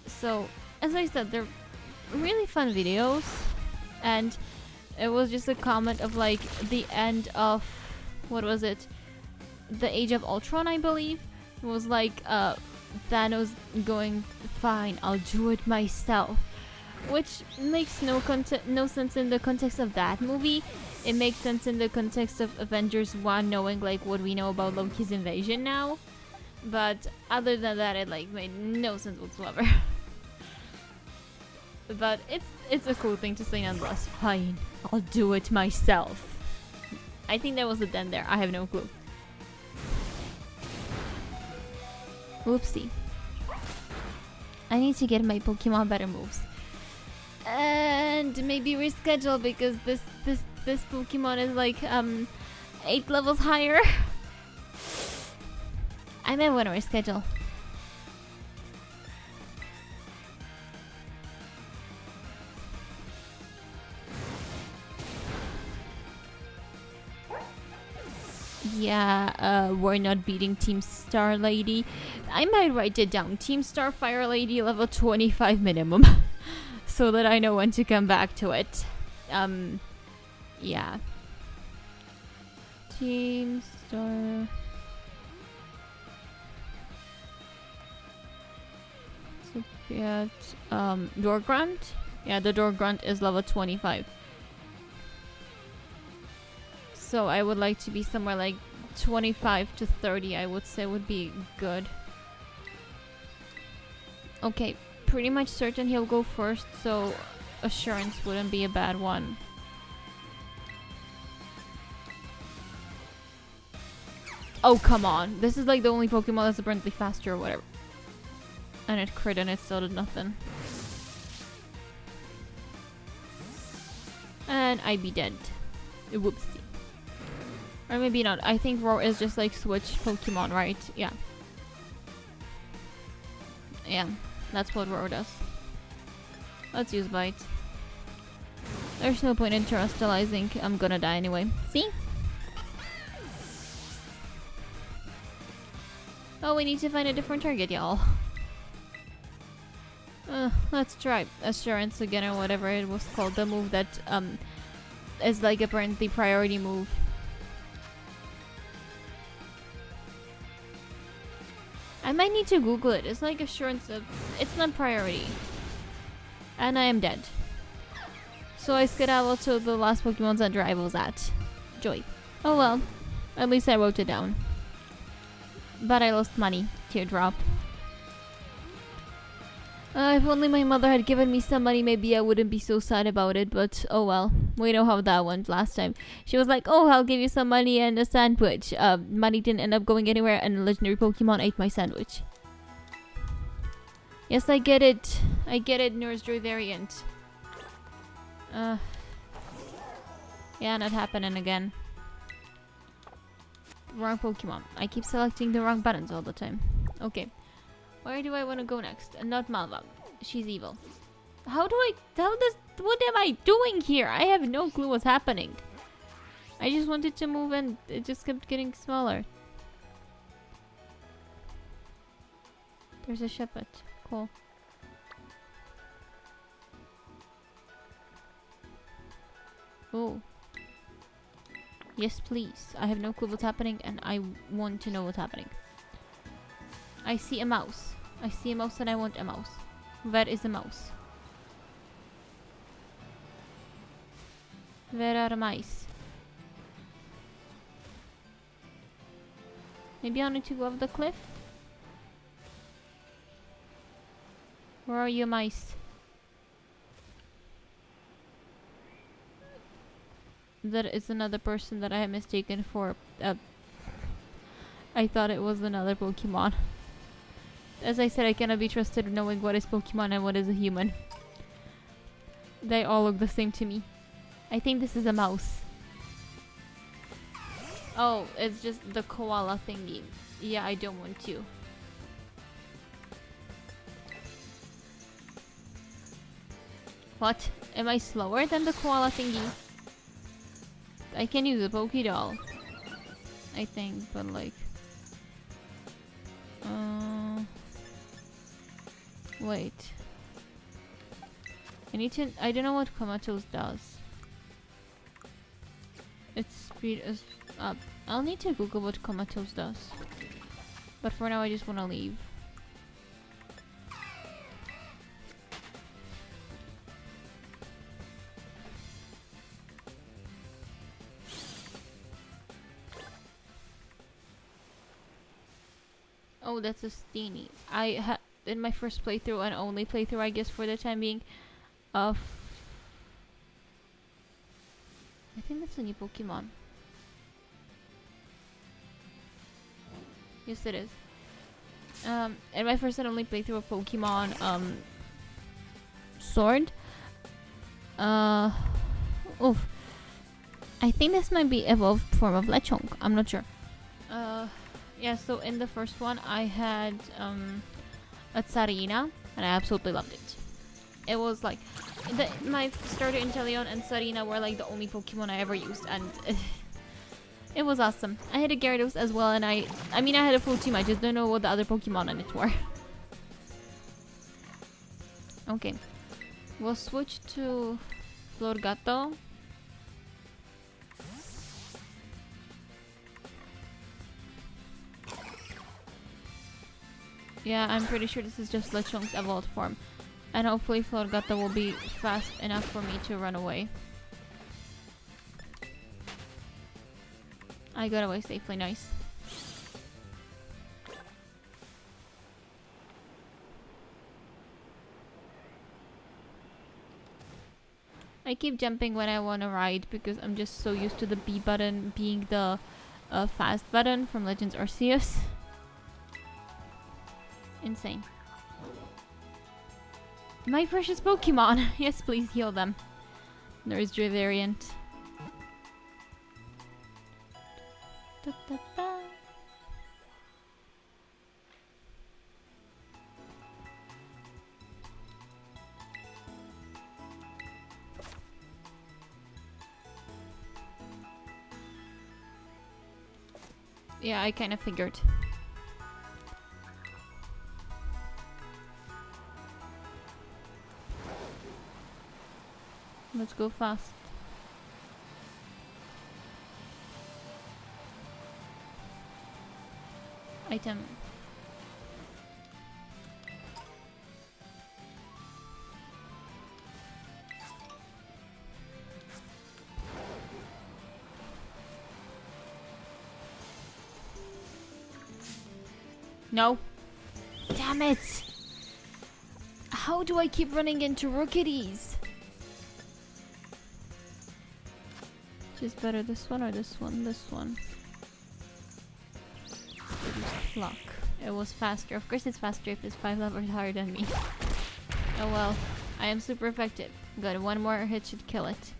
[SPEAKER 1] So as I said, they're really fun videos, and it was just a comment of like the end of, what was it, the Age of Ultron, I believe. It was like Thanos going, fine, I'll do it myself, which makes no sense in the context of that movie. It makes sense in the context of Avengers 1, knowing like what we know about Loki's invasion now, but other than that, it like made no sense whatsoever. But it's a cool thing to say nonetheless. Fine, I'll do it myself. I think there was a den there. I have no clue. Whoopsie. I need to get my Pokemon better moves. And maybe reschedule, because this Pokemon is like 8 levels higher. I might want to reschedule. Yeah, we're not beating Team Star Lady. I might write it down. Team Star Fire Lady level 25 minimum. So that I know when to come back to it. Yeah. Team Star... Get, Door Grunt? Yeah, the Door Grunt is level 25. So I would like to be somewhere like 25 to 30, I would say would be good. Okay, pretty much certain he'll go first, so Assurance wouldn't be a bad one. Oh, come on. This is like the only Pokemon that's apparently faster or whatever. And it crit and it still did nothing. And I'd be dead. Whoopsie. Or maybe not. I think Roar is just like switch Pokemon, right? Yeah. Yeah, that's what Roar does. Let's use Bite. There's no point in terrestrializing. I'm gonna die anyway. See? Oh, we need to find a different target, y'all. Let's try Assurance again, or whatever it was called. The move that is like apparently priority move. I might need to Google it. It's like Assurance of... It's not priority. And I am dead. So I skedaddled to the last Pokemon Center I was at. Joy. Oh well. At least I wrote it down. But I lost money. Teardrop. If only my mother had given me some money, maybe I wouldn't be so sad about it. But oh well. We know how that went last time. She was like, oh, I'll give you some money and a sandwich. Money didn't end up going anywhere and a legendary Pokemon ate my sandwich. Yes, I get it. I get it, Nurse Joy variant. Yeah, not happening again. Wrong Pokemon. I keep selecting the wrong buttons all the time. Okay. Where do I want to go next? Not Malva. She's evil. What am I doing here? I have no clue what's happening. I just wanted to move and it just kept getting smaller. There's a shepherd. Cool. Oh. Yes, please. I have no clue what's happening and I want to know what's happening. I see a mouse. I see a mouse and I want a mouse. Where is the mouse? Where are the mice? Maybe I need to go off the cliff? Where are you, mice? That is another person that I have mistaken for. I thought it was another Pokemon. As I said, I cannot be trusted knowing what is Pokemon and what is a human. They all look the same to me. I think this is a mouse. Oh, it's just the koala thingy. Yeah, I don't want to. What? Am I slower than the koala thingy? I can use a Pokédoll. I think, but like... Wait. I don't know what Comatose does. Its speed is up. I'll need to Google what Comatose does. But for now I just want to leave. Oh, that's a Steenie. I had in my first playthrough and only playthrough, I guess, for the time being, of... I think that's a new Pokemon. Yes, it is. In my first and only playthrough of Pokemon, Sword. Oof. I think this might be evolved form of Lechonk. I'm not sure. Yeah, so in the first one, I had, a Tsarina, and I absolutely loved it. It was like... my starter Inteleon and Tsarina were like the only Pokemon I ever used, and... it was awesome. I had a Gyarados as well, and I mean, I had a full team, I just don't know what the other Pokemon on it were. Okay. We'll switch to Florgato. Yeah, I'm pretty sure this is just Lechonk's evolved form. And hopefully Florgato will be fast enough for me to run away. I got away safely, nice. I keep jumping when I want to ride because I'm just so used to the B button being the fast button from Legends Arceus. Insane. My precious Pokemon! Yes, please heal them. There is Joy variant. Da, da, da. Yeah, I kind of figured. Let's go fast. Item. No. Damn it! How do I keep running into rookies? Which is better, this one or this one? This one. Luck. It was faster. Of course it's faster if it's 5 levels higher than me. Oh well. I am super effective. Good, one more hit should kill it.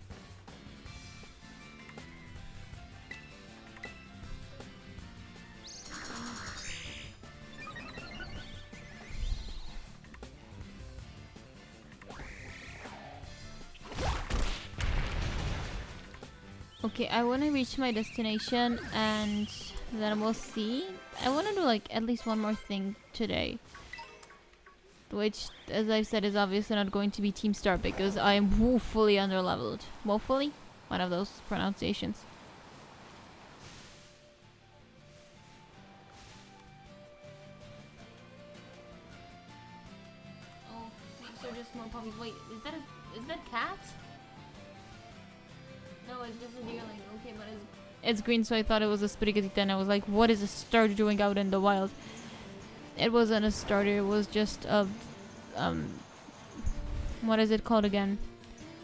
[SPEAKER 1] Okay, I want to reach my destination and then we'll see. I want to do like at least one more thing today. Which, as I said, is obviously not going to be Team Star because I am woefully underleveled. Woefully? One of those pronunciations. Oh, these are just more puppies. Wait, is that a cat? No, it's just a deerling. Okay, but it's green, so I thought it was a Spirigatita, and I was like, what is a starter doing out in the wild? It wasn't a starter, it was just a... what is it called again?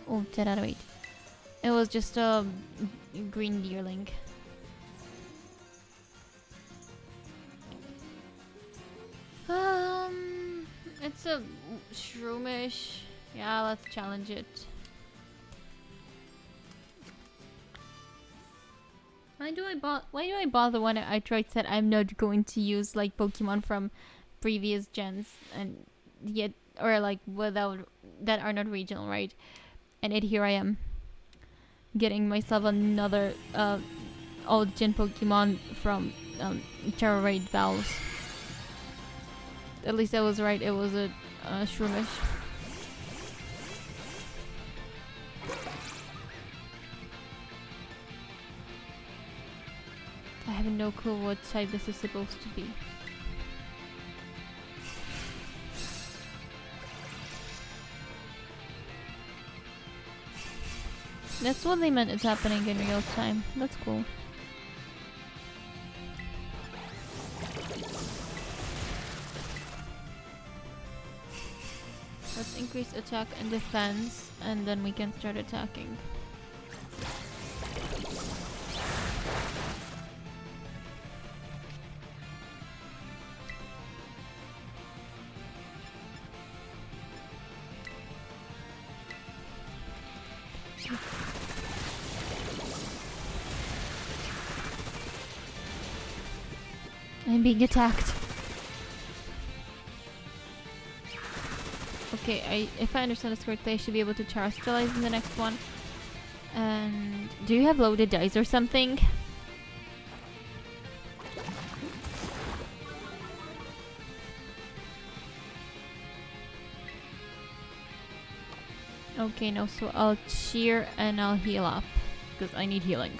[SPEAKER 1] Oh, 10 out of 8. It was just a green deerling. It's a shroomish. Yeah, let's challenge it. Why do I bother when I tried said I'm not going to use like Pokemon from previous gens and yet or like without that are not regional, right? And yet here I am getting myself another old gen Pokemon from Terra Raid battles. At least I was right, it was a Shroomish. I have no clue what type this is supposed to be. That's what they meant it's happening in real time. That's cool. Let's increase attack and defense, and then we can start attacking. I'm being attacked. Okay, if I understand this correctly, I should be able to terrestrialize in the next one. And do you have loaded dice or something? Okay, no, so I'll cheer and I'll heal up because I need healing.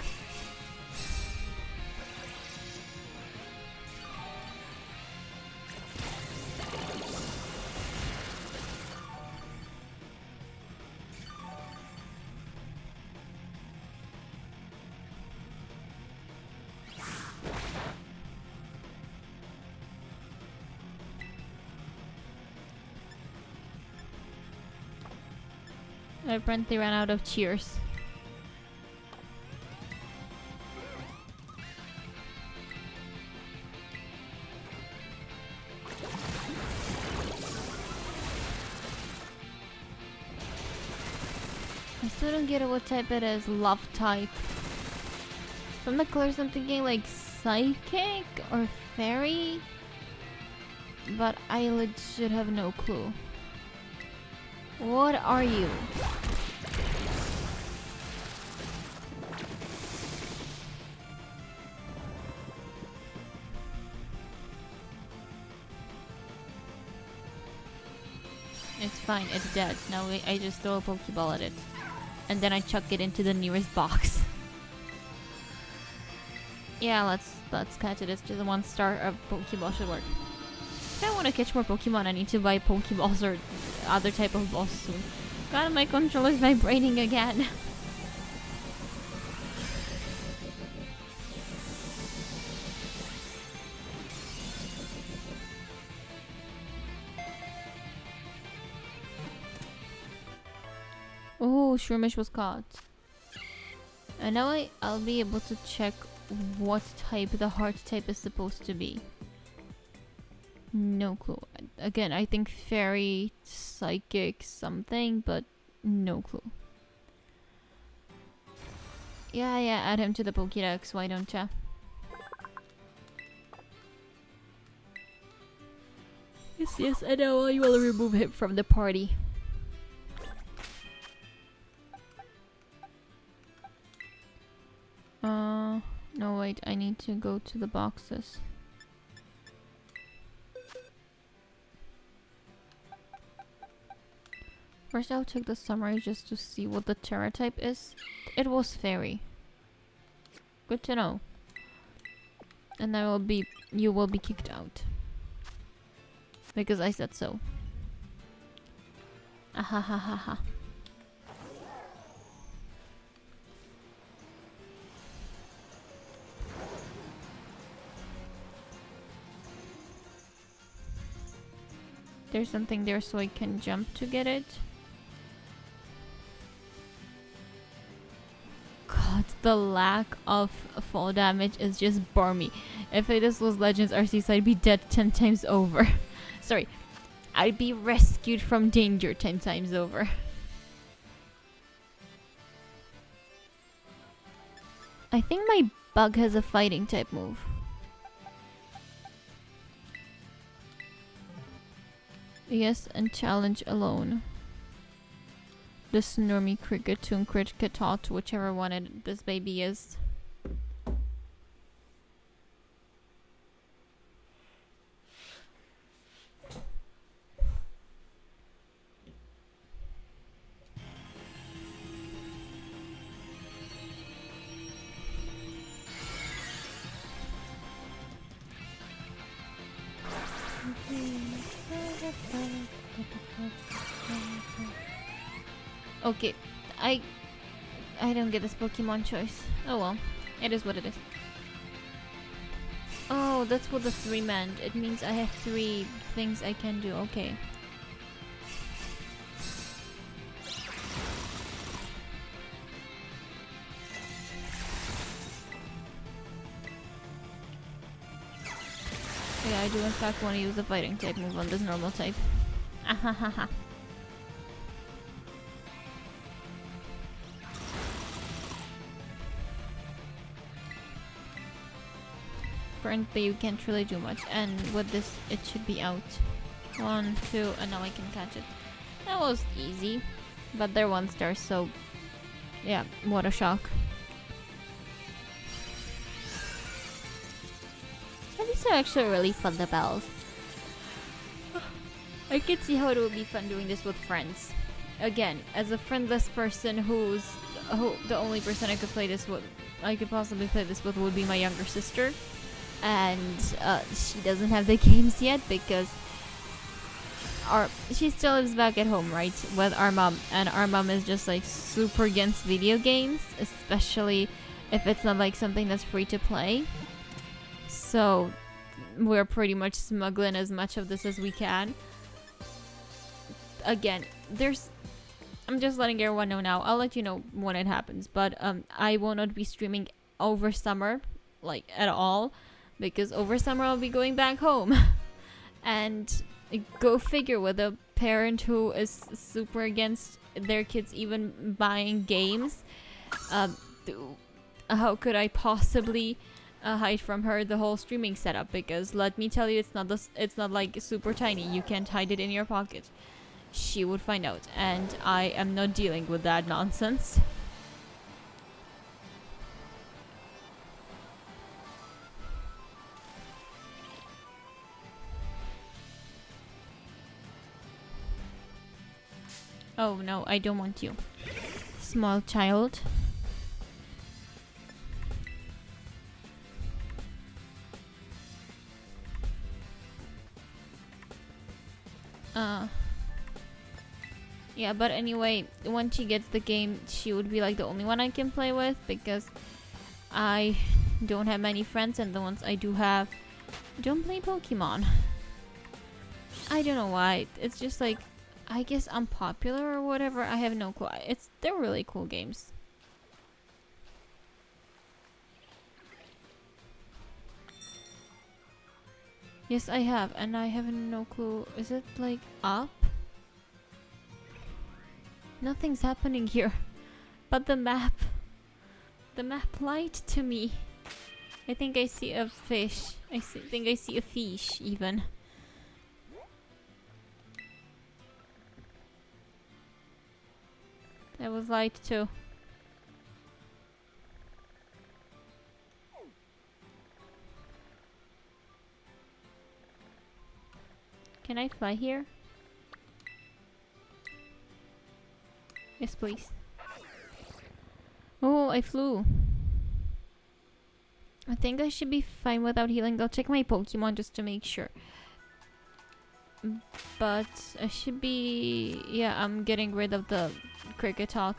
[SPEAKER 1] I apparently ran out of cheers. I still don't get what type it is. Love type. From the colors I'm thinking like psychic or fairy, but I legit have no clue. What are you? It's fine, it's dead. Now I just throw a Pokeball at it. And then I chuck it into the nearest box. Yeah, let's catch it. It's just a 1-star Pokeball should work. If I want to catch more Pokemon, I need to buy Pokeballs or other type of balls soon. God, my controller's vibrating again. Oh, Shroomish was caught. And now I'll be able to check what type the heart type is supposed to be. No clue. Again, I think fairy, psychic, something, but no clue. Yeah, add him to the Pokédex, why don't ya? Yes, and now I will remove him from the party. No wait, I need to go to the boxes. First I'll check the summary just to see what the Terra type is. It was fairy. Good to know. And you will be kicked out. Because I said so. Ahahaha. There's something there so I can jump to get it. God, the lack of fall damage is just barmy. If this was Legends Arceus, I'd be dead 10 times over. Sorry, I'd be rescued from danger 10 times over. I think my bug has a fighting type move. Yes, and challenge alone. The Snormy Cricketune Cricketot, whichever one this baby is. Okay, I don't get this Pokemon choice. Oh well, it is what it is. Oh, that's what the 3 meant. It means I have 3 things I can do. Okay. Yeah, I do in fact want to use the fighting type move on this normal type. Ahahaha. Apparently you can't really do much, and with this it should be out. 1, 2, and now I can catch it. That was easy, but they're 1 star, so yeah, what a shock. And these are actually really fun, the bells. I can see how it would be fun doing this with friends. Again, as a friendless person who the only person I could possibly play this with would be my younger sister. And she doesn't have the games yet because she still lives back at home, right, with our mom, and our mom is just like super against video games, especially if it's not like something that's free to play. So we're pretty much smuggling as much of this as we can. Again, I'm just letting everyone know now. I'll let you know when it happens, but I will not be streaming over summer, like at all. Because over summer I'll be going back home. And go figure, with a parent who is super against their kids even buying games. How could I possibly hide from her the whole streaming setup? Because let me tell you, it's not like super tiny. You can't hide it in your pocket. She would find out, and I am not dealing with that nonsense. Oh no, I don't want you. Small child. Yeah, but anyway, when she gets the game, she would be like the only one I can play with, because I don't have many friends, and the ones I do have don't play Pokemon. I don't know why. It's just like I guess unpopular or whatever. I have no clue. They're really cool games. Yes, I have, and I have no clue. Is it like up? Nothing's happening here. But the map. The map lied to me. I think I see a fish. Think I see a fish even. That was light too. Can I fly here? Yes, please. Oh, I flew. I think I should be fine without healing. I'll check my Pokemon just to make sure. But I should be... Yeah, I'm getting rid of the cricket tot.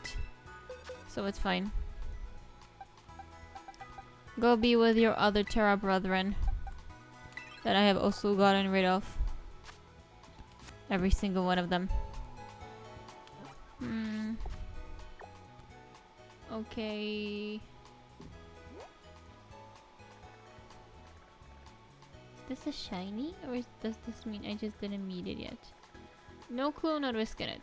[SPEAKER 1] So it's fine. Go be with your other Terra brethren. That I have also gotten rid of. Every single one of them. Okay. Is this a shiny? Or does this mean I just didn't meet it yet? No clue, not risking it.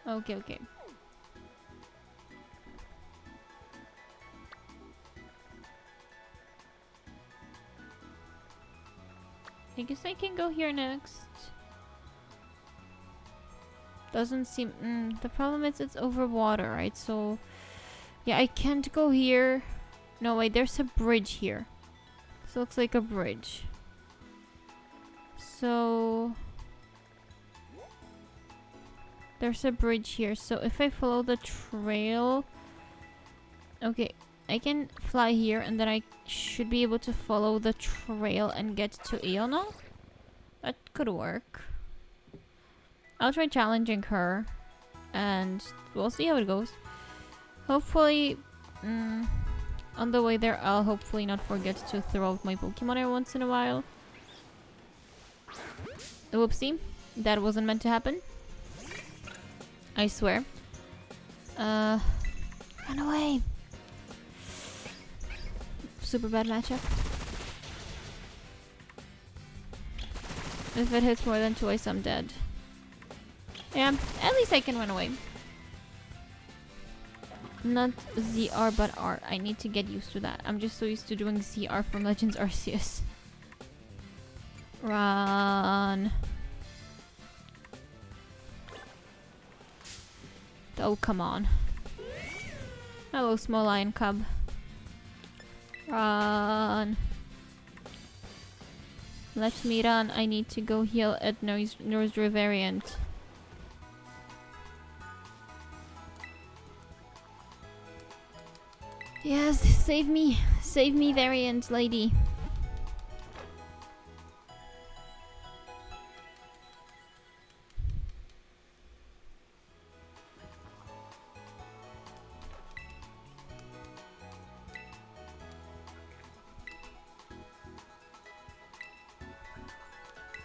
[SPEAKER 1] Okay, okay. I guess I can go here next. Doesn't seem... the problem is it's over water, right? So... Yeah, I can't go here. No, wait, there's a bridge here. This looks like a bridge. So... There's a bridge here. So if I follow the trail... Okay, I can fly here and then I should be able to follow the trail and get to Iono? That could work. I'll try challenging her and we'll see how it goes. Hopefully, on the way there, I'll hopefully not forget to throw out my Pokemon every once in a while. Whoopsie, that wasn't meant to happen. I swear. Run away. Super bad matchup. If it hits more than twice, I'm dead. Yeah, at least I can run away. Not ZR, but R. I need to get used to that. I'm just so used to doing ZR from Legends Arceus. Run. Oh, come on. Hello, small lion cub. Run. Let me run. I need to go heal at North Rivariant. Yes, save me. Save me, Variant lady.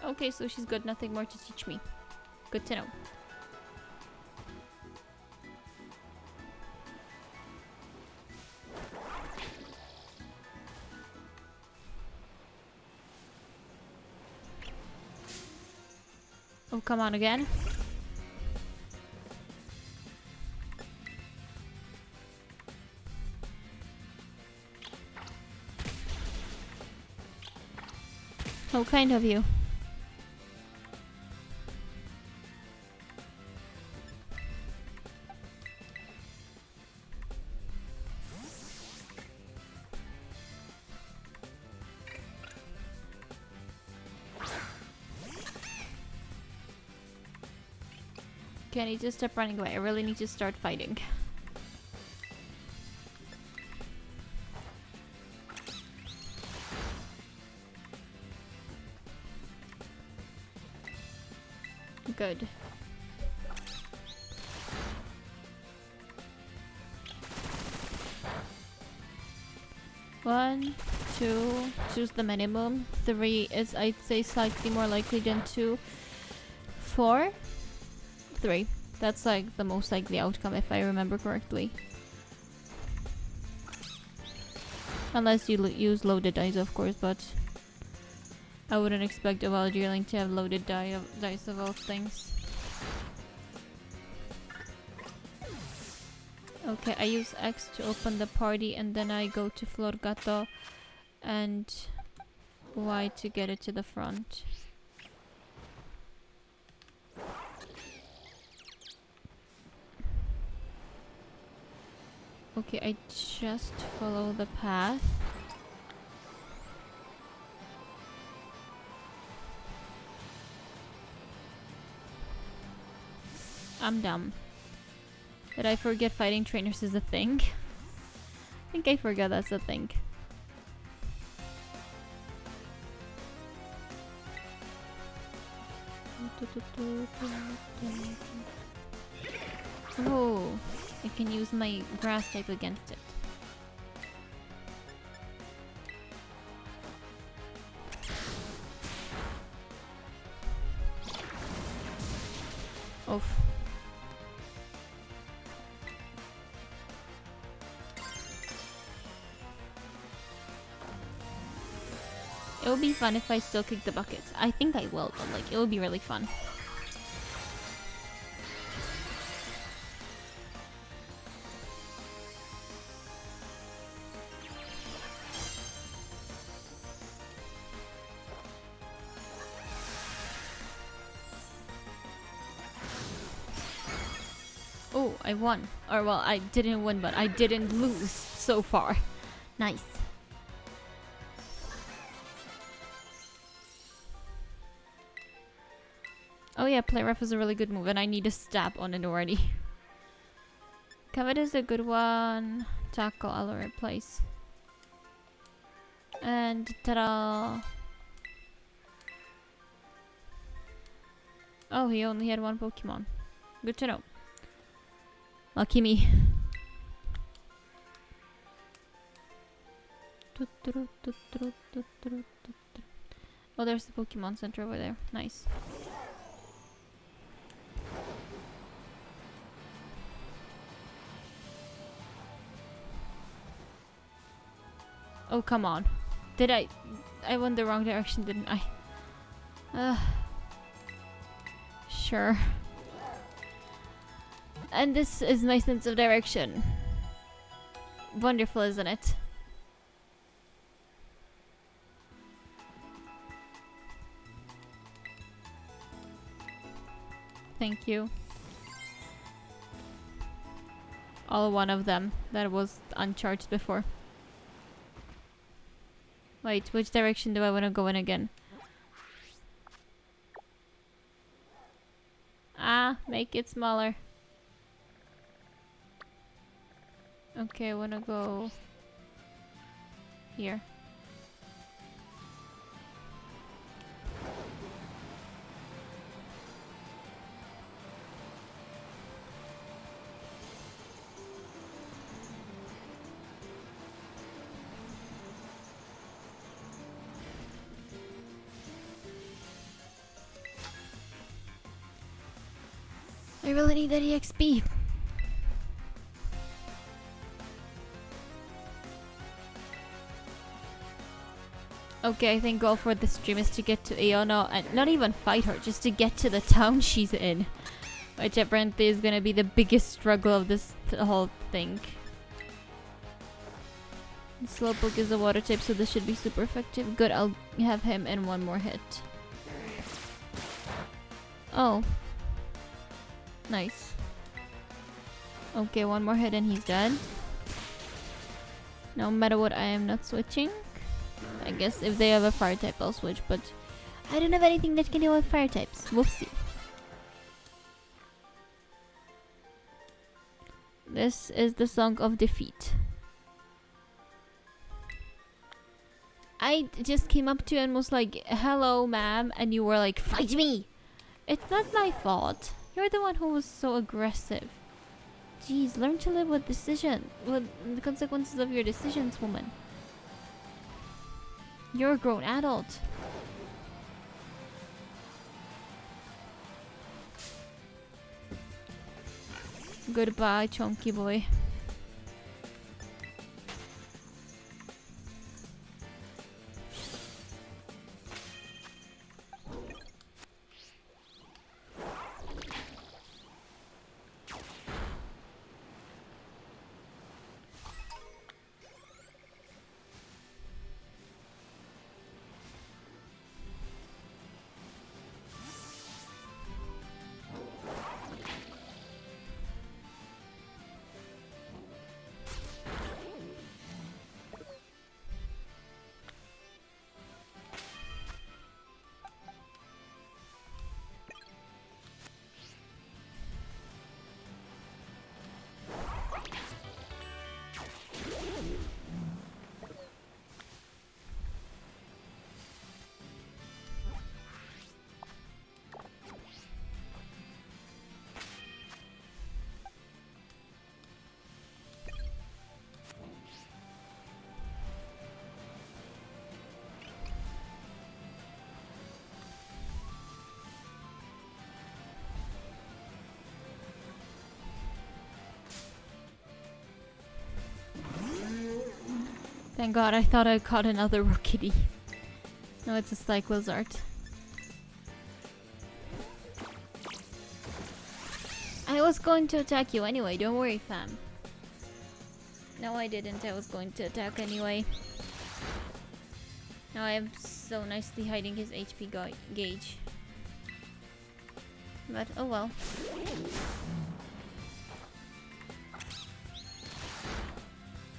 [SPEAKER 1] Okay, so she's got nothing more to teach me. Good to know. Oh, come on again. How kind of you. Okay, I need to stop running away. I really need to start fighting. Good. One, 2. Choose the minimum. 3 is, I'd say, slightly more likely than 2. 4? 3. That's like the most likely outcome if I remember correctly. Unless you use loaded dice, of course, but I wouldn't expect a wild yearling to have loaded dice of all things. Okay, I use X to open the party and then I go to Florgato and Y to get it to the front. Okay, I just follow the path. I'm dumb. Did I forget fighting trainers is a thing? I think I forgot that's a thing. Oh, I can use my grass type against it. Oof. It would be fun if I still kick the buckets. I think I will, but like, it would be really fun. Oh, I won. Or well, I didn't win, but I didn't lose so far. Nice. Oh yeah, play rough is a really good move, and I need a stab on it already. Covet is a good one. Tackle, I'll replace. And ta-da! Oh, he only had one Pokemon. Good to know. Lucky me. Oh, there's the Pokemon Center over there. Nice. Oh, come on. Did I went the wrong direction, didn't I? Sure. And this is my sense of direction. Wonderful, isn't it? Thank you. All one of them that was uncharged before. Wait, which direction do I want to go in again? Ah, make it smaller. Okay, I want to go here. I really need that EXP. Okay, I think goal for the stream is to get to Iono and not even fight her, just to get to the town she's in. Which apparently is gonna be the biggest struggle of this whole thing. Slowpoke is a water type, so this should be super effective. Good, I'll have him in one more hit. Oh. Nice. Okay, one more hit and he's dead. No matter what, I am not switching. I guess if they have a fire type, I'll switch, but I don't have anything that can deal with fire types. We'll see. This is the Song of Defeat. I just came up to you and was like, hello, ma'am, and you were like, fight me! It's not my fault. You're the one who was so aggressive. Jeez, learn to live with the consequences of your decisions, woman. You're a grown adult. Goodbye, chunky boy. Thank God, I thought I caught another Rookidee. No, it's a Cyclozart. I was going to attack you anyway, don't worry, fam. No, I didn't. I was going to attack anyway. Now I am so nicely hiding his HP gauge. But, oh well.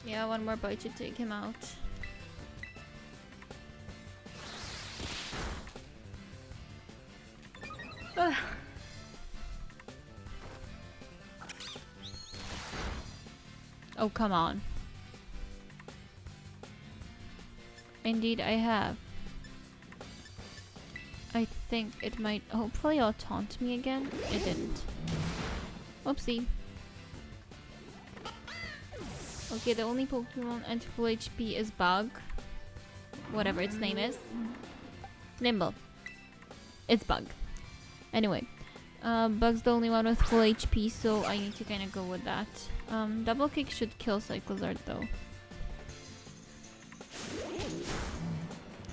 [SPEAKER 1] Yeah, one more bite should take him out. Ugh. Oh, come on. Indeed, I have. I think it might hopefully taunt me again. It didn't. Oopsie. Okay, the only Pokemon at full HP is Bug. Whatever its name is. Nimble. It's Bug. Anyway. Bug's the only one with full HP, so I need to kind of go with that. Double Kick should kill Cyclozart though.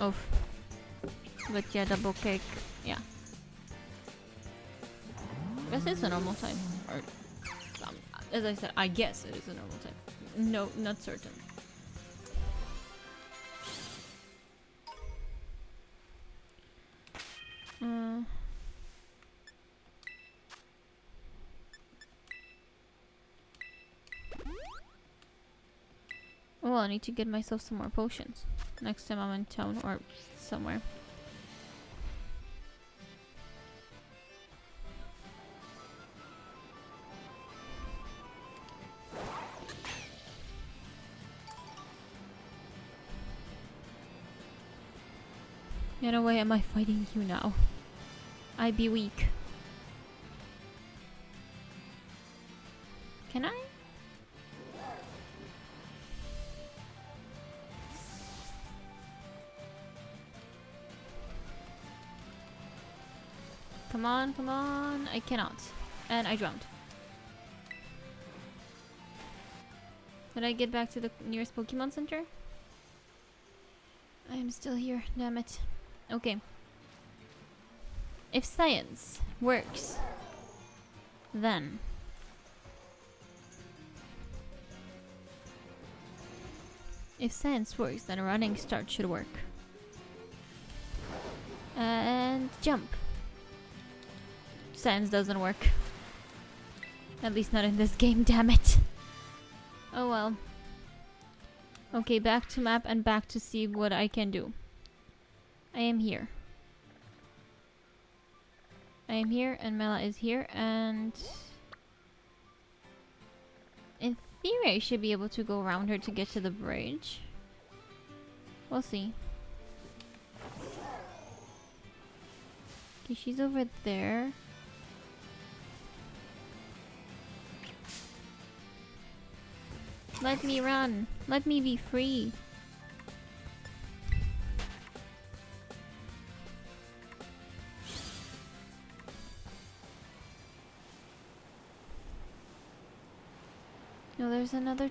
[SPEAKER 1] Oof. But yeah, Double Kick. Yeah. I guess it's a normal type. Or, as I said, I guess it is a normal type. No, not certain. Well, I need to get myself some more potions next time I'm in town or somewhere. In a way, am I fighting you now? I be weak. Can I? Come on, come on. I cannot. And I drowned. Did I get back to the nearest Pokemon Center? I am still here, damn it. Okay. If science works, then a running start should work. And jump. Science doesn't work. At least not in this game, damn it. Oh well. Okay, back to map and back to see what I can do. I am here. I am here and Mela is here and... in theory I should be able to go around her to get to the bridge. We'll see. Okay, she's over there. Let me run. Let me be free. there's another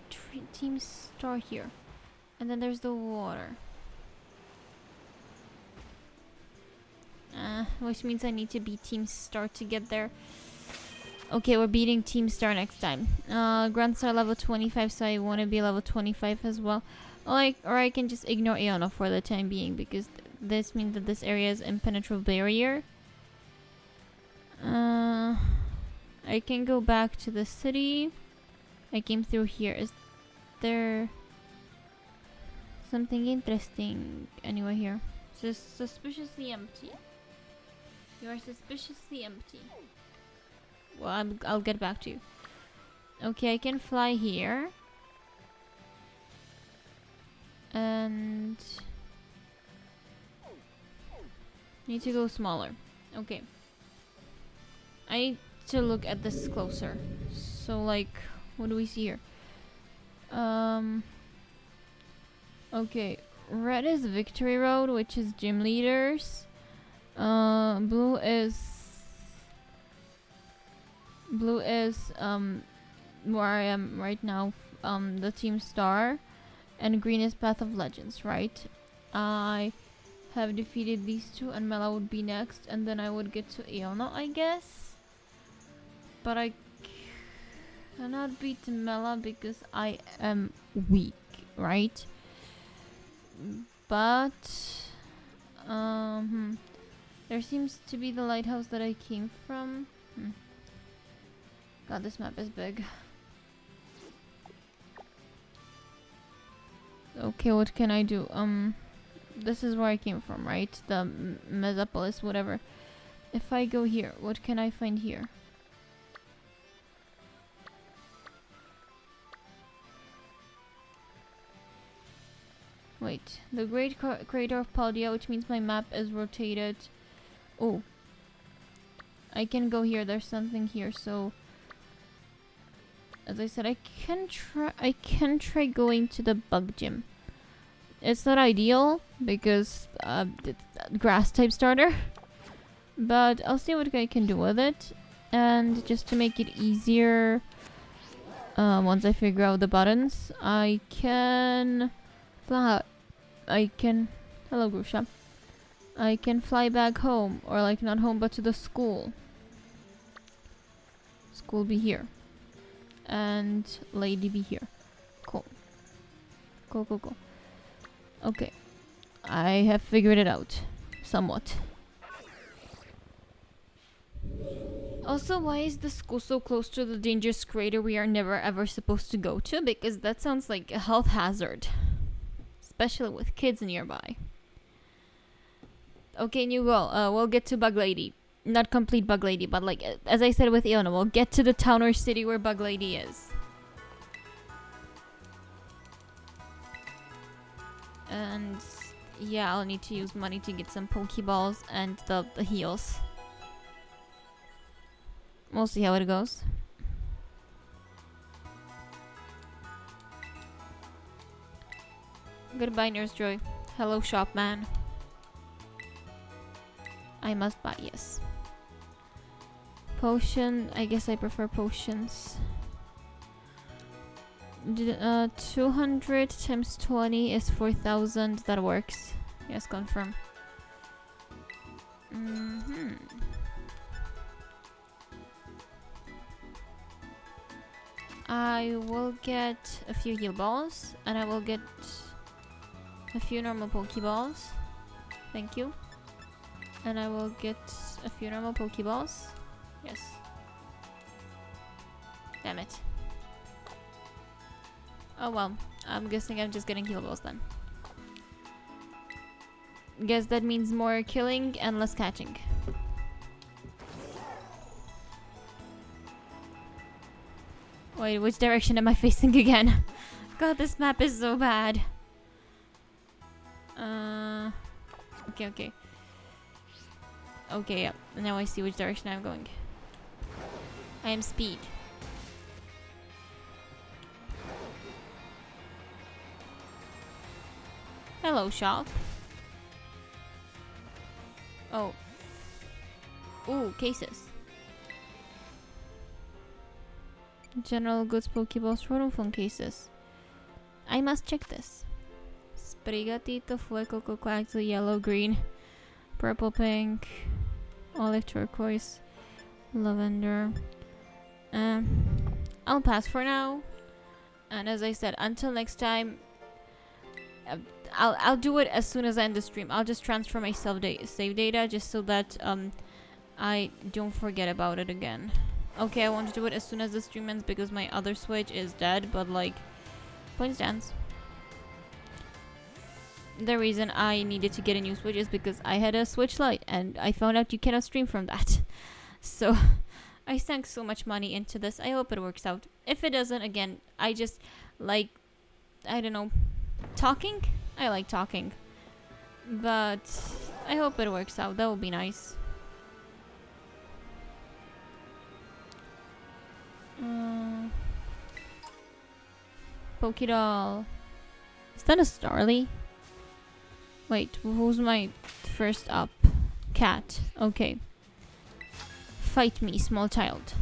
[SPEAKER 1] team star here. And then there's the water. Which means I need to beat Team Star to get there. Okay, we're beating Team Star next time. Grand Star level 25, so I want to be level 25 as well. Or I can just ignore Aeona for the time being, because this means that this area is impenetrable barrier. I can go back to the city. I came through here. Is there something interesting anywhere here? Just suspiciously empty. You are suspiciously empty. Well, I'll get back to you. Okay, I can fly here. And need to go smaller. Okay. I need to look at this closer. So like, what do we see here? Okay. Red is Victory Road, which is gym leaders. Blue is where I am right now, the Team Star, and green is Path of Legends, right? I have defeated these two, and Mela would be next, and then I would get to Aeona, I guess. But I cannot beat Mela because I am weak, right? But there seems to be the lighthouse that I came from. God, this map is big. Okay, what can I do? This is where I came from, right? The Mesopolis, whatever. If I go here, what can I find here? Wait, the Great Crater of Paldea, which means my map is rotated. Oh, I can go here. There's something here. So, as I said, I can try going to the bug gym. It's not ideal because it's a grass type starter, but I'll see what I can do with it. And just to make it easier, once I figure out the buttons, I can fly. Hello, Grusha. I can fly back home, or like not home, but to the school. School be here, and lady be here. Cool. Cool. Okay, I have figured it out, somewhat. Also, why is the school so close to the dangerous crater we are never ever supposed to go to? Because that sounds like a health hazard. Especially with kids nearby. Okay, new goal. We'll get to Bug Lady. Not complete Bug Lady, but like, as I said with Aeona, we'll get to the town or city where Bug Lady is. And yeah, I'll need to use money to get some Pokeballs and the heals. We'll see how it goes. Goodbye, Nurse Joy. Hello, shopman. I must buy, yes. Potion, I guess I prefer potions. 200 times 20 is 4,000. That works. Yes, confirm. I will get a few heal balls, and I will get a few normal Pokeballs. Thank you. And I will get a few normal Pokeballs. Yes. Damn it. Oh well. I'm guessing I'm just getting heal balls then. Guess that means more killing and less catching. Wait, which direction am I facing again? God, this map is so bad. Okay. Okay, yeah. Now I see which direction I'm going. I am speed. Hello, shop. Oh. Ooh, cases. General goods, Pokeballs, rotom phone cases. I must check this. Sprigatito, Fuego, Cocoaxo, yellow, green, purple, pink, olive, turquoise, lavender. I'll pass for now. And as I said, until next time, I'll do it as soon as I end the stream. I'll just transfer my save data just so that I don't forget about it again. Okay, I want to do it as soon as the stream ends because my other Switch is dead, but like, point stands. The reason I needed to get a new Switch is because I had a Switch Lite and I found out you cannot stream from that. So I sank so much money into this. I hope it works out. If it doesn't, again, I just like, I don't know, talking? I like talking. But I hope it works out. That would be nice. Pokédoll. Is that a Starly? Wait, who's my first up? Cat. Okay. Fight me, small child.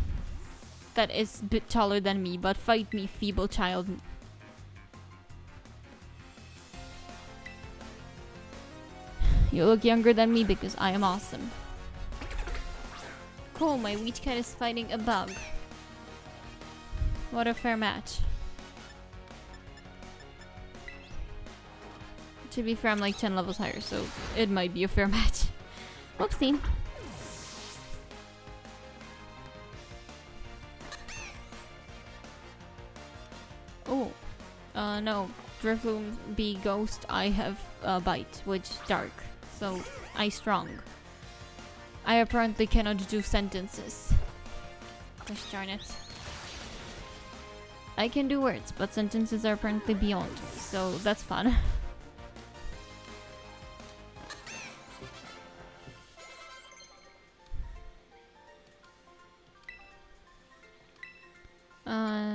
[SPEAKER 1] That is a bit taller than me, but fight me, feeble child. You look younger than me because I am awesome. Cool, my wheat cat is fighting a bug. What a fair match. To be fair, I'm like 10 levels higher, so it might be a fair match. Whoopsie. Oh, no. Drifloon B Ghost, I have Bite, which Dark, so I Strong. I apparently cannot do sentences. Gosh darn it. I can do words, but sentences are apparently beyond me, so that's fun.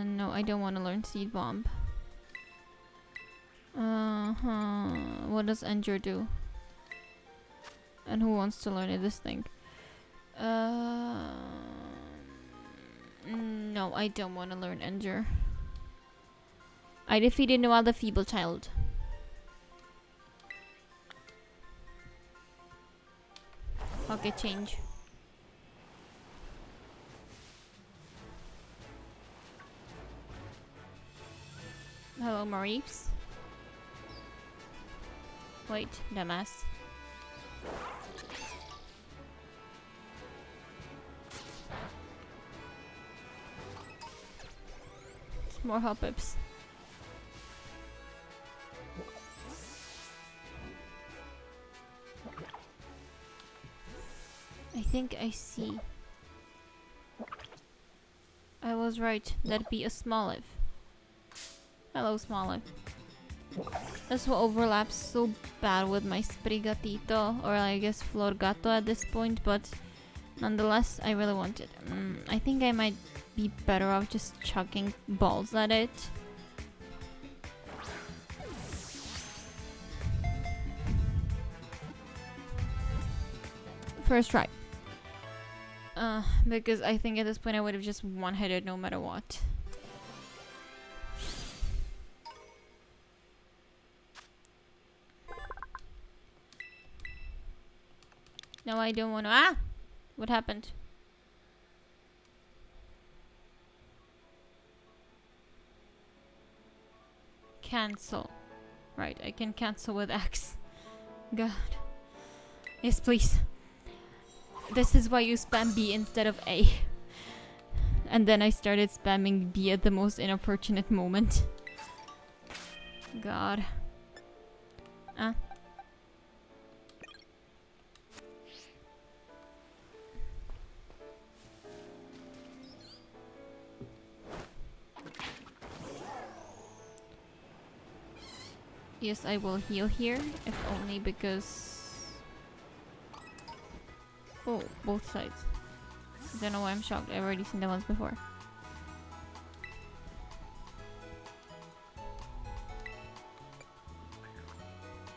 [SPEAKER 1] No, I don't want to learn Seed Bomb. What does Endure do? And who wants to learn it? This thing. No, I don't want to learn Endure. I defeated Noelle the Feeble Child. Pocket change. Hello, Maurice. Wait, dumbass. More hop-ups. I think I see. I was right. That'd be a Smoliv. Hello, Smoliv. This will overlap so bad with my Sprigatito, or I guess Florgato at this point, but nonetheless, I really want it. I think I might be better off just chucking balls at it. First try. Because I think at this point I would have just one-hitted no matter what. No, I don't want to. Ah! What happened? Cancel. Right, I can cancel with X. God. Yes, please. This is why you spam B instead of A. And then I started spamming B at the most inopportune moment. God. Ah. Yes, I will heal here, if only because... Oh, both sides. Don't know why I'm shocked. I've already seen them once before.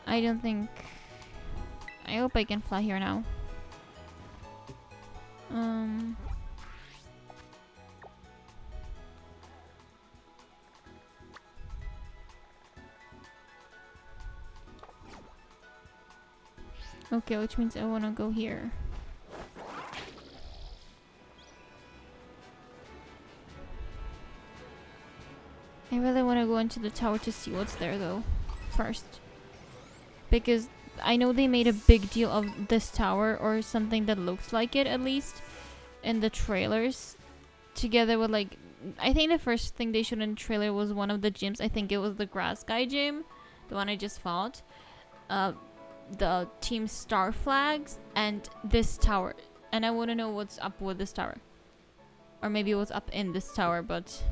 [SPEAKER 1] I don't think... I hope I can fly here now. Okay, which means I wanna go here. I really wanna go into the tower to see what's there though, first. Because I know they made a big deal of this tower, or something that looks like it at least, in the trailers. Together with like, I think the first thing they showed in the trailer was one of the gyms. I think it was the grass guy gym, the one I just fought. The team star flags and this tower. And I want to know what's up with this tower. Or maybe what's up in this tower, but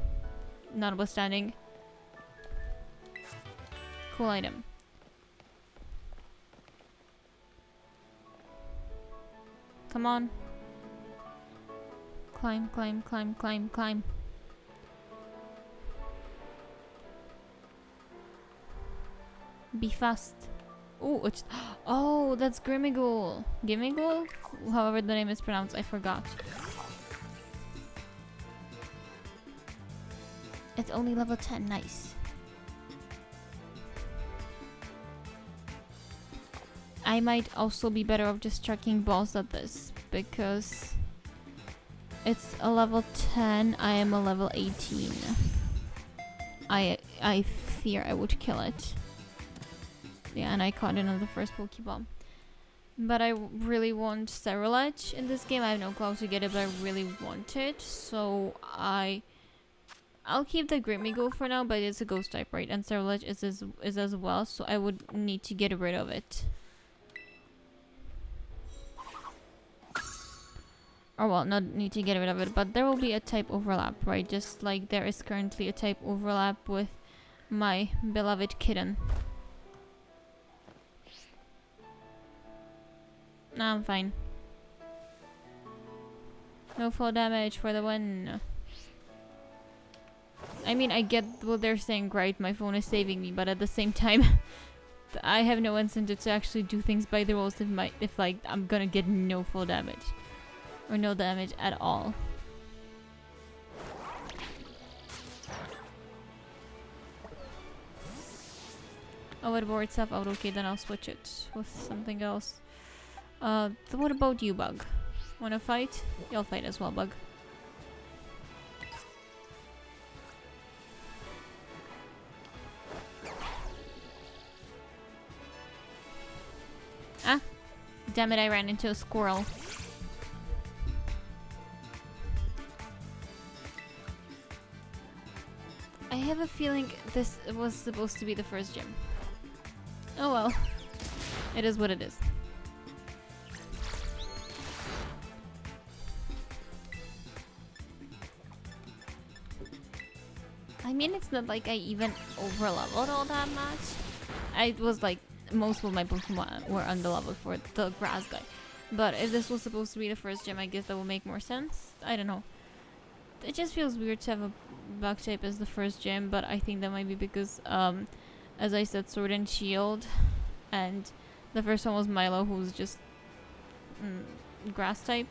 [SPEAKER 1] notwithstanding. Cool item. Come on. Climb, climb, climb, climb, climb. Be fast. Oh, it's... Oh, that's Grimighoul. Gimighoul? However the name is pronounced, I forgot. It's only level 10, nice. I might also be better off just tracking balls at this, because it's a level 10, I am a level 18. I fear I would kill it. Yeah, and I caught it on the first Pokeball. But I really want Scarlet in this game. I have no clue how to get it, but I really want it. So I'll keep the Grimighoul for now, but it's a ghost type, right? And Scarlet is as well, so I would need to get rid of it. Or well, not need to get rid of it, but there will be a type overlap, right? Just like there is currently a type overlap with my beloved kitten. Nah, I'm fine. No fall damage for the win. I mean, I get what they're saying, right? My phone is saving me, but at the same time, I have no incentive to actually do things by the rules if like I'm gonna get no full damage. Or no damage at all. Oh, it wore itself out. Okay, then I'll switch it with something else. What about you, Bug? Wanna fight? You'll fight as well, Bug. Ah! Damn it, I ran into a squirrel. I have a feeling this was supposed to be the first gym. Oh well. It is what it is. I mean, it's not like I even over-leveled all that much. I was like, most of my Pokemon were under-leveled for the grass guy. But if this was supposed to be the first gym, I guess that would make more sense. I don't know. It just feels weird to have a bug type as the first gym, but I think that might be because, as I said, Sword and Shield. And the first one was Milo, who's just grass type.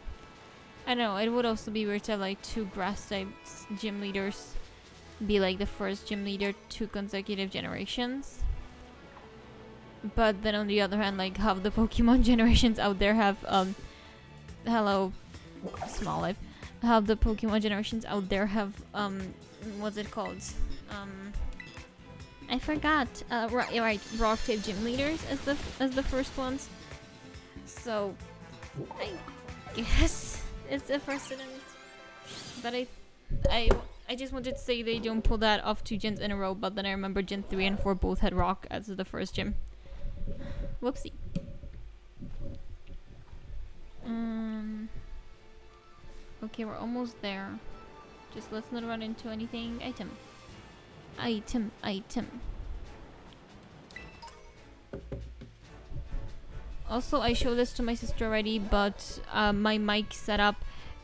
[SPEAKER 1] I don't know, it would also be weird to have like two grass type gym leaders be like the first gym leader 2 consecutive generations. But then on the other hand, like half the Pokemon generations out there have hello small life. Half the Pokemon generations out there have what's it called? I forgot. Right, rock type gym leaders as the first ones. So I guess it's a precedent. But I just wanted to say they don't pull that off 2 gens in a row, but then I remember Gen 3 and 4 both had rock as the first gym. Whoopsie. Okay, we're almost there. Just let's not run into anything. Item. Item, item. Also, I showed this to my sister already, but my mic setup,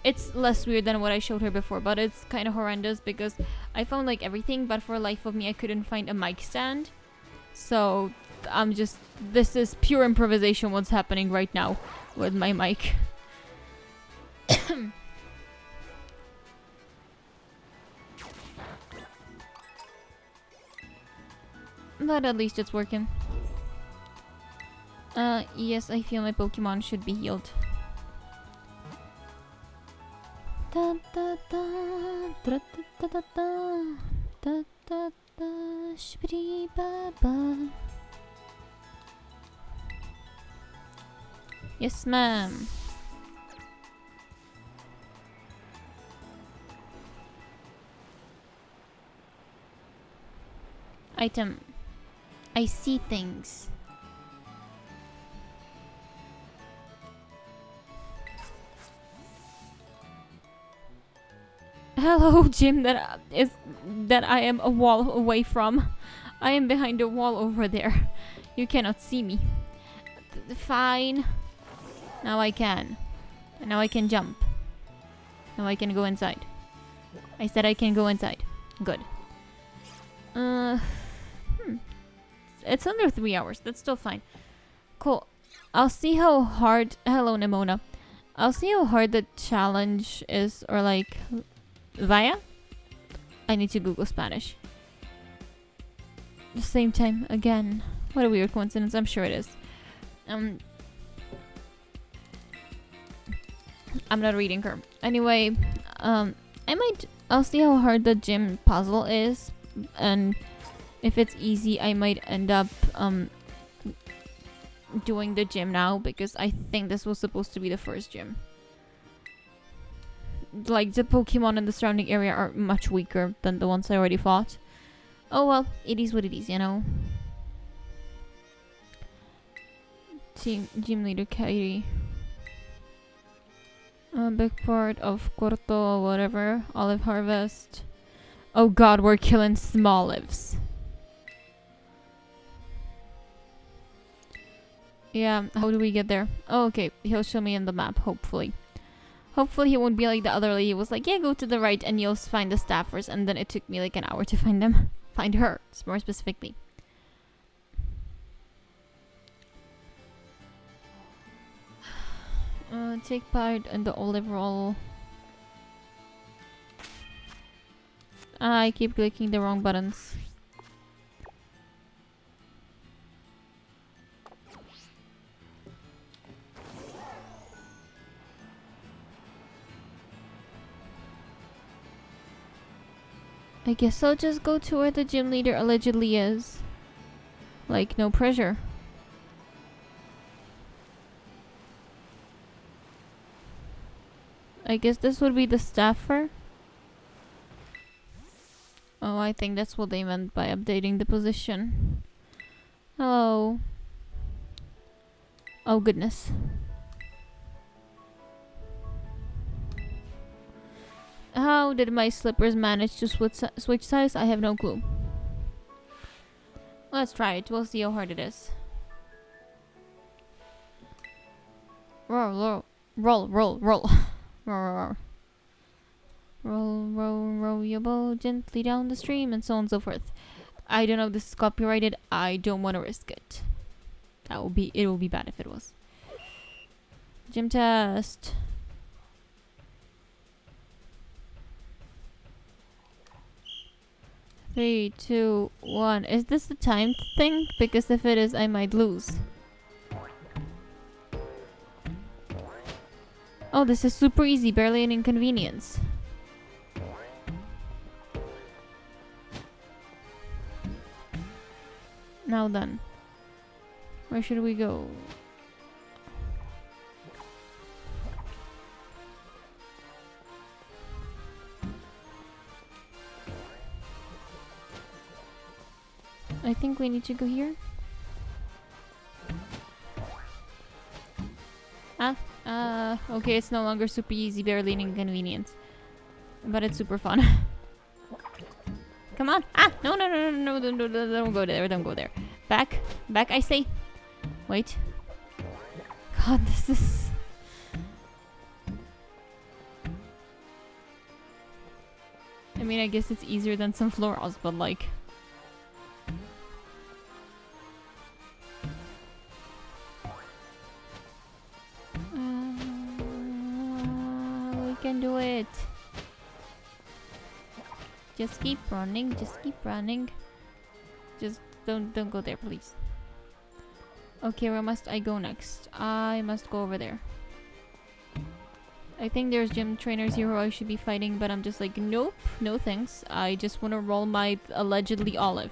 [SPEAKER 1] it's less weird than what I showed her before, but it's kind of horrendous because I found like everything, but for life of me, I couldn't find a mic stand. So I'm just, this is pure improvisation what's happening right now with my mic. But at least it's working. Yes, I feel my Pokemon should be healed. Da da da da da da da da da shibidi ba ba. Yes, ma'am. Item. I see things. Hello, gym that I am a wall away from. I am behind a wall over there. You cannot see me. Fine. Now I can. And now I can jump. Now I can go inside. I said I can go inside. Good. It's under 3 hours. That's still fine. Cool. I'll see how hard... Hello, Nimona. I'll see how hard the challenge is, or like... Via? I need to Google Spanish. The same time again. What a weird coincidence. I'm sure it is. I'm not reading her. Anyway, I'll see how hard the gym puzzle is, and if it's easy, I might end up doing the gym now, because I think this was supposed to be the first gym. Like, the Pokemon in the surrounding area are much weaker than the ones I already fought. Oh well, it is what it is, you know. Gym leader Kairi. Big part of Corto, whatever. Olive harvest. Oh god, we're killing small lives. Yeah, how do we get there? Oh, okay, he'll show me in the map, hopefully. Hopefully he won't be like the other lady. He was like, yeah, go to the right and you'll find the staffers. And then it took me like an hour to find them. Find her, more specifically. Take part in the olive roll. I keep clicking the wrong buttons. I guess I'll just go to where the gym leader allegedly is. Like, no pressure. I guess this would be the staffer. Oh, I think that's what they meant by updating the position. Hello. Oh, goodness. How did my slippers manage to switch size? I have no clue. Let's try it. We'll see how hard it is. Roll, roll, roll, roll, roll. Roll, roll your boat gently down the stream, and so on and so forth. I don't know if this is copyrighted. I don't want to risk it. It will be bad if it was. Gym test. Three, two, one. Is this the timed thing? Because if it is, I might lose. Oh, this is super easy. Barely an inconvenience. Now then. Where should we go? I think we need to go here. Okay, it's no longer super easy, barely an inconvenience. But it's super fun. Come on. No, don't go there, don't go there. Back, I say. Wait. God, this is... I mean, I guess it's easier than some florals, but like... we can do it. Just keep running, just keep running. Just don't go there, please. Okay, where must I go next? I must go over there. I think there's gym trainers here who I should be fighting, but I'm just like, nope, no thanks. I just want to roll my allegedly olive.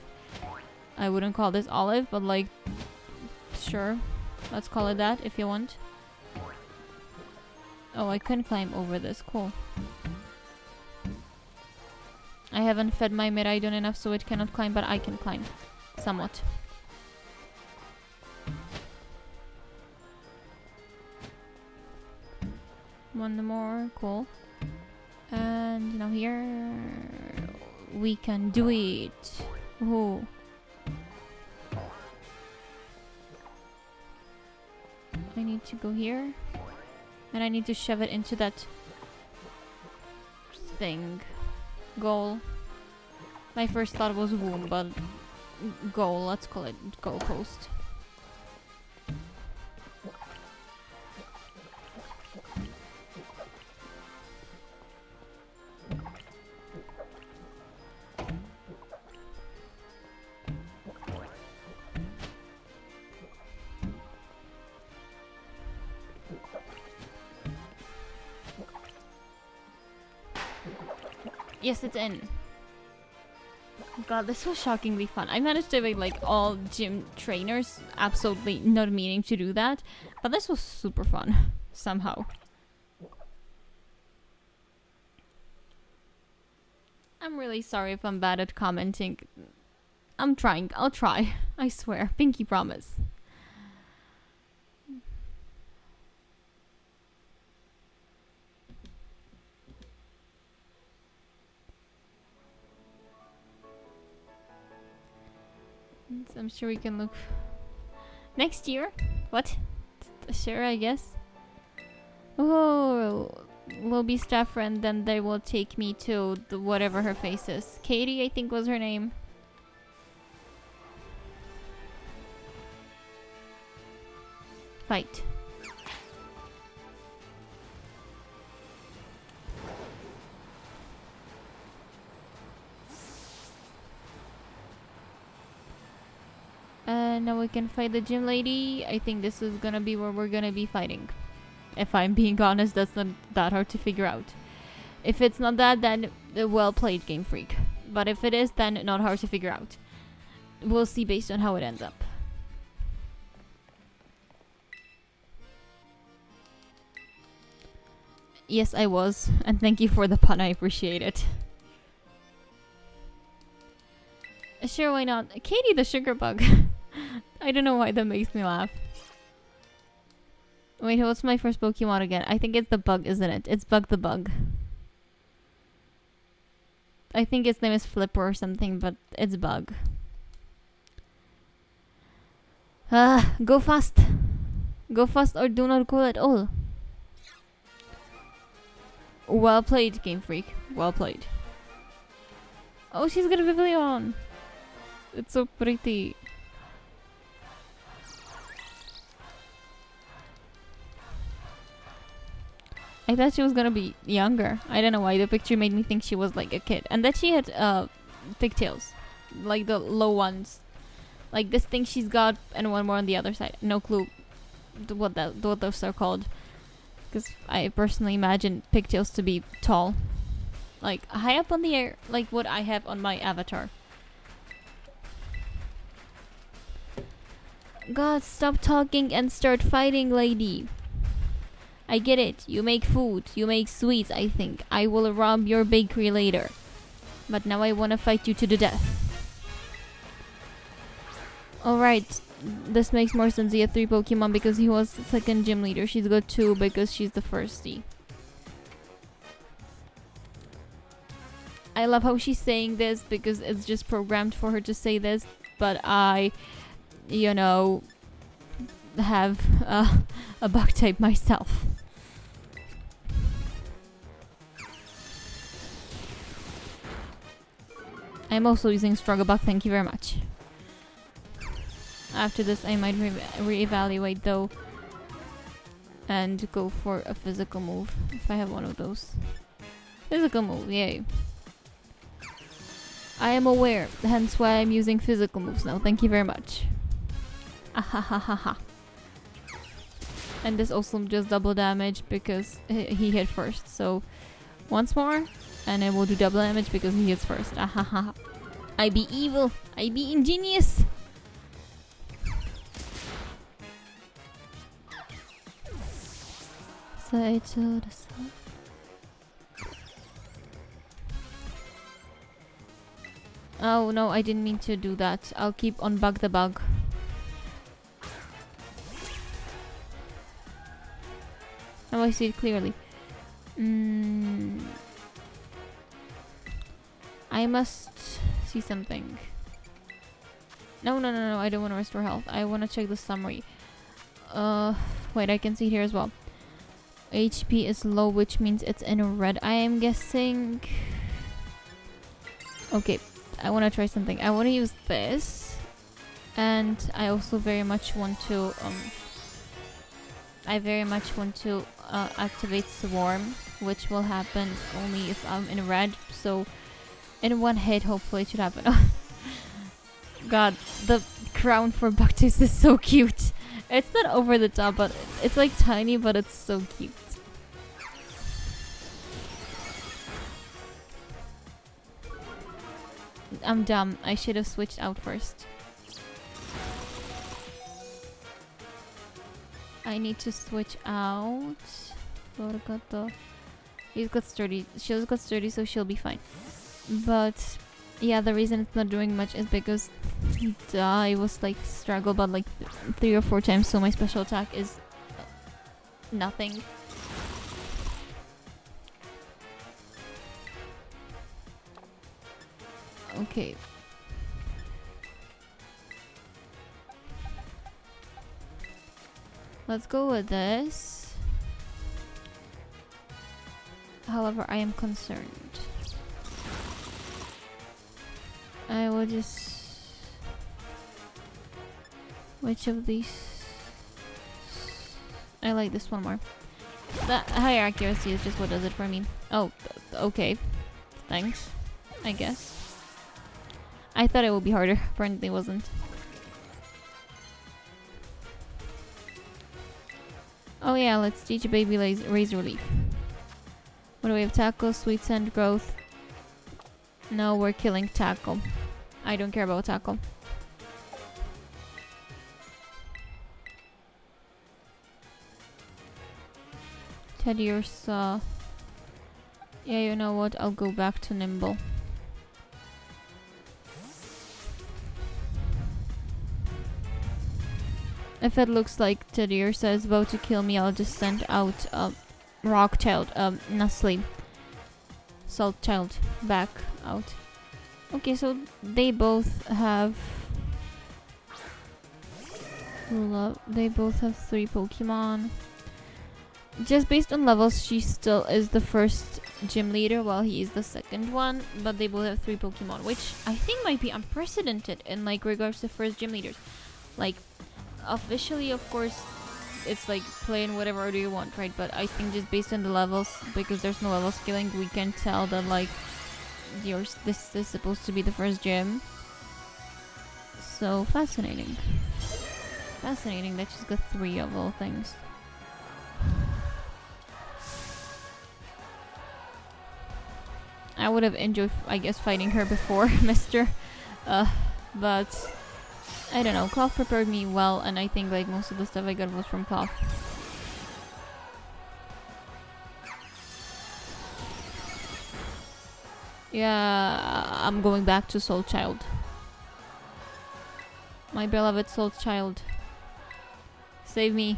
[SPEAKER 1] I wouldn't call this olive, but like, sure. Let's call it that if you want. Oh, I can climb over this. Cool. I haven't fed my Miraidon enough so it cannot climb, but I can climb. Somewhat. One more. Cool. And now here... we can do it. Ooh. I need to go here. And I need to shove it into that thing. Goal. My first thought was womb, but goal, let's call it goalpost. Yes, it's in. God, this was shockingly fun. I managed to evade like all gym trainers, absolutely not meaning to do that, but this was super fun somehow. I'm really sorry if I'm bad at commenting. I'm trying. I'll try. I swear. Pinky promise. So I'm sure we can look next year. What? Sure, I guess. Oh, Lobby staff friend. Then they will take me to the whatever her face is. Katie, I think was her name. Fight. Now we can fight the gym lady. I think this is gonna be where we're gonna be fighting. If I'm being honest, that's not that hard to figure out. If it's not that, then well played, Game Freak. But if it is, then not hard to figure out. We'll see based on how it ends up. Yes, I was. And thank you for the pun, I appreciate it. Sure, why not? Katie the sugar bug. I don't know why that makes me laugh. Wait, what's my first Pokemon again? I think it's the bug, isn't it? It's Bug the Bug. I think its name is Flipper or something, but it's Bug. Go fast. Go fast or do not go at all. Well played, Game Freak. Well played. Oh, she's got a Vivillon. It's so pretty. I thought she was gonna be younger. I don't know why. The picture made me think she was like a kid. And that she had pigtails. Like the low ones. Like this thing she's got and one more on the other side. No clue what those are called. Because I personally imagine pigtails to be tall. Like high up on the air. Like what I have on my avatar. God, stop talking and start fighting, lady. I get it. You make food. You make sweets, I think. I will rob your bakery later. But now I want to fight you to the death. Alright. This makes more sense. He had 3 Pokemon because he was the second gym leader. She's got 2 because she's the firstie. I love how she's saying this because it's just programmed for her to say this. But I, you know, have a bug type myself. I'm also using Struggle, thank you very much. After this I might reevaluate though and go for a physical move if I have one of those. Physical move, yay. I am aware, hence why I'm using physical moves now, thank you very much. Ahahaha. And this also just double damage because he hit first. So once more, and it will do double damage because he hits first. Ahaha. I be evil. I be ingenious. Side to the side. Oh no, I didn't mean to do that. I'll keep on bug the bug. Now I see it clearly. I must see something. No, I don't want to restore health. I want to check the summary. Wait, I can see it here as well. HP is low, which means it's in red, I am guessing. Okay, I want to try something. I want to use this. And I also very much want to... activate Swarm, which will happen only if I'm in red. So, in one hit, hopefully it should happen. God, the crown for Bactus is so cute. It's not over the top, but it's like tiny, but it's so cute. I'm dumb. I should have switched out first. I need to switch out. He's got sturdy. She's got sturdy, so she'll be fine. But yeah, the reason it's not doing much is because I was like struggle, but like 3 or 4 times, so my special attack is nothing. Okay. Let's go with this. However, I am concerned. I will just... Which of these? I like this one more. The higher accuracy is just what does it for me. Oh, okay. Thanks, I guess. I thought it would be harder. Apparently it wasn't. Oh yeah, let's teach baby razor leaf. What do we have? Tackle, sweet scent, growth. No, we're killing tackle. I don't care about tackle. Teddy or saw. Yeah, you know what? I'll go back to nimble. If it looks like Teddy Ursa is about to kill me, I'll just send out Rock Child, Nasli. Salt Child back out. Okay, so they both have... They both have 3 Pokemon. Just based on levels, she still is the first gym leader while he is the second one. But they both have 3 Pokemon, which I think might be unprecedented in like regards to first gym leaders. Like, officially, of course, it's like playing whatever order you want, right? But I think just based on the levels, because there's no level scaling, we can tell that like this is supposed to be the first gym. So fascinating. Fascinating that she's got 3 of all things. I would have enjoyed, I guess, fighting her before, Mister. But I don't know. Cloth prepared me well, and I think like most of the stuff I got was from Cloth. Yeah, I'm going back to Soul Child. My beloved Soul Child. Save me.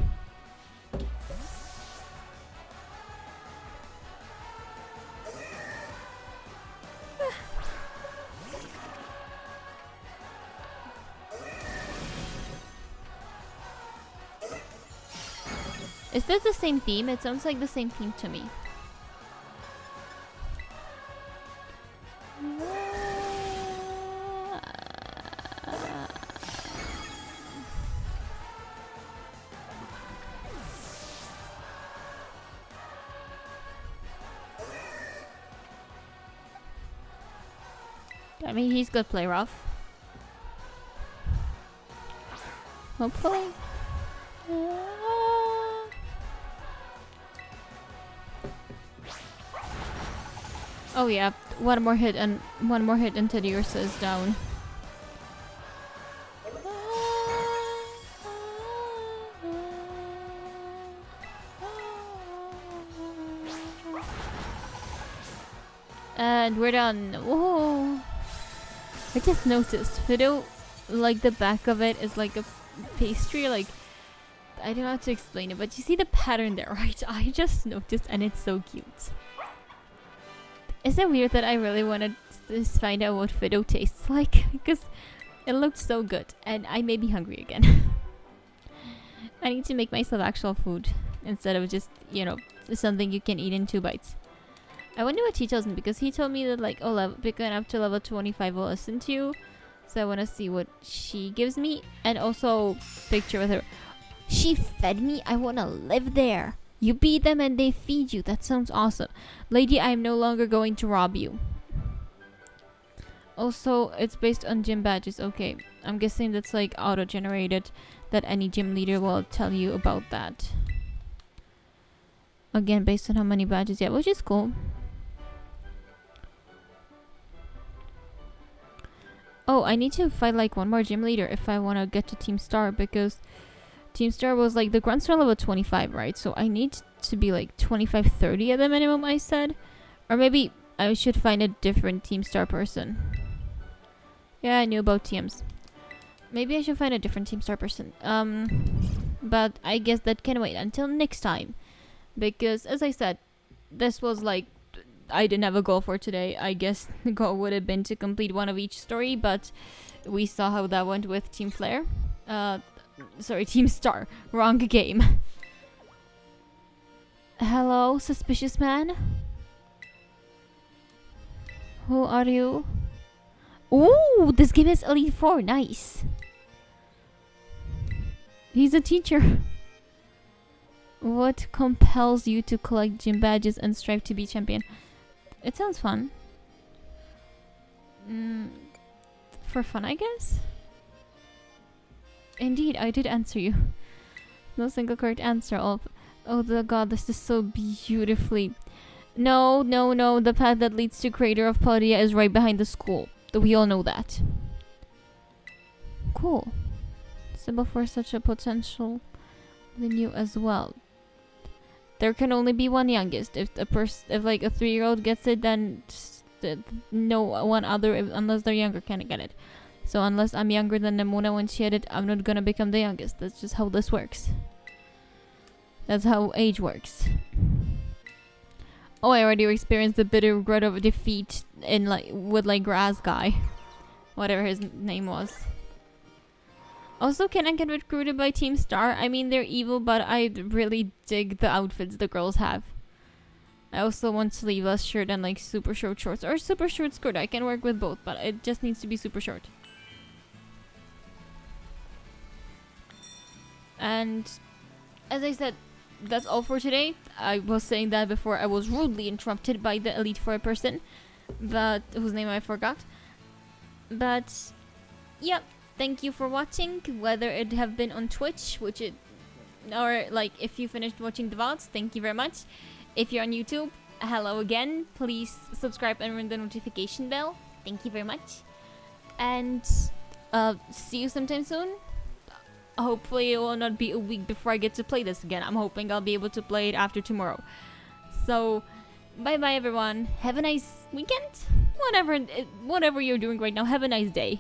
[SPEAKER 1] Is this the same theme? It sounds like the same theme to me. I mean, he's good play rough. Hopefully. Oh yeah, one more hit and Teddy Ursa is down. And we're done. Whoa! I just noticed Fiddle, like the back of it is like a pastry, like I don't know how to explain it, but you see the pattern there, right? I just noticed and it's so cute. Is it weird that I really want to find out what Fiddle tastes like? Because it looked so good and I may be hungry again. I need to make myself actual food instead of just, you know, something you can eat in 2 bites. I wonder what he tells me, because he told me that like, oh, picking up to level 25 will listen to you. So I want to see what she gives me. And also picture with her. She fed me. I want to live there. You beat them and they feed you. That sounds awesome. Lady, I am no longer going to rob you. Also, it's based on gym badges. Okay, I'm guessing that's like auto-generated. That any gym leader will tell you about that. Again, based on how many badges. Yeah, which is cool. Oh, I need to fight like one more gym leader if I want to get to Team Star, because Team Star was like the grunt star level 25, right? So I need to be like 25-30 at the minimum, I said. Or maybe I should find a different Team Star person. Yeah, I knew about TMs. Maybe I should find a different Team Star person. But I guess that can wait until next time. Because as I said, this was like, I didn't have a goal for today. I guess the goal would have been to complete one of each story, but we saw how that went with Team Flare. Sorry, Team Star. Wrong game. Hello, suspicious man? Who are you? Ooh, this game is Elite 4. Nice. He's a teacher. What compels you to collect gym badges and strive to be champion? It sounds fun. For fun, I guess? Indeed, I did answer you. No single correct answer. Oh the god, this is so beautifully. No. The path that leads to Crater of Paldea is right behind the school. We all know that. Cool. Symbol for such a potential than you as well. There can only be one youngest. If like a 3-year-old gets it, then no one other, unless they're younger, can't get it. So unless I'm younger than Nemona when she had it, I'm not gonna become the youngest. That's just how this works. That's how age works. Oh, I already experienced the bitter regret of defeat in with grass guy, whatever his name was. Also, can I get recruited by Team Star? I mean, they're evil, but I really dig the outfits the girls have. I also want sleeveless shirt and like super short shorts or super short skirt. I can work with both, but it just needs to be super short. And as I said, that's all for today. I was saying that before I was rudely interrupted by the Elite Four person, but whose name I forgot. But yeah, thank you for watching, whether it have been on Twitch, or like if you finished watching the VODs, thank you very much. If you're on YouTube, hello again. Please subscribe and ring the notification bell. Thank you very much. And see you sometime soon. Hopefully it will not be a week before I get to play this again. I'm hoping I'll be able to play it after tomorrow. So, bye bye everyone. Have a nice weekend. Whatever you're doing right now, have a nice day.